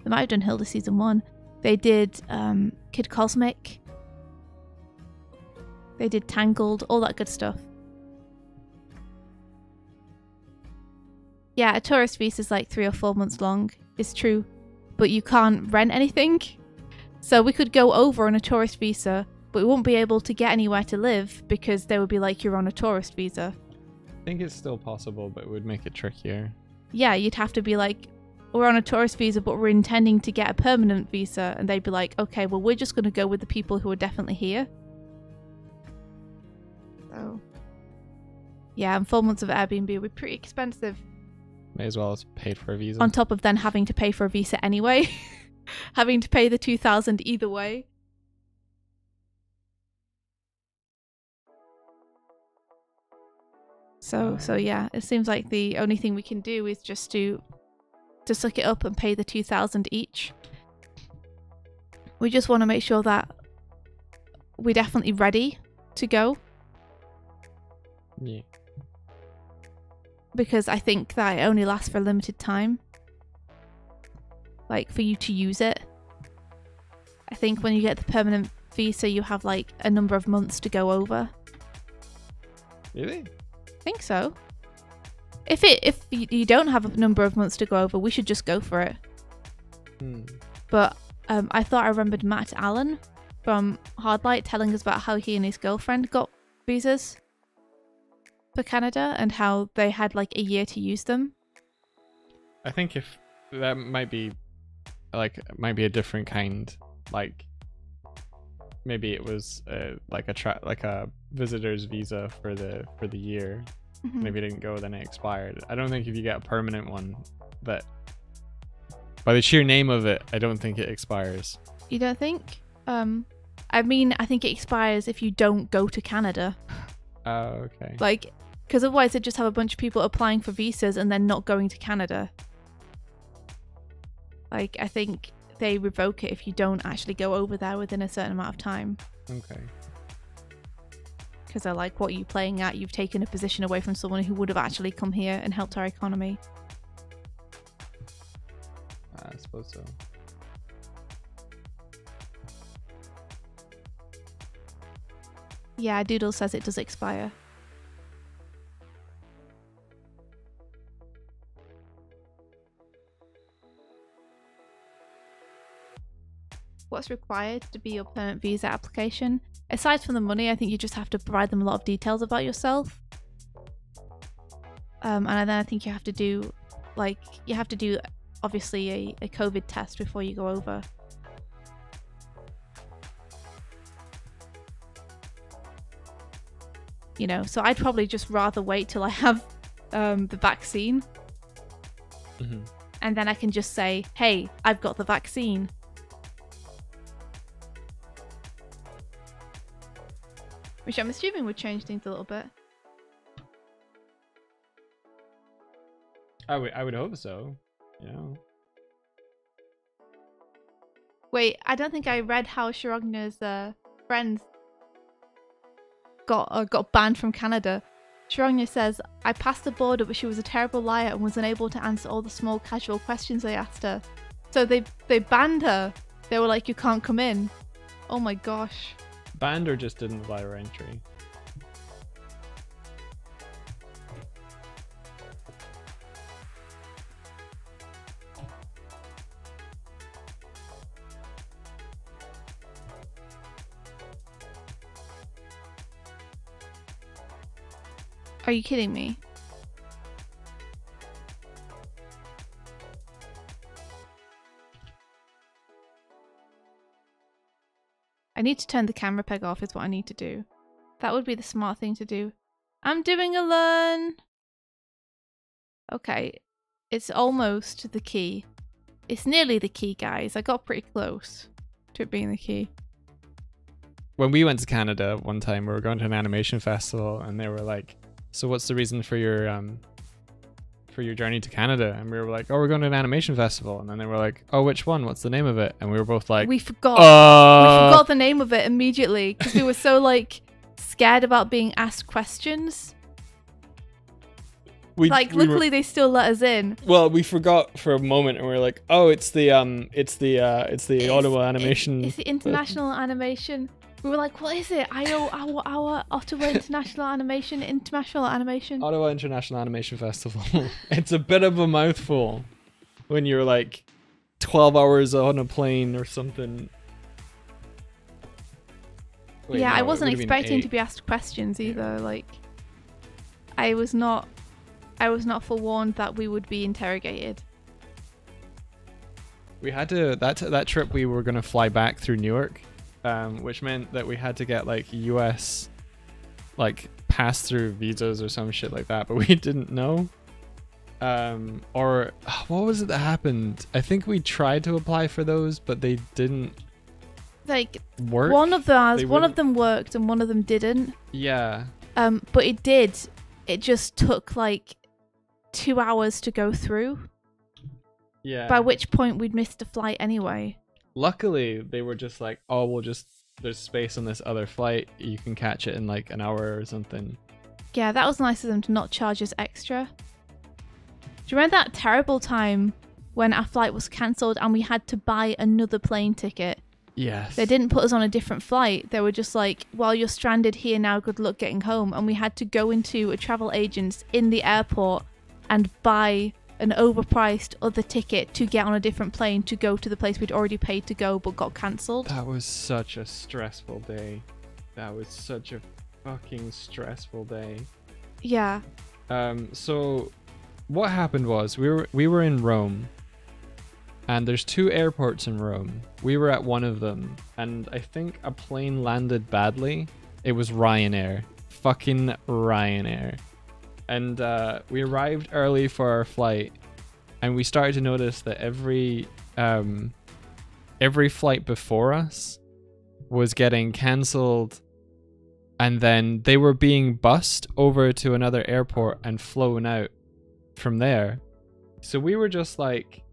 They might have done Hilda Season 1. They did Kid Cosmic. They did Tangled, all that good stuff. Yeah, a tourist visa is like 3 or 4 months long. It's true. But you can't rent anything. So we could go over on a tourist visa, but we wouldn't be able to get anywhere to live because they would be like, you're on a tourist visa.
I think it's still possible, but it would make it trickier.
Yeah, you'd have to be like, we're on a tourist visa, but we're intending to get a permanent visa. And they'd be like, okay, well, we're just going to go with the people who are definitely here. So, yeah, and 4 months of Airbnb would be pretty expensive.
May as well have paid for a visa.
On top of then having to pay for a visa anyway. Having to pay the $2,000 either way. So yeah, it seems like the only thing we can do is just to suck it up and pay the $2,000 each. We just want to make sure that we're definitely ready to go.
Yeah.
Because I think that it only lasts for a limited time. Like, for you to use it. I think when you get the permanent visa, you have like a number of months to go over.
Really?
I think so. If you don't have a number of months to go over, we should just go for it. But I thought I remembered Matt Allen from Hardlight telling us about how he and his girlfriend got visas for Canada and how they had like a year to use them.
I think if that might be a different kind, like maybe it was like a visitor's visa for the year.
Mm-hmm.
Maybe it didn't go, then it expired. I don't think if you get a permanent one, that by the sheer name of it, I don't think it expires.
You don't think? I mean, I think it expires if you don't go to Canada.
Oh, okay.
Like, because otherwise they'd just have a bunch of people applying for visas and then not going to Canada. Like, I think they revoke it if you don't actually go over there within a certain amount of time.
Okay.
Because they're like, what are you playing at? You've taken a position away from someone who would have actually come here and helped our economy.
I suppose so.
Yeah, Doodle says it does expire. What's required to be your permanent visa application? Aside from the money, I think you just have to provide them a lot of details about yourself. And then I think you have to do, obviously a COVID test before you go over. You know, so I'd probably just rather wait till I have the vaccine.
Mm-hmm.
And then I can just say, hey, I've got the vaccine. Which I'm assuming would change things a little bit.
I would hope so. You know.
Wait, I don't think I read how Sharogna's friends got banned from Canada. Sharogna says, I passed the border, but she was a terrible liar and was unable to answer all the small casual questions they asked her. So they banned her. They were like, you can't come in. Oh my gosh.
Banned or just didn't allow her entry?
Are you kidding me? I need to turn the camera peg off is what I need to do. That would be the smart thing to do. I'm doing a learn. Okay. It's almost the key. It's nearly the key, guys. I got pretty close to it being the key.
When we went to Canada one time, we were going to an animation festival, and they were like, "So what's the reason for your journey to Canada?" And we were like, "Oh, we're going to an animation festival." And then they were like, "Oh, which one? What's the name of it?" And we were both like,
We forgot the name of it immediately because we were so like scared about being asked questions. Luckily they still let us in.
Well, we forgot for a moment, and we were like, "Oh, it's the Ottawa animation.
It's the international animation." We were like, "What is it? Our Ottawa International Animation.
Ottawa International Animation Festival." It's a bit of a mouthful when you're like 12 hours on a plane or something. Wait,
yeah,
no,
I
it
wasn't
would've been
expecting
8.
to be asked questions either. Like, I was not forewarned that we would be interrogated.
We had to that trip. We were gonna fly back through Newark, which meant that we had to get like US like pass-through visas or some shit like that, but we didn't know. Or what was it that happened? I think we tried to apply for those, but they didn't
Like
work.
one of them worked and one of them didn't.
Yeah.
But it did. It just took like 2 hours to go through.
Yeah.
By which point we'd missed a flight anyway.
Luckily, they were just like, "Oh, there's space on this other flight. You can catch it in like an hour or something."
Yeah, that was nice of them to not charge us extra. Do you remember that terrible time when our flight was cancelled and we had to buy another plane ticket?
Yes.
They didn't put us on a different flight. They were just like, "Well, you're stranded here now. Good luck getting home." And we had to go into a travel agent's in the airport and buy an overpriced other ticket to get on a different plane to go to the place we'd already paid to go but got cancelled.
That was such a stressful day. That was such a fucking stressful day.
Yeah.
So what happened was we were in Rome, and there's 2 airports in Rome. We were at one of them, and I think a plane landed badly. It was Ryanair. Fucking Ryanair. And we arrived early for our flight, and we started to notice that every flight before us was getting cancelled, and then they were being bussed over to another airport and flown out from there. So we were just like,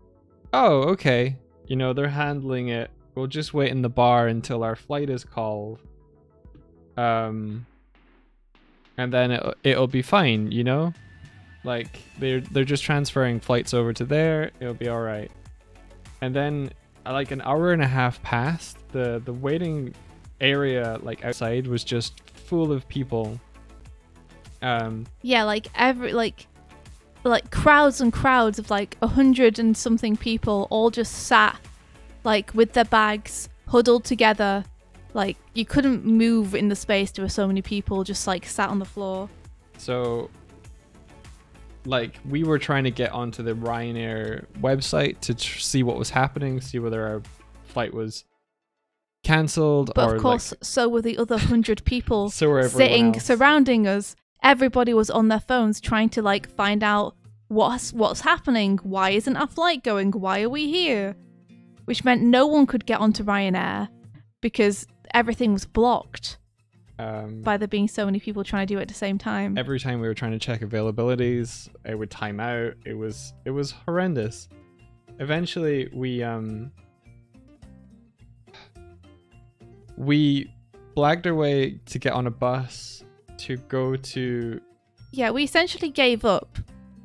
"Oh, okay, you know, they're handling it. We'll just wait in the bar until our flight is called. And then it'll be fine, you know? Like they're just transferring flights over to there. It'll be all right." And then like an hour and a half passed. The waiting area like outside was just full of people.
Yeah, like like crowds and crowds of like 100 and something people all just sat like with their bags huddled together. Like you couldn't move in the space. There were so many people just like sat on the floor.
So like we were trying to get onto the Ryanair website to see what was happening, see whether our flight was cancelled.
But of course, like, so were the other 100 people
so were
sitting
else.
Surrounding us. Everybody was on their phones trying to like find out what's happening. Why isn't our flight going? Why are we here? Which meant no one could get onto Ryanair because everything was blocked by there being so many people trying to do it at the same time.
Every time we were trying to check availabilities, it would time out. It was horrendous. Eventually, we blagged our way to get on a bus to go to...
Yeah, we essentially gave up.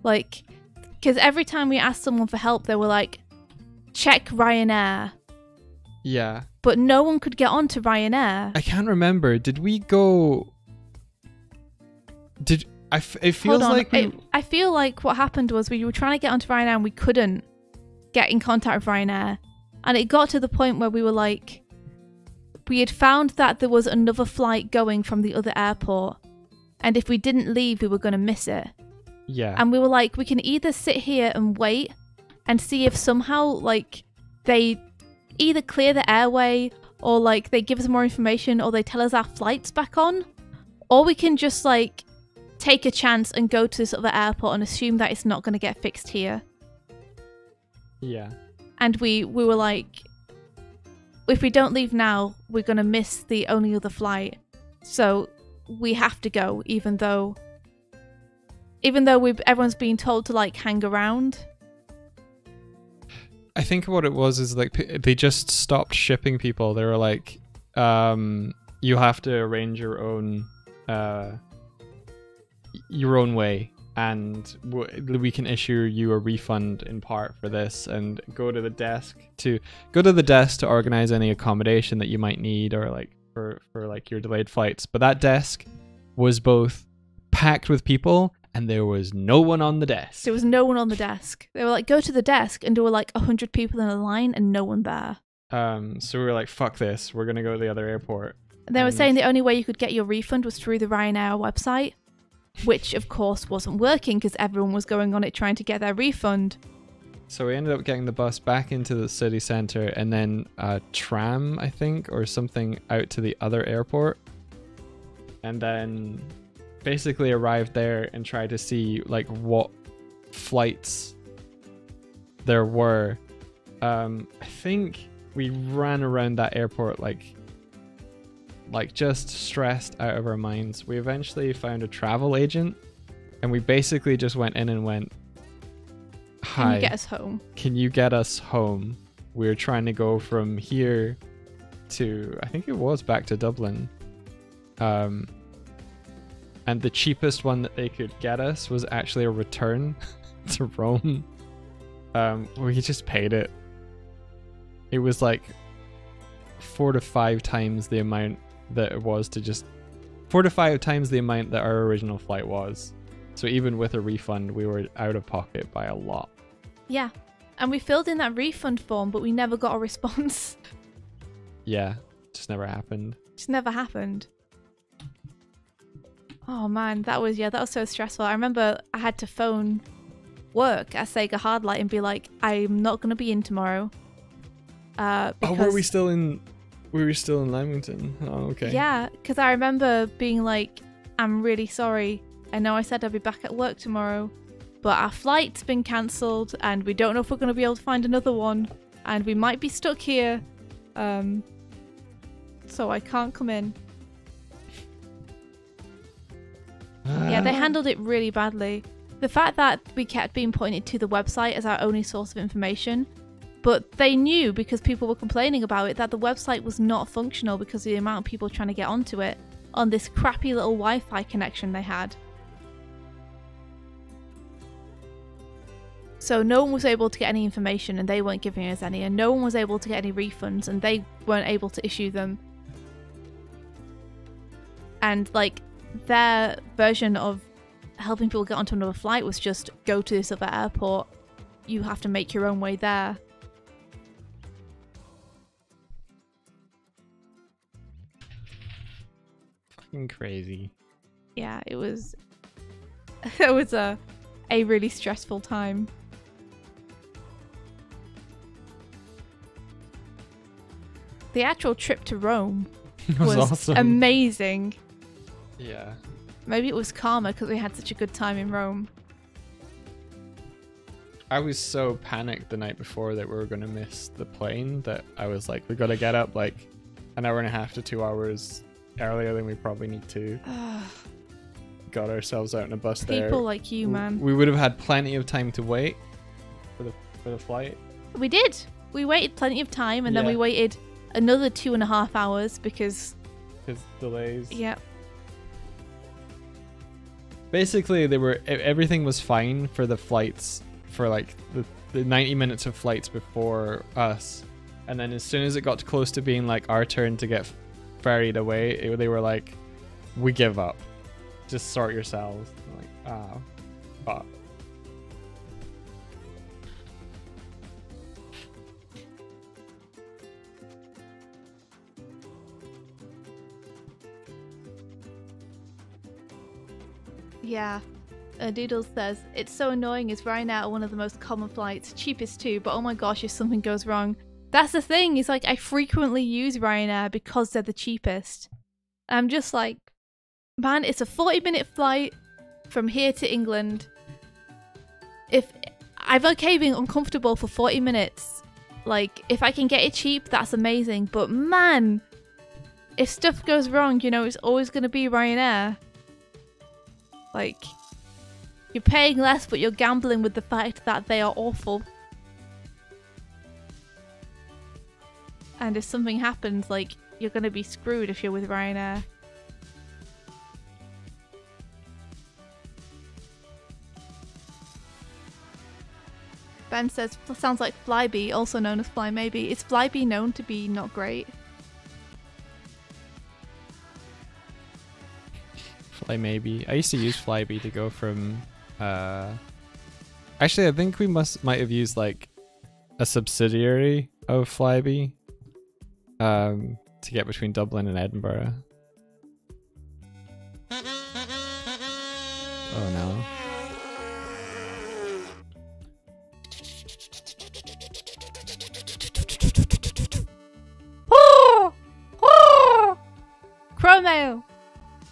Like, because every time we asked someone for help, they were like, "Check Ryanair."
Yeah.
But no one could get onto Ryanair.
I can't remember. Did we go... It feels like
I feel like what happened was we were trying to get onto Ryanair and we couldn't get in contact with Ryanair. And it got to the point where we were like... We had found that there was another flight going from the other airport. And if we didn't leave, we were going to miss it.
Yeah.
And we were like, we can either sit here and wait and see if somehow, like, they either clear the airway or like they give us more information, or they tell us our flight's back on, or we can just like take a chance and go to this other airport and assume that it's not going to get fixed here.
Yeah.
And we were like, if we don't leave now, we're going to miss the only other flight. So we have to go, even though everyone's being told to like hang around.
I think what it was is like they just stopped shipping people. They were like, you have to arrange your own way, and we can issue you a refund in part for this, and go to the desk to organize any accommodation that you might need, or like for like your delayed flights. But that desk was both packed with people, and there was no one on the desk.
There was no one on the desk. They were like, go to the desk, and there were like 100 people in a line and no one there.
So we were like, fuck this, we're gonna go to the other airport.
And they were saying the only way you could get your refund was through the Ryanair website, which of course wasn't working because everyone was going on it trying to get their refund.
So we ended up getting the bus back into the city center, and then a tram, I think, or something, out to the other airport, and then basically arrived there and tried to see like what flights there were. I think we ran around that airport like just stressed out of our minds. We eventually found a travel agent, and we basically just went in and went, hi,
can you get us home?
Can you get us home? We're trying to go from here to, I think it was back to Dublin. And the cheapest one that they could get us was actually a return to Rome. We just paid it. It was like 4 to 5 times the amount that it was to just 4 to 5 times the amount that our original flight was. So even with a refund, we were out of pocket by a lot.
Yeah. And we filled in that refund form, but we never got a response.
Yeah, just never happened.
Just never happened. Oh man, that was so stressful. I remember I had to phone work at Sega Hardlight and be like, I'm not going to be in tomorrow. Because,
were we still in Lamington? Oh, okay.
Yeah, because I remember being like, I'm really sorry. I know I said I'd be back at work tomorrow, but our flight's been cancelled and we don't know if we're going to be able to find another one, and we might be stuck here. So I can't come in. Yeah, they handled it really badly. The fact that we kept being pointed to the website as our only source of information, but they knew, because people were complaining about it, that the website was not functional because of the amount of people trying to get onto it on this crappy little Wi-Fi connection they had. So no one was able to get any information, and they weren't giving us any, and no one was able to get any refunds, and they weren't able to issue them. And like, their version of helping people get onto another flight was just go to this other airport. You have to make your own way there.
Fucking crazy.
Yeah, it was it was a really stressful time. The actual trip to Rome was
awesome.
Amazing.
Yeah.
Maybe it was karma because we had such a good time in Rome.
I was so panicked the night before that we were going to miss the plane that I was like, we got to get up like an hour and a half to 2 hours earlier than we probably need to. Got ourselves out in a bus there.
People like you, man.
We would have had plenty of time to wait for the flight.
We did. We waited plenty of time, and then we waited another 2.5 hours because
delays.
Yeah.
Basically, everything was fine for the flights, for like the 90 minutes of flights before us, and then as soon as it got close to being like our turn to get ferried away, they were like, we give up, just sort yourselves. I'm like, fuck.
Yeah. Doodles says, it's so annoying, is Ryanair one of the most common flights, cheapest too, but oh my gosh, if something goes wrong, That's the thing, is like I frequently use Ryanair because they're the cheapest. I'm just like, man, it's a 40-minute flight from here to England. If I'm okay being uncomfortable for 40 minutes, like if I can get it cheap, that's amazing. But man, if stuff goes wrong, you know, it's always going to be Ryanair. Like, you're paying less, but you're gambling with the fact that they are awful. And if something happens, like, you're going to be screwed if you're with Ryanair. Ben says, sounds like Flybe, also known as Fly Maybe. Is Flybe known to be not great?
Fly Maybe. I used to use Flybe to go from... Actually, I think we might have used like a subsidiary of Flybe to get between Dublin and Edinburgh. Oh no.
Chromail!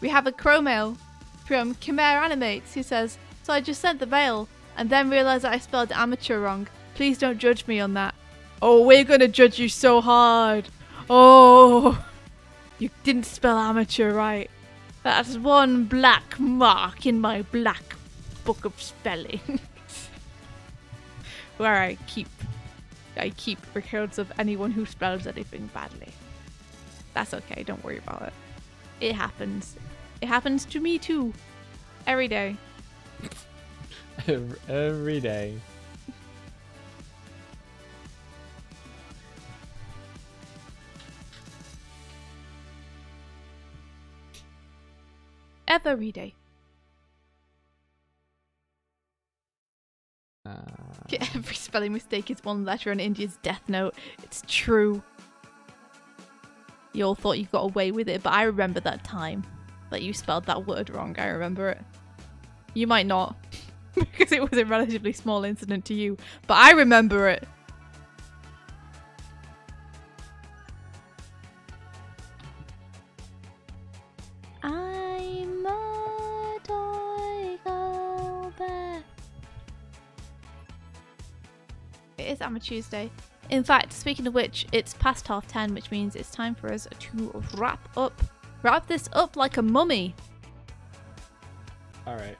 We have a Chromail from Chimera Animates who says, so I just sent the mail and then realised that I spelled amateur wrong. Please don't judge me on that. Oh, we're gonna judge you so hard. Oh, you didn't spell amateur right. That's one black mark in my black book of spelling. Where I keep records of anyone who spells anything badly. That's okay, don't worry about it. It happens. It happens to me too. Every day.
Every day.
Every day. Every spelling mistake is one letter on India's death note. It's true. You all thought you got away with it, but I remember that time that you spelled that word wrong. I remember it. You might not, because it was a relatively small incident to you, but I remember it. I'm a Doig bear. It is Amma Tuesday. In fact, speaking of which, it's past 10:30, which means it's time for us to wrap this up like a mummy.
Alright.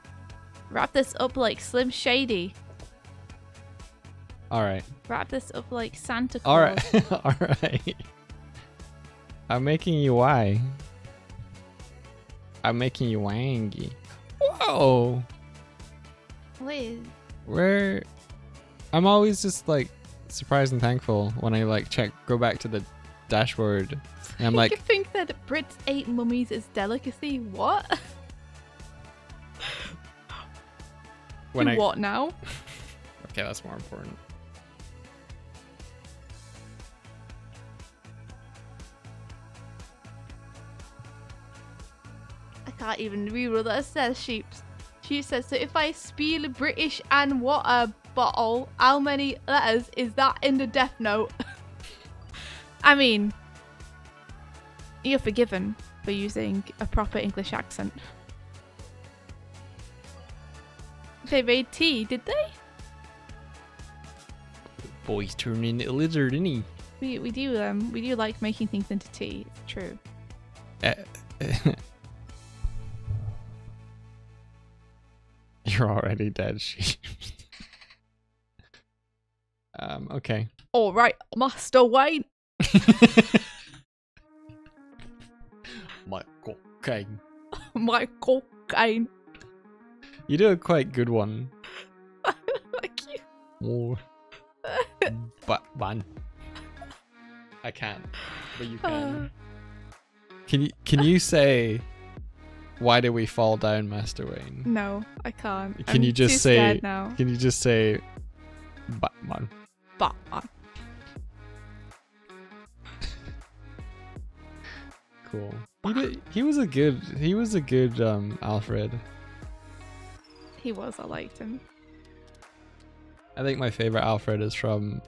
Wrap this up like Slim Shady.
Alright.
Wrap this up like Santa Claus.
Alright. Alright. I'm making you why. I'm making you wangy. Whoa!
Wait.
Where... I'm always just like surprised and thankful when I like go back to the dashboard and I'm like,
You think that Brits ate mummies as delicacy? What? What now?
Okay, that's more important.
I can't even read what that says, Sheep. She says, so if I spill a British and water bottle, how many letters is that in the death note? I mean, you're forgiven for using a proper English accent. They made tea, did they?
Boy's turning into a lizard, isn't he?
We do like making things into tea. It's true.
You're already dead, sheep. Okay.
All right, Master Wayne.
My cocaine.
My cocaine.
You do a quite good one.
Thank you.
Oh. Batman. I can't, but you can. Can you say, why do we fall down, Master Wayne?
No, I can't.
Can you just
too
say?
scared now.
Can you just say, Batman?
Batman.
Cool. He was a good Alfred.
He was. I liked him.
I think my favorite Alfred is from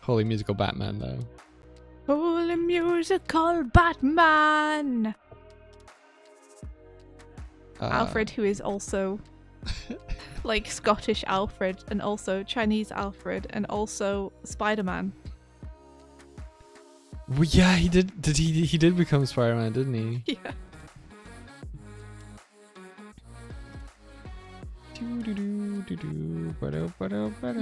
Holy Musical Batman, though.
Holy musical Batman. Alfred, who is also like Scottish Alfred, and also Chinese Alfred, and also Spider-Man.
Well, yeah, he did. He did become Spider-Man, didn't he?
Yeah. You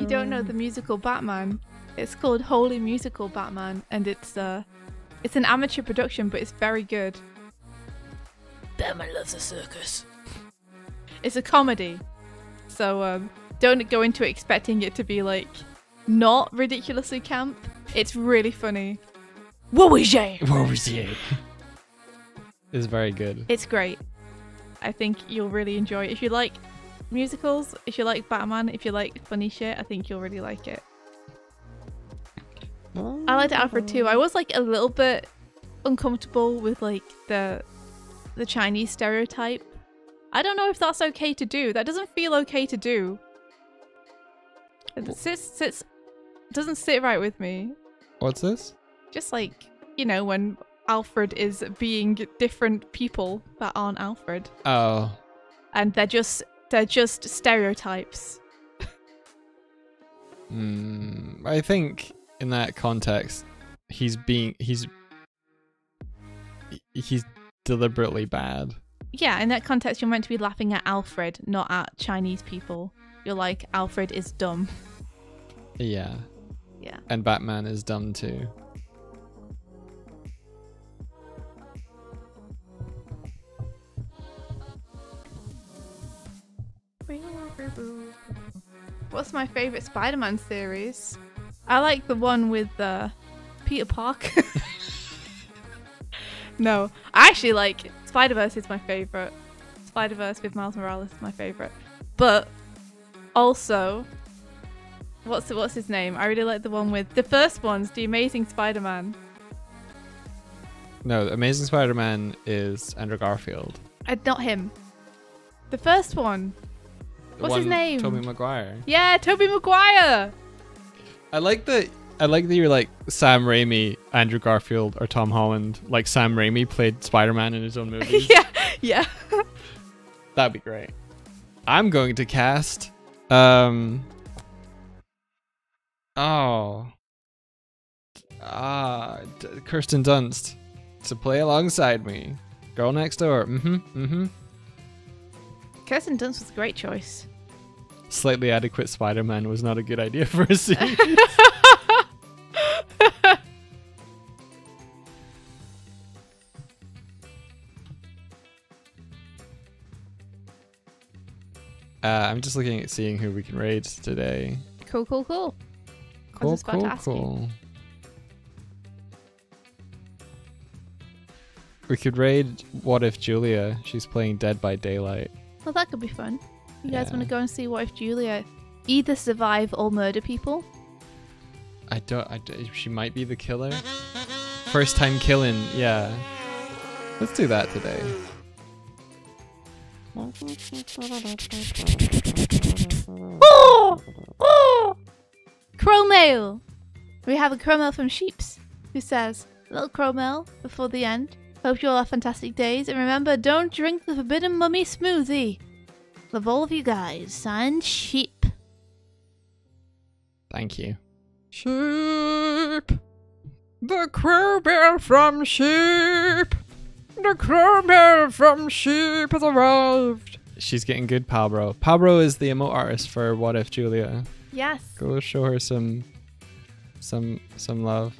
don't know the musical Batman. It's called Holy Musical Batman, and it's an amateur production, but it's very good. Batman loves a circus. It's a comedy, so don't go into it expecting it to be like not ridiculously camp. It's really funny. What was it?
It's very good.
It's great. I think you'll really enjoy it. If you like musicals, if you like Batman, if you like funny shit, I think you'll really like it. I liked Alfred too. I was like a little bit uncomfortable with like the Chinese stereotype. I don't know if that's okay to do. That doesn't feel okay to do. It doesn't sit right with me.
What's this?
Just like, you know, when Alfred is being different people that aren't Alfred.
Oh.
And they're just stereotypes.
I think in that context, he's deliberately bad.
Yeah, in that context, you're meant to be laughing at Alfred, not at Chinese people. You're like, Alfred is dumb.
Yeah.
Yeah.
And Batman is dumb too.
What's my favorite Spider-Man series? I like the one with Peter Parker. No, I actually like Spider-Verse is my favorite. Spider-Verse with Miles Morales is my favorite. But also, what's his name? I really like the one with the first one's The Amazing Spider-Man.
No, Amazing Spider-Man is Andrew Garfield.
Not him. The first one. What's his name?
Tobey Maguire.
Yeah, Tobey Maguire.
I like that you're like Sam Raimi, Andrew Garfield, or Tom Holland. Like Sam Raimi played Spider-Man in his own movies.
Yeah.
That'd be great. I'm going to cast Kirsten Dunst to play alongside me. Girl next door.
Kirsten Dunst was a great choice.
Slightly adequate Spider-Man was not a good idea for a scene. I'm just looking at seeing who we can raid today.
Cool.
Cool. We could raid What If Julia? She's playing Dead by Daylight.
Well, that could be fun. You guys want to go and see What If Julia either survive or murder people?
She might be the killer. First time killing, yeah. Let's do that today.
Crow mail! We have a crow mail from Sheeps who says, little crow mail before the end. Hope you all have fantastic days, and remember, don't drink the forbidden mummy smoothie. Love all of you guys. Signed, Sheep.
Thank you.
Sheep. The crowbell from Sheep. The crowbell from Sheep has arrived.
She's getting good, Palbro. Palbro is the emote artist for What If Julia.
Yes.
Go show her some love.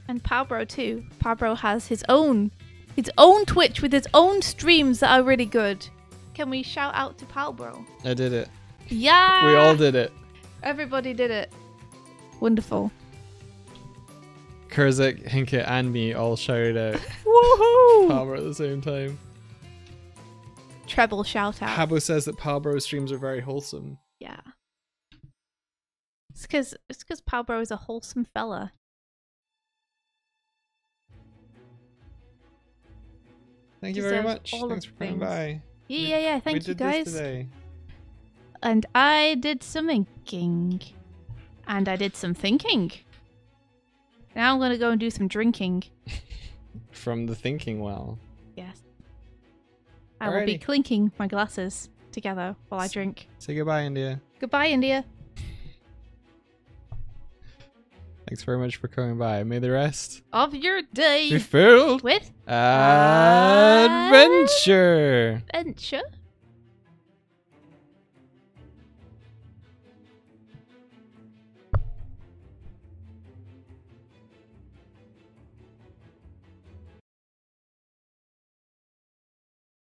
And Palbro too. Palbro has his own Twitch with his own streams that are really good. Can we shout out to Palbro?
I did it.
Yeah!
We all did it.
Everybody did it. Wonderful.
Kurzak, Hinkit, and me all shouted out
Woohoo!
Palbro at the same time.
Treble shout out.
Habo says that Palbro streams are very wholesome.
Yeah. It's because Palbro is a wholesome fella.
Thank you very
Deserves
much.
all
Thanks
of
for coming
things.
by.
Yeah. Thank you
We did
guys.
this today.
And I did some inking. And I did some thinking. Now I'm gonna go and do some drinking.
From the thinking well.
Yes. I will be
Alrighty.
clinking my glasses together while I drink.
Say goodbye, India.
Goodbye, India.
Thanks very much for coming by. May the rest
Of your day.
be filled
With
adventure.
adventure.